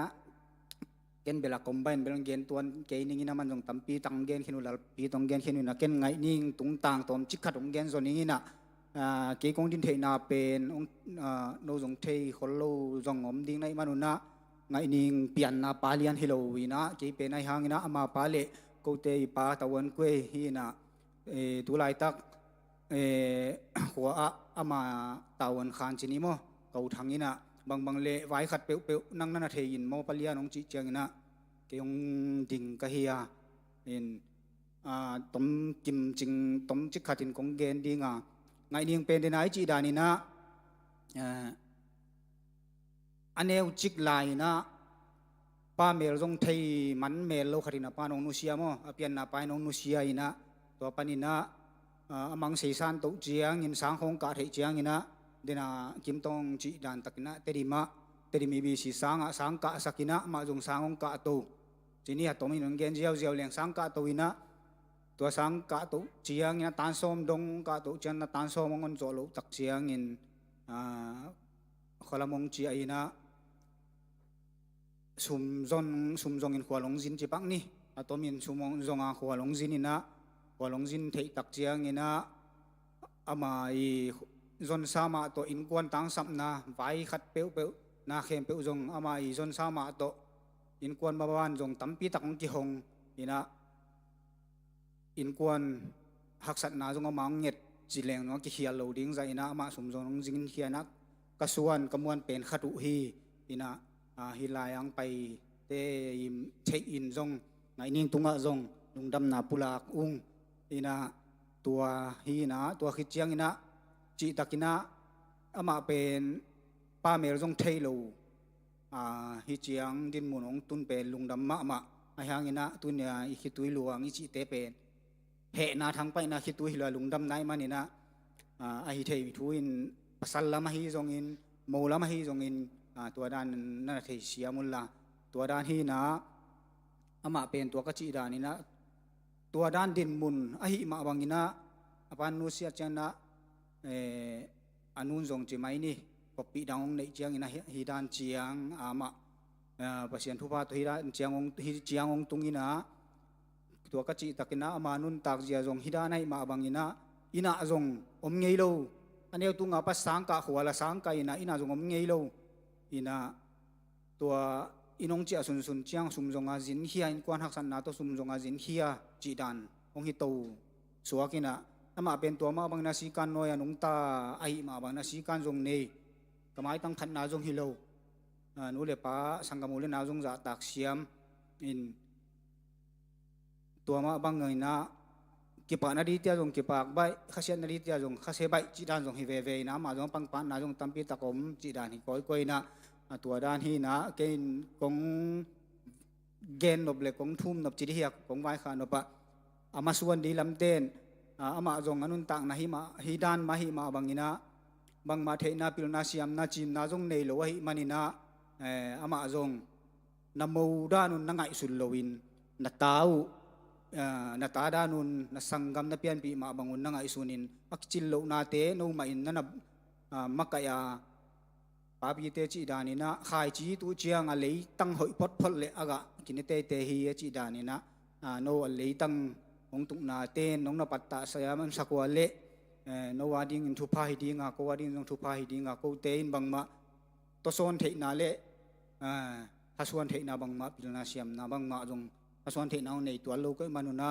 ken bela combine bel gen tuan ke ningin aman jong tampi tang gen khinulal pi tong gen khinuna ken ngai ning tung tang tom chi khat ong gen zo ningina cái công tin thể na pen ông nô dùng thầy khổ lâu dòng ôm đinh này mà nuna ngày ninh biển na palian hello wina cái pen này hang na ama pale câu tê pa tawan quê hi na tu lai tak hoa ama tawan khan chini mo câu thang ina bang bang le vai khat peu peu nang na thei in mo palian ông chi chang ina cái ông ding ka hiya in tom kim ching tom chi khatin kong gen dinga ngày niềng pen đến ai chỉ đàn na anh em chích lại na pa mel rong thầy mắn mel lâu khari na pa nong nusia mo apian na pa nong nusia ina to panina amang seisan to chiang in sang hong ka thei chiang ina dena kim tong chỉ đàn takina terimi bi si sang ka sakina ma jong sang hong ka to chini atomi nong gen jiao jiao leng sang ka to ina tua sang ka tu chiang ina tan som dong ka tu chan na tan som ngon zo lo tak chiang in kholamong chi aina sum zong in khwalong jin chi pak ni atomin sumong zonga khwalong jin ina khwalong jin thei tak chiang ina ama i zon sama to in kwan tang sap na vai khat peu peu na khem peu zong ama i zon sama to in kwan baban zong tampi tak ki hong ina in kwan haksat na zong amang nget jileng no ki hial lo ding za ina ma sum zong jing hiana kasuan kamuan pen khatu hi ina hilayang pai te im check in zong ngai ning tunga zong lungdam na pulak ung ina tua hi na tua khichiang ina chi takina ama pen pa mer zong thailo hi chiang din munong tun pen lungdam ma ahang ina tunya i khitui luang i chi te pen hệ na thang pai na khi tu hila lungdam nai manina a hi thei thu in pasal lama hi zong in mo lama hi zong in tua dan na thei siamulla tua dan hi na ama pen tua ka chi dan ina tua dan din mun a hi ma bangina apan nu sia chana anun zong chi mai ni kopi dang nei chiang ina hi dan chiang ama pasien thu pa to hi dan chiang ong tungina tua ka chi takina amanun tak zia zong hidanai ma bangina ina zong om ngei lo aneu tunga pa sang ka khwala sang ka ina zong om ngei lo ina tua inong chi asun sun chiang sum zonga jin hia in kwan hak san na to sum zonga jin hia chi dan ong hi to suakina ama pen tua ma bangna si kan noya nung ta ai ma bangna si kan zong nei kamai tang khan na zong hi lo nu le pa sangamule na zong za tak siam in tua ma bang ngai na kipa na di tia jong kipa bai khasian na di tia jong khase bai chi dan jong hi ve na ma jong pang pan na jong tampi takom chi dan hi koi na tua dan hi na kein kong gen noble kong thum nop chi hi kong vai kha no pa ama suan di lam ten ama jong anun tak na hi ma hi dan ma hi ma bangina bang ma the na pil na siam na chim na jong nei lo hi manina ama jong namo danun na ngai sul loin na tau natada nun na sanggam na pian pi maabangun na nga isunin akchillo nate no main na makaya papi te chi dani na khai chi tu chiang a lei tang hoi pot phol le aga kinete te hi chi dani na no a lei tang ong tuk na ten nong na patta sayam sakwa le no wading in thu pha hi dinga ko wading nong thu pha hi dinga ko te in bangma to son thei na le hasuan thei na bangma pilna siam na bangma jong hasuan thei na nei to lo ko manuna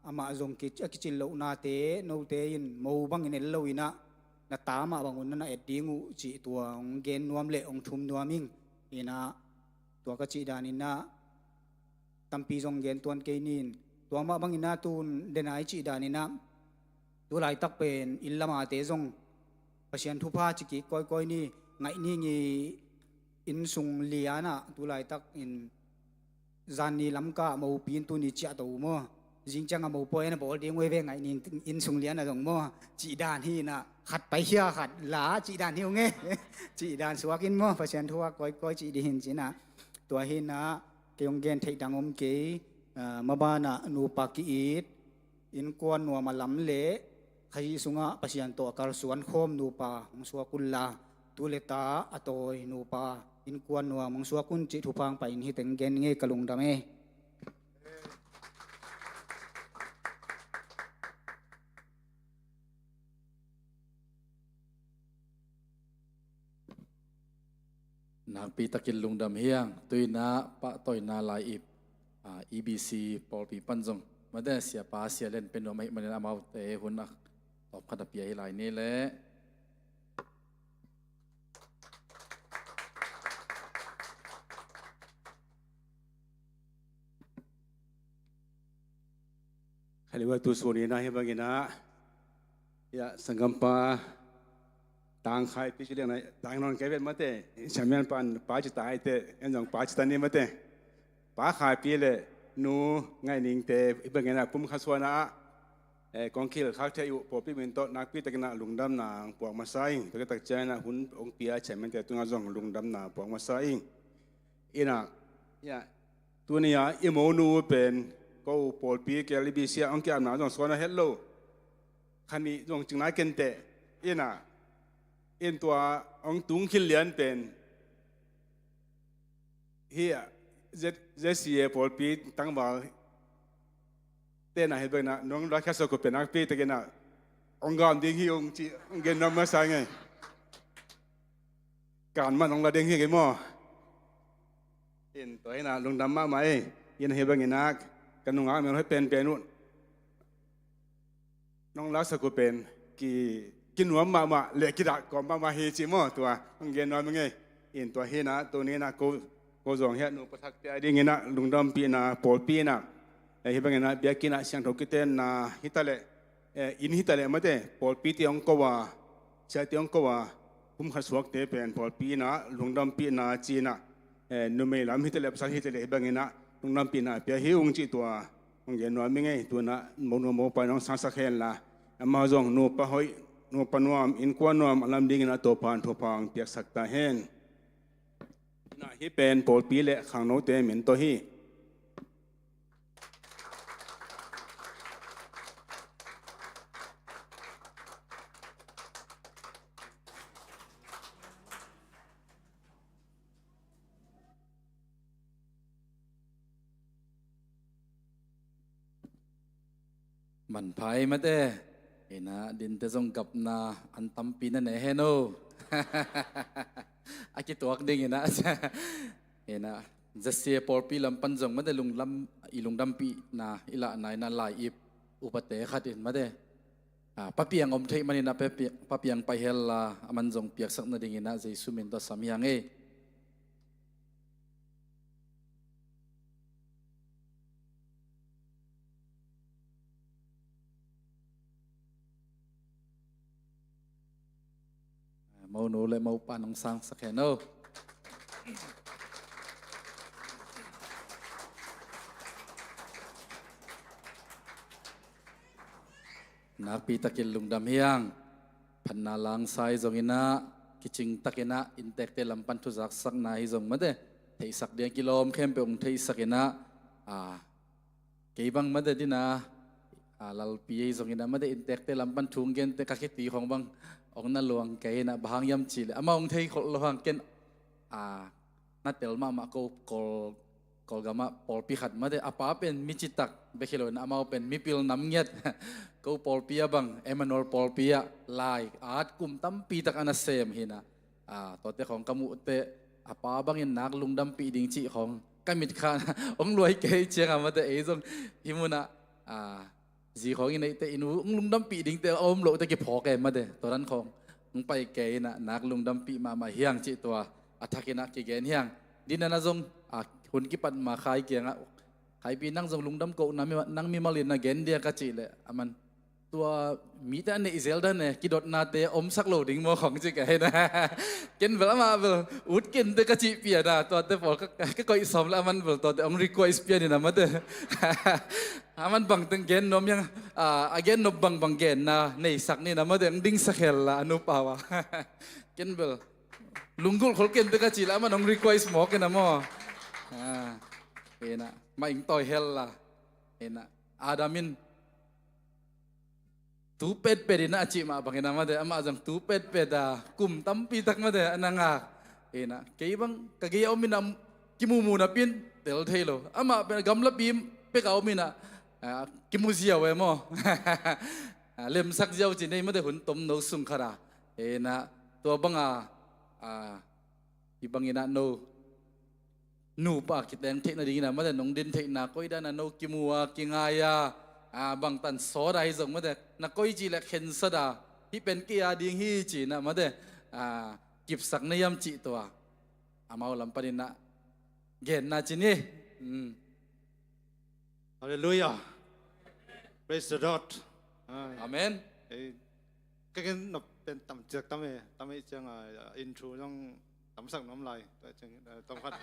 ama jong ki chil lo na te no te in mo bang in lo ina na tama bangun na edingu chi tua ong gen nuam le ong thum nuaming ina tua ka chi danin na tampi jong gen tuan ke nin tua ma bang ina tun denai chi danin na tu lai tak pen illama te jong pasian thu pha chi ki koi koi ni ngai ni ngi in sung liana tu lai tak in zan ni lam ka mo pin tu ni cha to mo jing chang mo poi na bol ding we ve ngai nin in sung lian na jong mo chi dan hi naขัดไปเฮียขัดหลาจีดานหิวเงี้จีดานสวกินมั่วเพราะฉะนั้นทั่วก้อยจีดีหินจีนะตัวหินนะเกี่ยงเกณฑ์เทดังอมเกยมาบ้านะนูปากีอีดอินกวนนัวมาล้ำเละขยีสุงะเพราะฉะนั้นตัวการสวนโคมนูปามังสวกุลลาตุเลตาอโตยนูปาอินกวนนัวมังสวกุนจิทุพังไปอินหิเต็งเกณฑ์เงี้ยกะลุงดำเอนักปีตะกินลุงดำเฮียงตุยนาปะต่อยนาลายอิบEBC ปอลปีปันจงมาได้เสียปาเสียเล่นเป็นโนไม่มันเอาเตะหุ่นนักตอบขัดเปียให้ลายนี้แหละใครเรียกว่าตัวส่วนนี้นะเห็นบ้างนะยาสังกัมปาต่างใครพิจารณาต่างนอนแก่เป็นมาเตะฉันยังปันป้าจะตายเตะยังยองป้าจะตายนี่มาเตะป้าขายปีเลยนูไงนิ่งเตะเป็นไงนะปุ่มข้าสวนะกองขี้เหลือข้าวเทอยู่พอพี่เป็นโตนักพี่ตะกันนะลุงดำนางปวกมาใส่ตะกันตักใจนะหุ่นองเปียฉันมันแต่ตัวงาจงลุงดำนางปวกมาใส่อีน่ะตัวนี้อีโมนูเป็นก็ปอลปีแกลิบิเซียองแกอาบน้ำจงสวนนะเฮลโลคันนี้จงจึงนักเกันเตะอีน่ะอินตัวองตุงขิลเลียนเป็นเฮียเจสีปอลปีตั้งบ่าเต้นอะไรเป็นนะน้องรักแค่สกุลเป็นนักปีตะกี้นะองค์การดิ้งฮีองจีองเกนน้ำมาใส่ไงการมันองค์ละดิ้งฮีกันมั่วอินตัวนี้นะลุงดำมาไหมอินเฮบังอินักกันน้องอาเมลให้เป็นนู่นน้องรักสกุลเป็นกินหัวมาเล็กกิดก่อนมาเฮจิมอตัวองเกนน้อยมึงไงอินตัวเฮนะตัวนี้นะกูจงเฮนูประทักเตะดิ้งนะลุงดำปีนะปอลปีนะเฮบังนะเบียกินะเสียงทุกิเตนนะฮิตาเลอินฮิตาเลมาเตะปอลปีที่องก็ว่าเชื่อที่องก็ว่าพุ่มขัดสวกเตะเป็นปอลปีนะลุงดำปีนะจีนะนูไม่ลำฮิตาเลภาษาฮิตาเลเฮบังนะลุงดำปีนะเบียเฮองจีตัวองเกนน้อยมึงไงตัวนะโมไปน้องสังสักเฮนละมาจงนูปะหอยนูปนวมอินกวนวมอลัมดิ้งนะตัวพานทัวพังเปียกสักตาเฮนนะฮิเป็นปอลปีเละขังโนเตเหม็นตัวฮีมันไพ่มาเต้เห็นนะดินเตจงกับนาอันตั้มปีนั่นเฮโนอากิตัวกันดิ้งเห็นนะเห็นนะจะเสียปอลปีลำปันจงมาเต้ลุงลำอีลุงดำปีนาอีละนายนาลายอิบอุปเตะขัดอินมาเต้ป้าเปียงอมเทมันนี่นะป้าเปียงไปเฮลามันจงเปียกสักนาดิ้งเห็นนะใจสุมินตัวสามียังmau nô lại mau pan nông sang sắc hèn nôนักปีตะกินลุงดำเฮียงพันนาลังไซจงอินะกิจิงตะกินะอินเตกเตลำปันทุจักสักนาฮิจงมาเดเทสักเดียงกิโลมเข้มไปองเทสักอินะ kay bang mada din na lal piye zong ina mada intek te lampan thung gen te kakiti khong bang ong na luang kay na bahang yam chile ama ong thei khol lohang ken na tel ma ko kol gama pol pi khat made apa pen michitak bekhelo na ama pen mipil namnget ko pol pia bang emanol pol pia lai at kum tam pi tak ana sem hina to te khong kamu te apa bang in nak lungdam pi ding chi khong kamit khan ong loi ke chiang amate e jong himuna ji khong in te inu lungdam pi ding te om lo te ki phok e made to ran khong ong pai ke na nak lungdam pi ma hiang chi to athakina ki gen hiang dinana jong hun ki pan ma khai kia nga khai pi nang jong lungdam ko nang mi malin na gen dia ka chi le aman tua mi ta ne zelda ne ki dot na te om sak lo ding mo khong chi ka na ken bel ma bel ut ken te ka chi pia da to te pol ka ko isom la man bel to te ong request pia ni na ma te aman bang teng gen nom yang again no bang gen na nei sak ni na ma de ding sakhel la anu pawa ken bel lunggul khol ken te ka chi la man ong request mo ken na mo ena maing toy hell la ena adamin tu pet pedina aci ma bangina ma de ama jang tu pet peda kum tampi tak ma de ananga ena kei bang kagaya ominam kimumu na pin tel thelo ama gamla pim pe ka omina kimuzia we mo lem sak jau chi nei ma de hun tom no sung khara ena to banga ibangina no nu pa kiteng thek na ding na ma de nong din thek na koi da na no kimua kingaya bang tan so dai jong ma de na koi ji la khen sa da hi pen ki ya ding hi chi na ma de kip sak na yam chi to amau lam panin na gen na chi ni Hallelujah. Praise the Lord. amen Cái nóเป็นตำเจือกตำเอจังintro ต้องตำสักน้ำลายแต่จังต้องพัด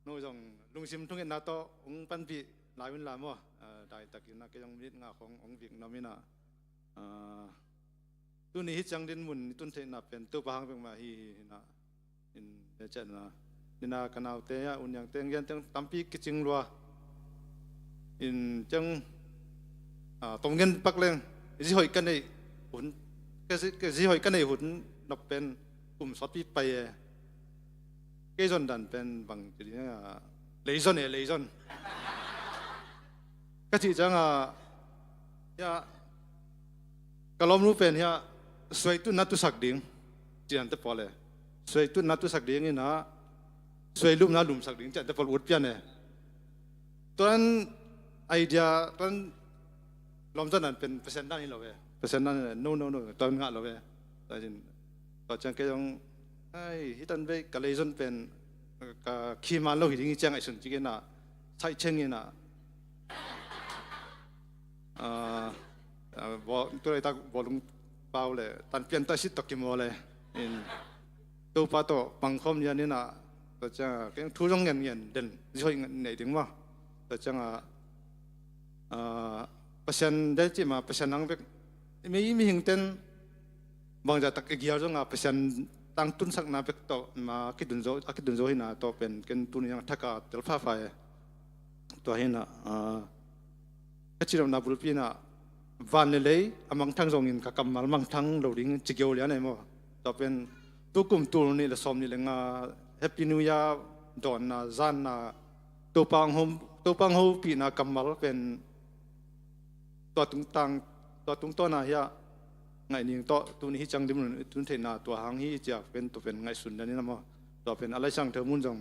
นู่นจังลุงซิมทุ่งเงินนาโตองปันปีหลายวันหลายมั้งได้ตะกินนักยังมิดงาขององวิกนามินาตัวนี้จังดินมุนตุนเทนับเป็นตัวพางเป็นมาฮีนะอินเดจันนะดินากันเอาเตยอุ่นอย่างเตยยันจังตำปีกิจิงรัวอินจังตรงเงินปักเลงที่หอยกันในหุ่นก็ที่หอยกันในหุ่นนับเป็นกลุ่มสอดปีไปก็จนดันเป็นบางทีเนี่ยเลยจนเลยจนก็ที่จังเนี่ยก็ล้อมรู้เป็นเนี่ยสวยตุนนัตุสักดิ่งจีนันเตปอเลยสวยตุนนัตุสักดิ่งนี่นะสวยรูปนัลุมสักดิ่งจีนันเตปอลอุดเปียเนี่ยตอนนั้นไอเดียตอนล้อมจนนั้นเป็นเปอร์เซ็นต์ด้านนี้เราเว้ยเปอร์เซ็นต์ด้านโน่ตอนงานเราเว้ยแต่จริงตอนจังก็ยังไอ้ที่ตอนไปก็เลยจนเป็นก็ขี้มันเราเห็นอย่างนี้จังไอ้ส่วนจริงน่ะใช้เชิงนี่น่ะบอกตัวไอ้ตาบอกลุงเปล่าเลยตอนเปลี่ยนตัวชิดตกกี่โมเลยตัวป้าตัวบางคมยันนี่น่ะแต่จังก็ยังทุรนเงินเดินช่วยไหนถึงว่าแต่จังเปอร์เซ็นต์ได้ที่มาเปอร์เซ็นต์นั่งไปมีหิงเต้นบางจากตะเกียร์จังเปอร์เซ็นต์ตั้งตุนสักนาไปต่อมาคิดดุนโจหินะต่อเป็นกันตุนยังทักกาเตลฟ้าไฟตัวหินะก็ชิลนาบุลปีน่ะวันเลยมังทั้งทรงอินกับกำมัลมังทั้งเราดิ้งจิเกียวเลยนะมั้งต่อเป็นตัวกลุ่มตัวนี้ละสมนี่เลยงาแฮปปี้นิวยาร์ดอนน่ะจานน่ะตัวปังโฮปีน่ะกำมัลเป็นตัวตุงตังตัวตุงต้นน่ะเฮียไงนี่ตัวนี้จังดิมตุนเทน่ะตัวหางฮีจะเป็นตัวเป็นไงสุดนี่นะมั้งตัวเป็นอะไรช่างเธอมุ่งจัง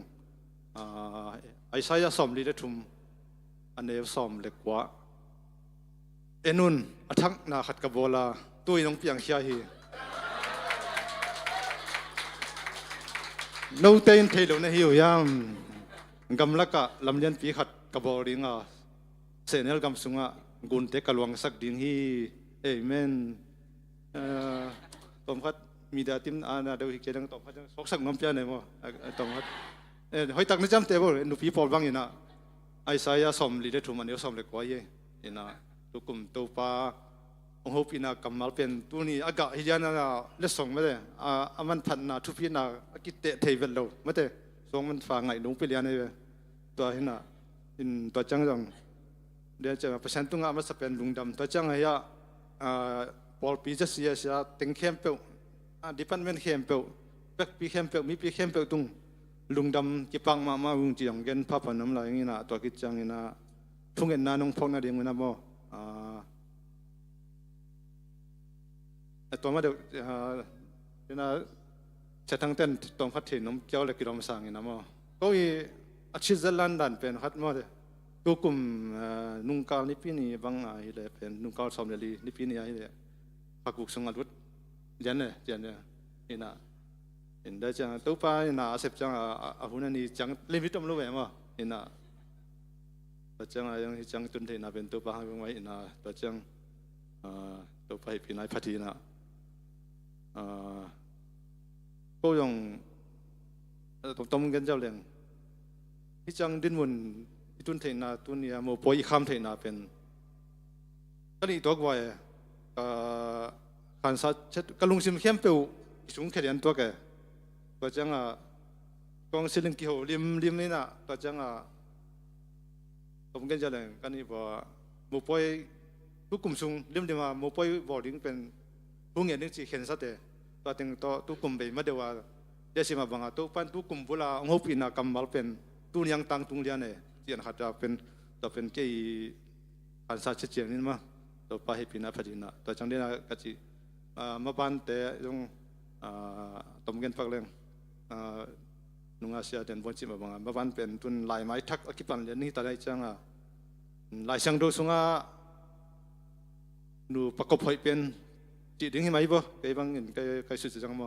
ไอ้สายสมลีได้ทุ่มอันนี้สมเล็กกว่าเอ็นุนอัทักนาขัดกับโบลาตัวน้องเปียงเชียฮีนู้เต้นเทลในหิวยามกำลักะลำเลียนปีขัดกับโบลิงเซนเนลกำสุงกุนเตกลวงสักดิ่งฮีเอเมนตอมขัดมีดาติมนาเดียวหิเจดังตอมขัดสกสักน้ำเปียเนี่ยมั้งตอมขัดหอยตักไม่จำเตบเลยนูปีพอลบังยินะไอ้สายสมลีได้ทุ่มอันนี้สมเล็กกว่าเย่ยินะตุกุมตัวปลาองค์พินากำมัลเป็นตัวนี้อากาศฮิจานาเล็กส่งไม่ได้มันพันนาทุพินากิเตะเทเวลโลไม่ได้ส่งมันฝากไงลุงไปเรียนเลยตัวเห็นน่ะตัวจังจัง เดี๋ยวจะเปอร์เซ็นต์ตุงอามาสเป็นลุงดำตัวจังไงอะบอลปีจะเสียเต็งเข้มเปิลดิพันเมนเข้มเปิลเป็กปีเข้มเปิลมีปีเข้มเปิลตุงลุงดำกิปังมาวุงจีงเกนพาพนมลายงี้นะตัวกิจังงี้นะทุ่งเงินนานงพงนาเดียงนะบ่ตัวมาเดี๋ยวนะจะทั้งเต้นตรงพัดถิ่นน้องเจ้าเล็กกิโลมาสั่งงี้นะบ่ก็อีอาชีพจะลันดันเป็นฮัดมาเดตัวกลุ่มนุ่งกาวนิพินีบางไอ้เลยเป็นนุ่งกาวสอมเดลีนิพินีไอ้เลยพักบุกสงอาวุธยันเนี่ยนี่นะเห็นได้จังตัวป้าน่ะอาเสพจังอาหุ่นนี่จังลิมิตต้องรู้ไหมมั้งนี่นะตัวจังยังจังตุนเทน่ะเป็นตัวป้าเป็นไว้น่ะตัวจังตัวป้าเป็นนายพัฒนาก็ยังต้องกันเจ้าเลี้ยงที่จังดินวนตุนเทน่ะตุนเนี่ยโมปอยคำเทน่ะเป็นก็นี่ตัวกว่าขันสัตว์กลุงซิมเข้มเปลวสูงแค่เดียนตัวแกตัวจังกองสิลิงกิโฮลิมนี่นะตัวจังผมกันจะเลยกันนี่ว่าโมปอยทุกกลุ่มสูงลิมมาโมปอยบอดิ้งเป็นผู้เงี้ยนี่จีเห็นสัตว์เดตัวถึงตัวทุกกลุ่มไปมาเดียวเดี๋ยวสิมาบังตัวปันทุกกลุ่มเวลาองค์ปีน่ะกำบัลเป็นตุนยังตังตุงเลียนเนี่ยที่อันขัดจะเป็นตัวเป็นกี่ขันสัตว์เฉียงนี่มั้งตัวไปให้ปีน่ะพอดีน่ะตัวจังเดียนก็จีมาบ้านแต่ยังต้มกันพักเรื่องนุ่งอาเซียเดินบนจิมาบังมาบ้านเป็นตุนลายไม้ทักอคิปันเดี๋ยวนี้ตอนนี้จังลายช่างดูสุงาดูประกอบให้เป็นจีดึงให้ไหมบ่ใครบางเงินใครสุดจังบ่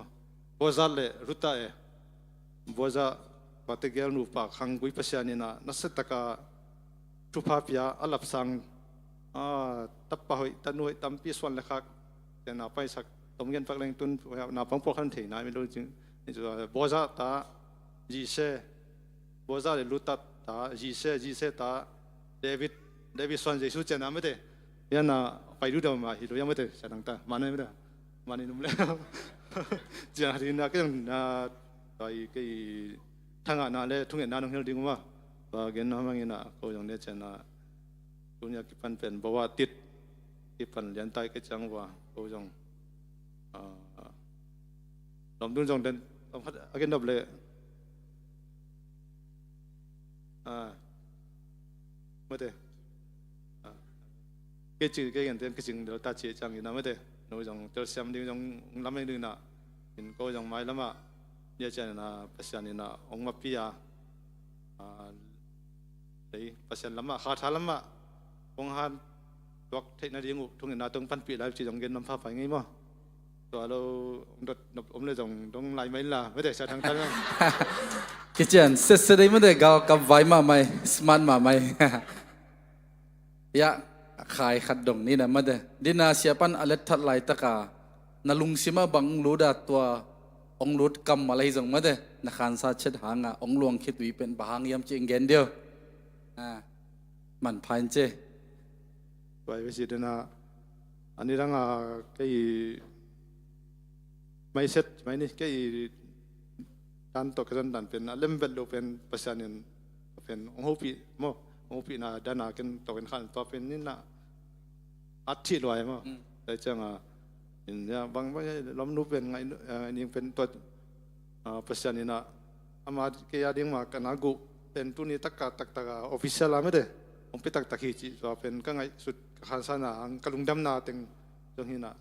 บัวซัลเลยรุตตาบัวซัลปัตตเกียนูปากขังกุยปัสยานี่นะนัสตะกาทุพาพิยาอัลลับสังตับปะหอยตันหอยตัมปีส่วนเล็กแต่น่าไปสักต้มเงินพักแรงตุนน่าพังพวกขันเถน่าไม่รู้จริงนี่จะบัวซัลตาจีเซ่บัวซัลเลยรุตตาจีเซ่ตาเดวิดส่วนเจสุเจน่าไม่ได้ยันน่ะไปดูเดิมมาฮิโรยังไม่ได้ใช่ตั้งแต่มาไม่ได้มาในนุ่มแล้วจีน่าที่น่าก็ยังไปกี่ทางานน่ะเลยทุ่งเงินน่าน้องเฮลดิ้งว่าบางเงินน้องบางเงินน่ะก็ยังเนี่ยเจน่าตุนยากิปันเป็นบอกว่าติดกิปันเลี้ยงไตก็จังว่าก็ยังลำดุนจงเดินลำพัดอากินดับเลยไม่ได้ก็จืดก็ยังเดินก็จึงเดี๋ยวตาเชี่ยจังอยู่นะไม่ได้หนูจงเจอเสียมดิ้งจงลำไม่ดิ้งน่ะเห็นก็ยังไม่ละมาเนี่ยเจน่ะปัสยานี่น่ะองค์มาพิยาเลยปัสยาละมาขาดละมาองค์ฮันตัวเทคโนโลยีงูทุ่งเงินน่ะต้องพันปีแล้วจีจงเงินนำพาไปไงมั้งตัวเราเลยจงต้องไล่ไม่ละไม่ได้ใช้ทางนั้น คิดเช่นเสร็จไม่ได้ก็กับไว้มาไหมสมาร์ทมาไหมยะขายขัดดงนี่นะไม่ได้ดินาเสียปันอเล็ดทัดไหลตะกานาลุงซิมาบังรู้ดาตัวองรูดกำอะไรจงไม่ได้นักขันซาเช็ดหางองลวงคิดวิเป็นบางยามจิงเกนเดียวมันพันเจไปสิเดนะอันนี้ตั้งก็ไม่เสร็จไม่นี่ก็การตกกันดันเป็นเล่มเป็นโลเป็นภาษาเนี่ยเป็นองค์ปีโมองค์ปีน่ะด้านหน้ากันตกเป็นขันตัวเป็นนี่น่ะอัดที่ลอยมั้งแต่จังเห็นเนี่ยบางล้อมนูเป็นไงนี่เป็นตัวภาษานี่น่ะอามาเกียดิ้งมากันนักุเป็นตัวนี้ตักออฟฟิเชียลไม่ได้ผมไปตักฮีจีตัวเป็นก็ไงสุดขันสานะกลุงดำนาตึงตรงนี้น่ะ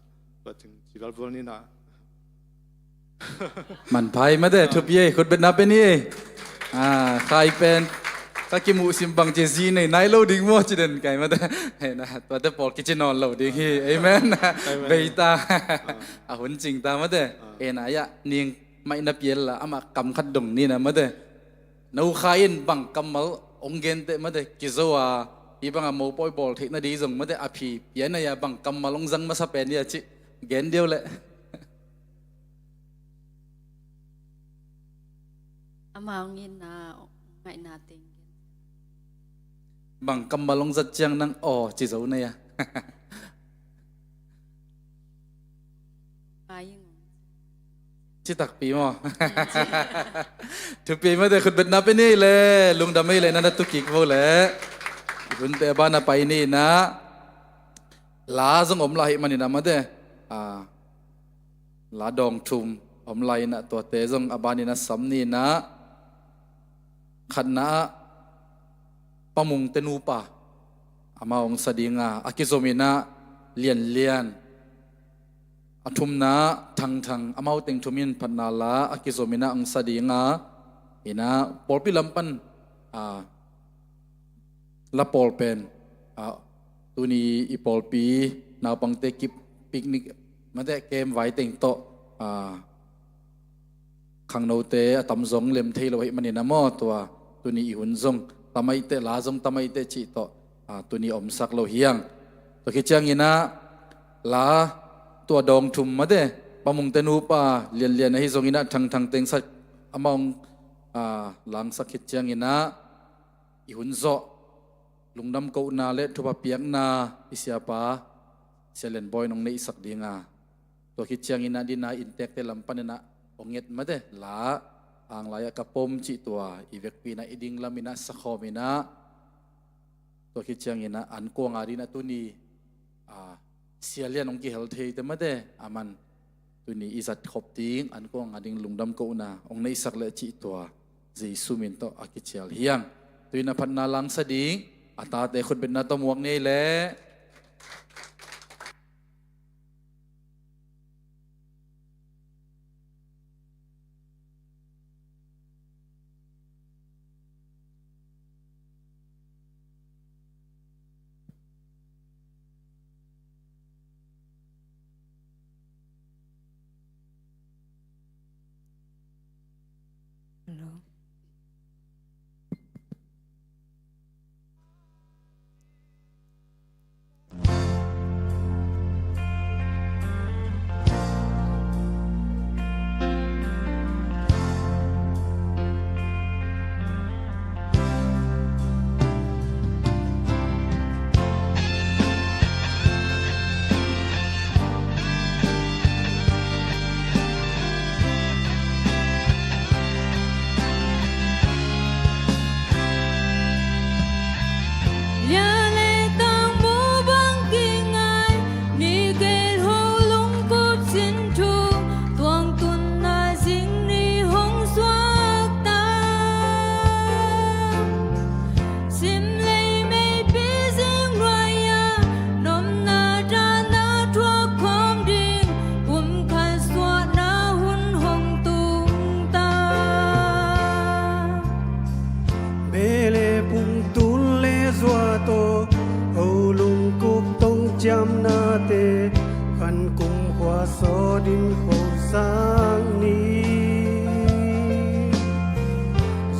ตัวถึงจีบอลบอลนี่น่ะมันไพ่ไม่ได้ทุบเย่คุณเป็นนับเป็นนี่ใครเป็นถ้ากิมูสิมบังเจซีในนายโลดิ้งมั่วจีเด่นไก่มาได้เห็นนะตัวเด็กปอดกิจนอนโลดิ้งฮีเอเมนเบย์ตาหุ่นจริงตามาได้นายะเนียงไม่นับเยลละอามากำขัดดงนี่นะมาได้นูขายนบังกำมัลองเกนเตมาได้กิโซว่าอีบังอะโมปอยบอลเทคนาดีจงมาได้อภิยันนายะบังกำมัลองจังมาสเปนเนี่ยจิเกนเดียวเลยมาเอาเงินนาไม่นาติงบางกำมาลงจัดเจียงนั่งจีเจ้าเนี่ยไปยัง จิตักปีมั้งทุกปีไม่ได้คุณเป็นนับไปนี่เลยลุงดำไม่เลยนั่นตุกิกโวเลย hun te ba na pai ni na la zong om lai mani na ma de la dong thum om lai na to te zong abani na sam ni na khat na pamung tenu pa ama ong sadinga akizomina lian athum na thang amau teng thumin phanna la akizomina ang sadinga ina polpi lampan la polpen tuni ipolpi naw pangte kip picnic mate kem vai teng to khang no te atam zong lem thei lo hi manina mo to tuni i hun zong tamai te la zong tamai te chi to tuni om sak lo hiang to khi chang ina la tua dong thum ma de pamung tenu pa lian hi zong ina thang teng sa among lang sak khit chang ina i hun zo lungnam ko na le thupa piang na isya pa selen boy nong nei sak dinga to khi chang ina dina intek te lampan na onget ma de la ang laya kapom chi tua ivek pi na iding lamina sa khomina to khi chang ina an ko ngari na tuni sialian ong ki healthy te ma de aman tuni izat khop ting an ko ngading lungdam ko na ong nei sak le chi tua jesu min to akichial hiang tuina phan na lang sa ding ata te khut ben na to muak nei le Hello. chăm na te khăn cùng hoa so đinh khổ sang ni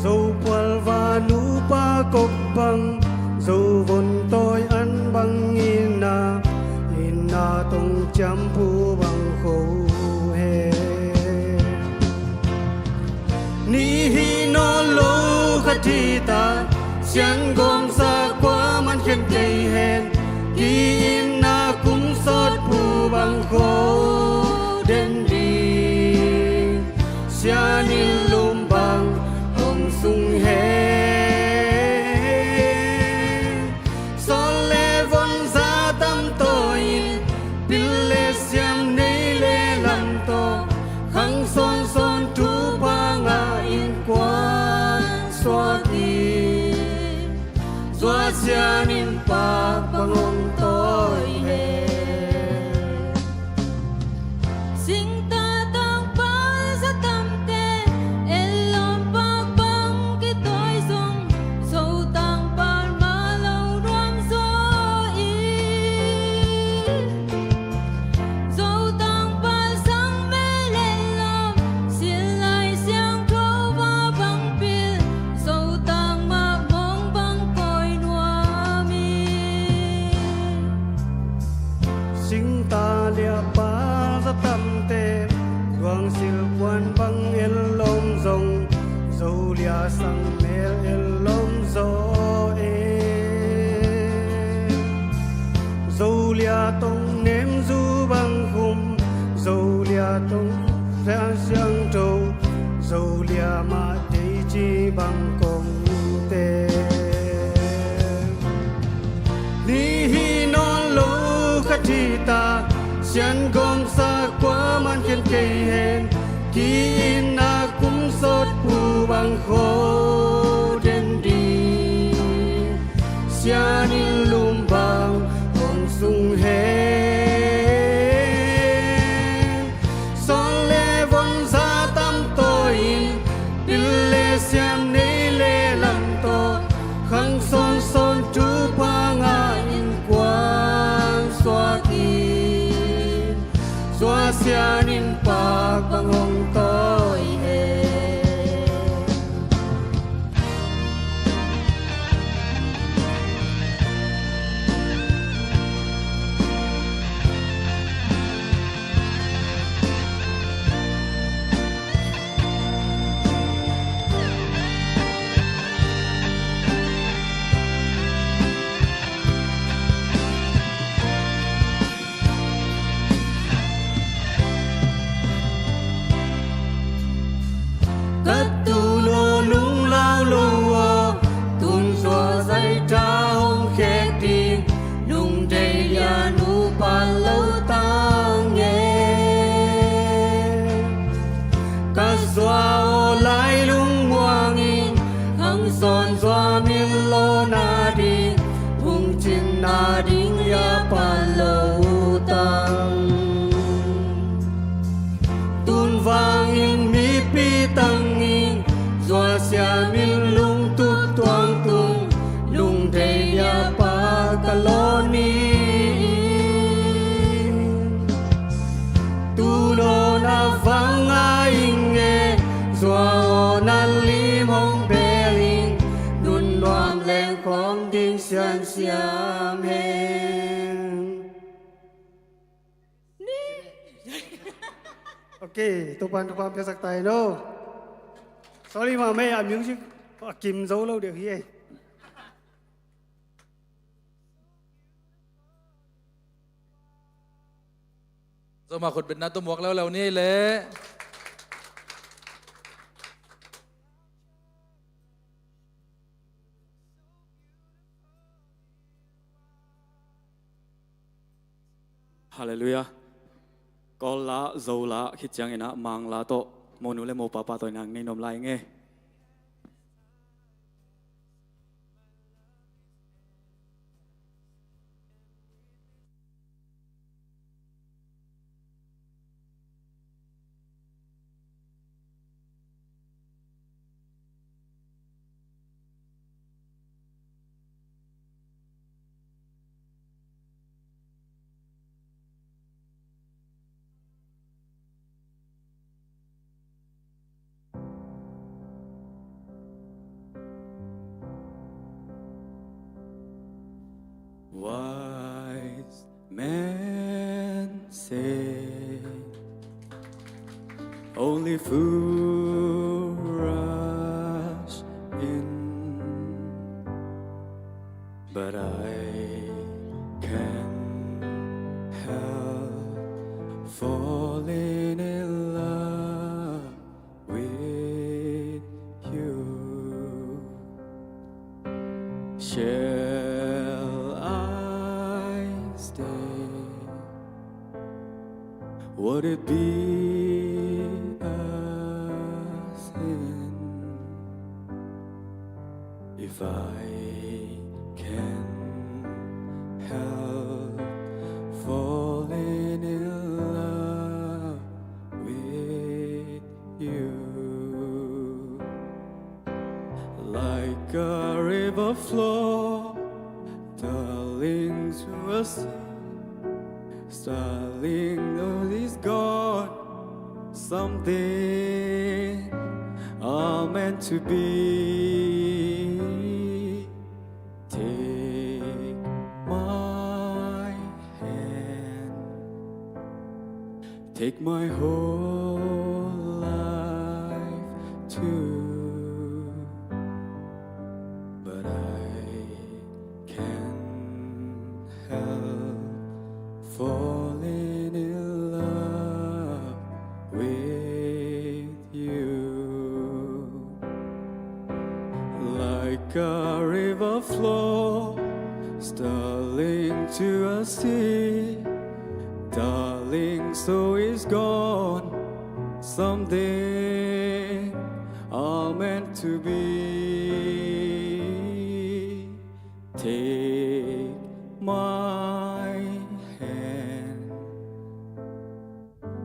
dâu qual và nu pa cốc băng dâu vốn tôi ăn băng in na tông chăm pu băng khổ he ni hi no lo khát thi ta xiang gom sa qua man khen cây hèn ki in na cũng sót pu băng khổ đến đi xian in lum băng hồng sung he so le von za tâm tôi pil le xiam nei le lam to khang son son tu ba nga in quan xoa ti xoa xian in pa bang tôi he Sing ta tang pa sa tam te elom pa bang ki toy sung so tang pa ma lo ram so i so tang pa sang me le lom xin lai xiang thâu va bang pil so tang ma mong bang koi noa mi sinh ta lia pa ra tâm te luang sil quan băng el lom zong dâu lia sang mel el lom zo dâu lia tông ném du băng khum dâu lia tông ra xiang trâu dâu lia ma te chi băng công te Sian gom sa qua man khen kê hen Ki in na kum sot pu bang kho den di Sian in lum bang hong sung hen Son le vong sa tam to in Dil le siam ne le lam to Khang son son chu pa nga in quan xoa ki Xoa sian in pa bang hong tôi hen Cất tu lô lung lao lô wo Tun xóa dây tra hông khé tin Lung đầy ya nu pa lâu tang nghe Cất xóa ô lai lung hoang in Khang son xóa miên lô na đi Hung chin na đinh ya pa lâu tang Tun vang in mi pi tăng in Doa xia min lung tu tuang tung Lung đầy ya pa ka lo ni Tu lo na vang a in nghe Doa o na lim hong bè in Nun loam leng khom ding xian xiam hen Okay, tupan cái sắc tay đâu. Sorry mà mẹ à miếng chứ kìm dấu lâu được gì. Zo ma khut bin na tu muak lâu ni le Hallelujah. Có lá dầu lá khi chẳng ina mang lá to mô nu le mô papa tôi nàng nên nôm lại nghe. Wise men say only fool rush in, but I can't help falling in love with you. Shall I stay? Would it be a sin if I can help falling in love with you? Like a river flow, darling to a sea, starling though is gone, someday all meant to be. Take my hand, take my whole life too, but I can't help falling in love with you. Like a river flow, starling to a sea, darling. feeling so is gone. Someday are meant to be. Take my hand,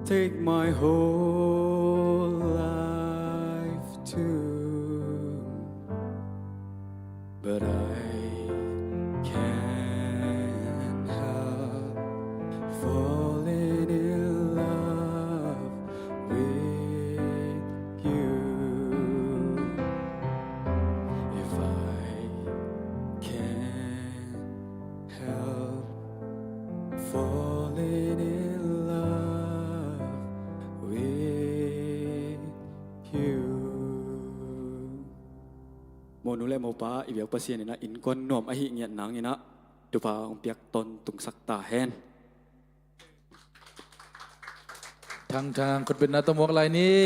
take my whole life too, but I can't help falling in love with you. If I can't help falling in love with you. Mô nu lệ mô pa i việc pasien ina in kon nom ahi nghiat nang ina tu pa ong piak ton tung sak ta hen ทางคนเป็นนาตมวกลายนี้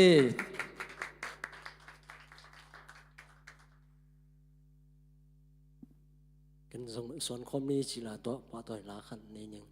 กันส่งส่วนคมนี้จิลาตัวปาตัวลาขันนี้ยัง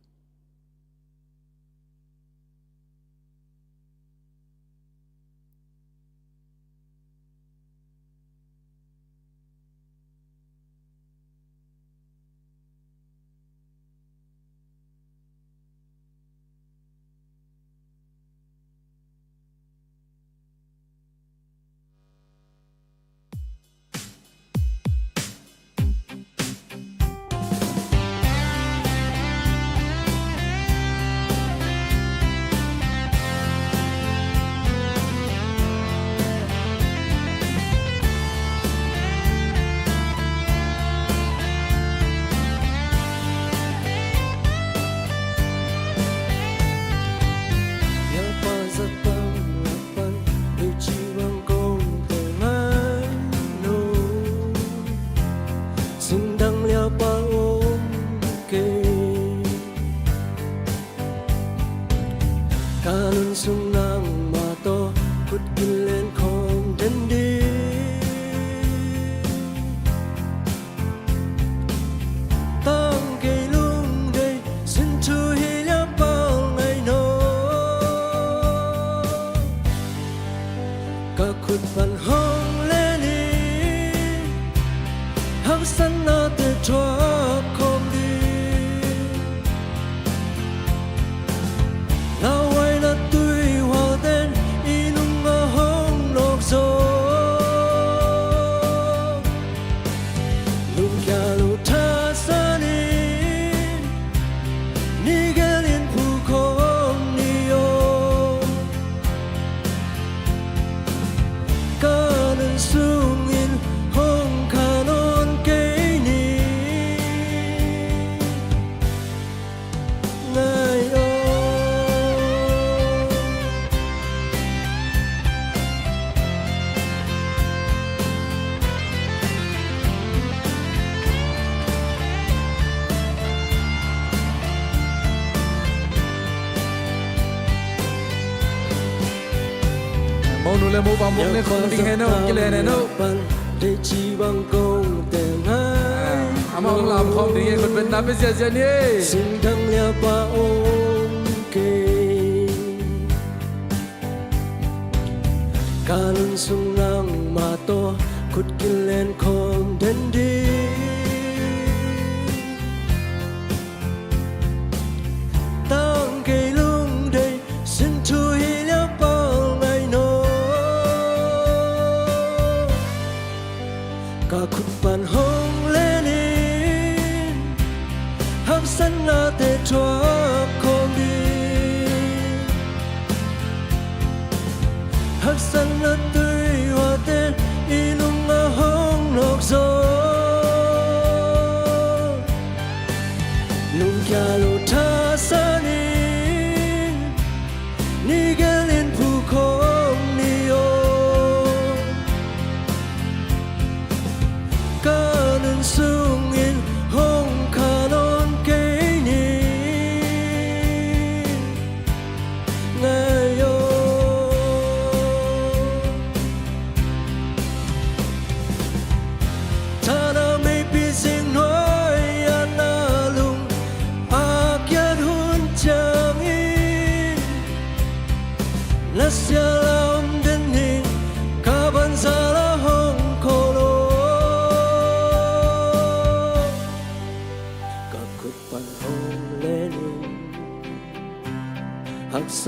การสุงนางมาโตขุดกินเลนของเด่นดีต้องเกยลุงได้สินชูฮิลาปองไอโนก็ขุดปันห้องเลนีหักสันนาเตทวคมดีเราไว้ละตุยหัวเต้นอีนุ่งมาห้องนกโซลุงแค่ลุทาสานีนี่แกเลียนผู้คนนิยมการสูงอินห้องขานอนเกยนีง่ายโอโมนูเลโมบามงเนี่ยคงดิ้งให้เนาะกิเลนเนาะ ได้จีบังกงแต่งาย อามองลามคงดิ้งให้คนเป็นนาเป็นเสียเสียนี่ สิ่งทั้งเลียปาองเกการสุงนางมาโตขุดกินเลนของเด่นดีต้องเกยลุงได้สินชูฮิลาปองไอโนก็ขุดปันห้องเลนีหักสันนาเตทวคมดีหักสันนาตุยหัวเต้นอีนุ่งมาห้องนกโซ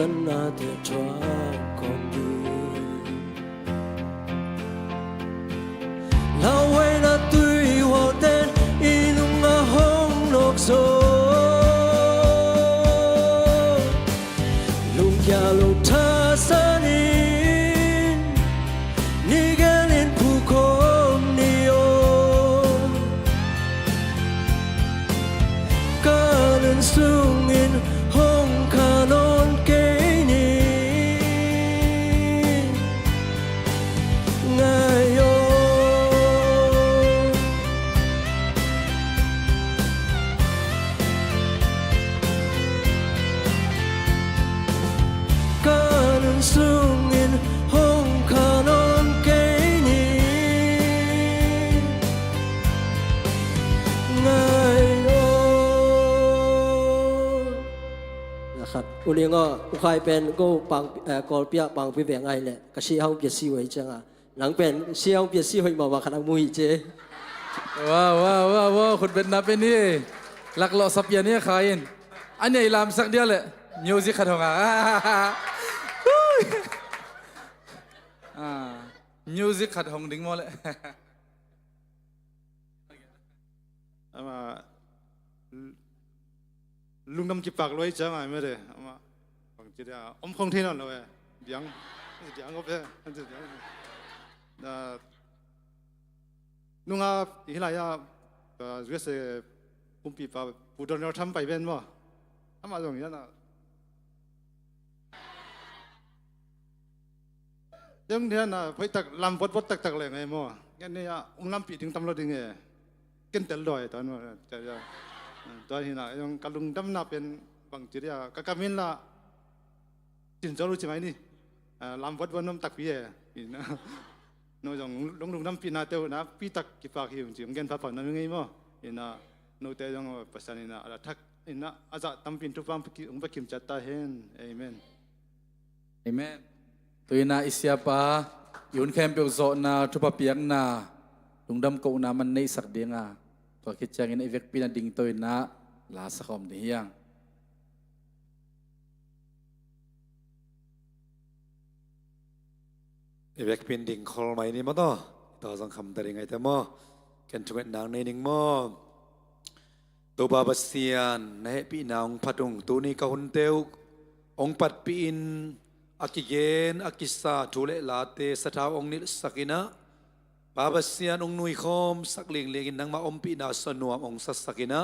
sân na te chua con đi lao quay na tùy hồ tên inung a hong nọc zo lung ya lu tha san in ni galin pu kom ni o kanan sung in hong kanon ke ni ngai yo kanan sung in hong kanon ke ni ngai yo นะครับอุลิงก็อุคายเป็นก็ปังกอลเปียปังพิเวงไงแหละก็ชี้ห้องเปียซี่ไว้จังอ่ะหลังเป็นชี้ห้องเปียซี่ไว้มาว่าขนาดมุยเจ ว้าวคุณเป็นนับเป็นนี่หลักหล่อสับยานี่ใครอันนี้ลามสักเดียวเลยมิวสิกขัดหงมิวสิกขัดหงดิ้งมอเลย ama lungnam ki pak loi chang ai me de ama bang chi da om khong the na lo e biang go pe da nunga hilai ya se pumpi pa pudon no tham pai ben mo ama jong ya naยังเดียนะไปตักลำบดตักเลยไงมั่วงั้นเนี่ยลำปีถึงตำรวจยังไงกินแต่ลอยตอนนั้นจะตอนที่น่ะยังกลุงดำนาเป็นบางจุดกะกามินละจินจะรู้ใช่ไหมนี่ลำบดวันน้ำตักพี่นี่นะโน้ยังลุงดำปีนาเตวนะปีตักกี่ปากหิวจิ๋มเงินพับผ่อนนั่นยังไงมั่วนี่นะโน้เตยังภาษานี่นะอะไรทักนี่นะอาจจะตั้มปินทุกวันไปกิมจัตตาเห็นเอเมน Amen. Tuy na isya pa yun kem pe zo na thupa piang na lungdam ko na man nei sak dinga to kitchang in evek pina ding toy na la sa khom de hiang evek pin ding khol mai ni ma to to jang kham ta ri ngai ta mo ken chuet nang nei ning mo to ba basian na he pi naung phatung tu ni ka hun teu ong pat pi in akigen akisa thule late sathaw ong nil sakina babasian ong nui khom sakling lengin nang ma om pi na sanuam ong sasakina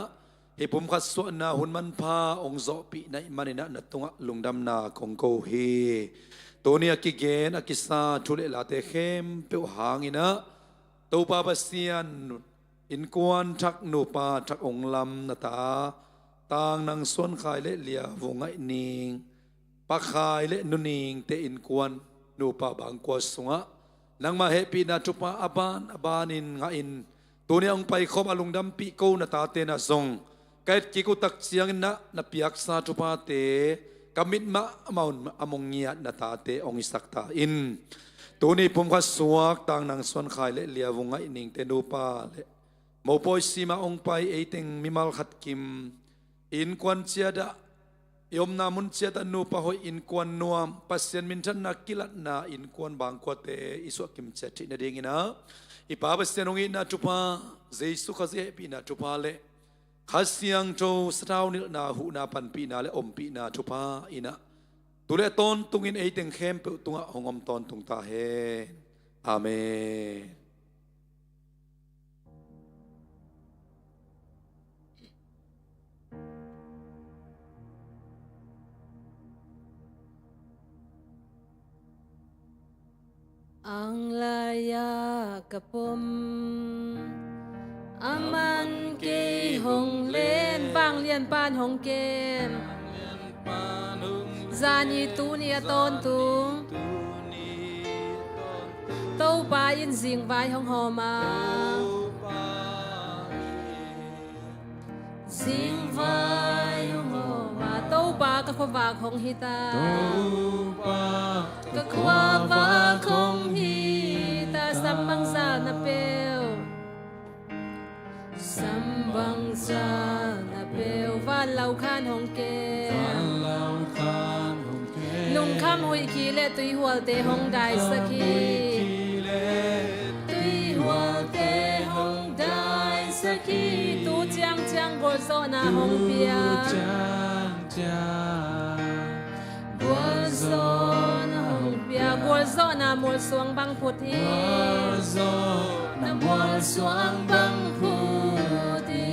hipum khat so na hun man pha ong zo pi na manina na tunga lungdam na kong ko hi toni akigen akisa thule late khem pe hangina to babasian in kwan thak nu pa thak ong lam na ta tang nang son khai le lia vungai ning pa khai le nuning te in kwan nu pa bang kwa sunga nang ma happy na tupa abanin nga in tuni ang pai khom alungdam pi ko na ta te na zong kait ki ku tak chiang na piak sa tupa te kamit ma amaun among ngia na ta te ong isak ta in tuni pum kha suak tang nang son khai le lia vunga ining te nu pa le mo poi sima ong pai eiteng mimal khat kim in kwan chiada yom namun chiata nu pa hoi in kwan nuam pasien min than na kilat na in kwan bang kwa te isu kim chati na ding ina ipa pasien ong ina tupa jesu khaze pi na tupa le khasiang to straw nil na hu na pan pi na le om pi na tupa ina tule ton tungin eiteng khem pe tunga hongom ton tung ta he amen. Ang laya kapom aman ke hong len bang lian pan hong kem zani tu ni ton tung tâu ba yên riêng vai hong hò ma riêng vai hong hò ma tâu ba các khoa vạc hong hita các khoa vạc hong hita sambang sa na peo sambang sa na peo van lau khan hong ke คำหุยขี้เละตุยหัวเตหงได้สักทีตุยหัวเตหงได้สักทีตูจางจางกัวโซนาหงเปียกัวโซนาหงเปียกัวโซนามัวสวงบังพุทธีนามัวสวงบังพุทธี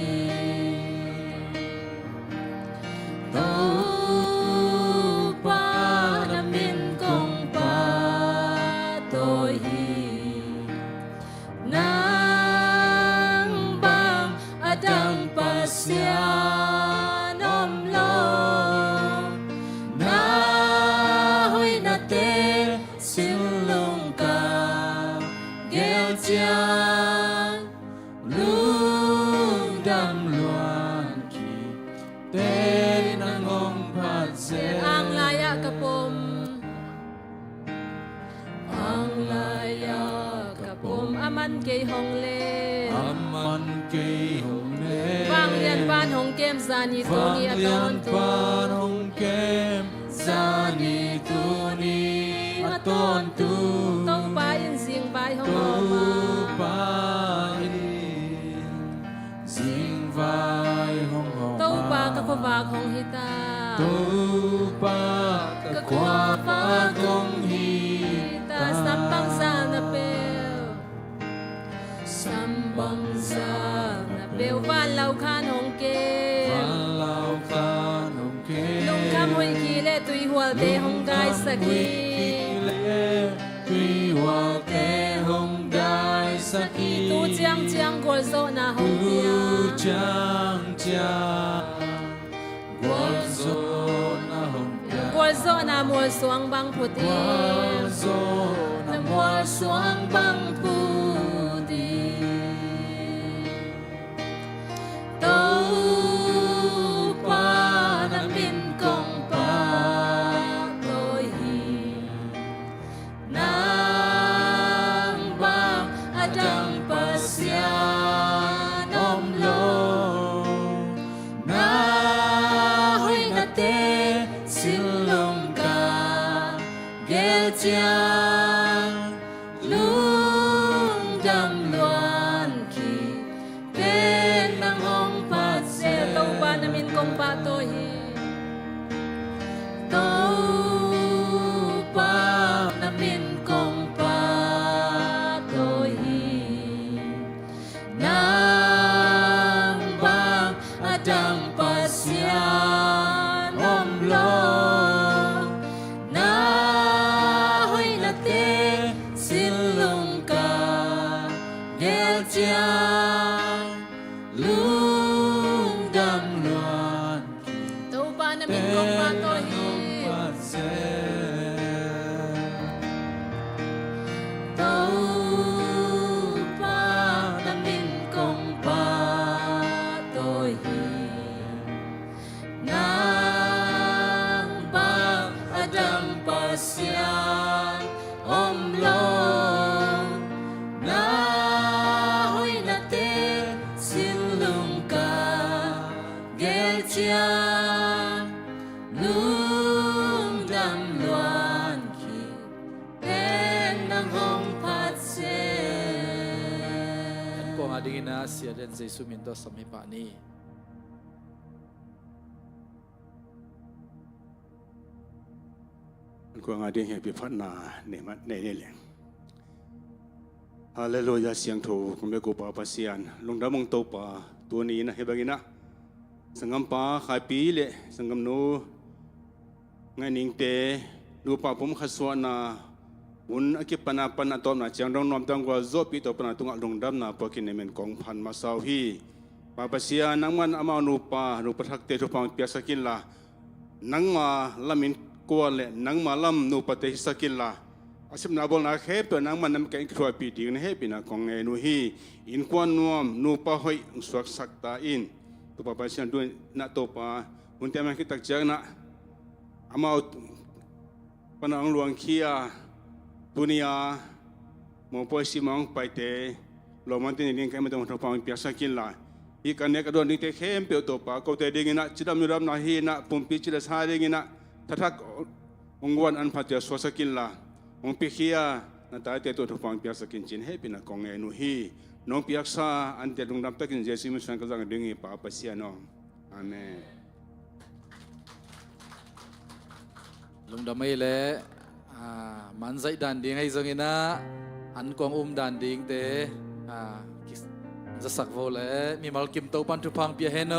มันเกยหงเลมันเกยหงเลบางเรียนบ้านหงเกมซานีตัวนี้ตอนตัวบ้านหงเกมซานีตัวนี้ตอนตัวต้องไปอินสิงไปหงออกมาไปอินสิงไปหงออกมาต้องปากกับปากของฮิตาต้องปากกับปากของฮิตาสัมปังซานาเปบังซานาเบลบ้านเราคานหงเกลุงคำหุยขี้เละตุยหัวเตหงได้สักทีตูจางจางกัวโซนาหงเปียกัวโซนามัวสวงบังพุทธีนามัวสวงบังพุทธีเดนเซซุมินโตสมิปานีก็งาดีเหียพิพัฒนาเนี่ยมันในนี่แหละฮาเลลูยาเสียงโถคุณแม่กูปาปัสยานลงดามงโตปาตัวนี้นะเฮบักินะสังกัมปาขายปีเละสังกัมโนไงนิ่งเตดูปาผมขัดสวนามุนอากิปนาปนาตอมนาจังดองนอมตังกว่าโซปีตอปนาตุงลงดำนาปกินเนเมนกองพันมาสาวฮีปาปัสยานังมันอามานูปานูปทักเตทุปังเปียสกินละนังมาลามินกวนเละนังมาลำนูปเตสกินละอาชิมนาบอลนาเขปตัวนังมันนำแกงครัวปีดีนเฮปินะของเอนูฮีอินกวนนวมนูปะหอยสวกสักตาอินตุปาปัสยาด้วยนาโตปามุนเตมันคิดตักเจนะอามาปนังหลวงเคียตุนียมองไปสิมองไปเตะลมมันที่นี่แค่ไม่ต้องทำฟังเปียสักกินละอีกอันนี้ก็โดนนี่เตะเข้มเปียวตัวปากเขาเตะดิ่งนะจิตดำนุดำนาฮีนะปุ่มปีจิตสาดิ่งนะทัก องวันอันพัดเจอสวสกินละองพิเคียนัตาเตตัวทุกฟังเปียกสกินจินเฮปินะกองเงนุฮีน้องเปียกซาอันเตดุงดำตะกินเจสิมุสังกจังดึงอีป่าปัสยานองอาเมน ลงดำไม่เละมันใจดันดิ้งให้ทรงอินะอันกองดันดิ้งเตจะสักโวเละมีมัลกิมโตปันทุพังเปียเฮโน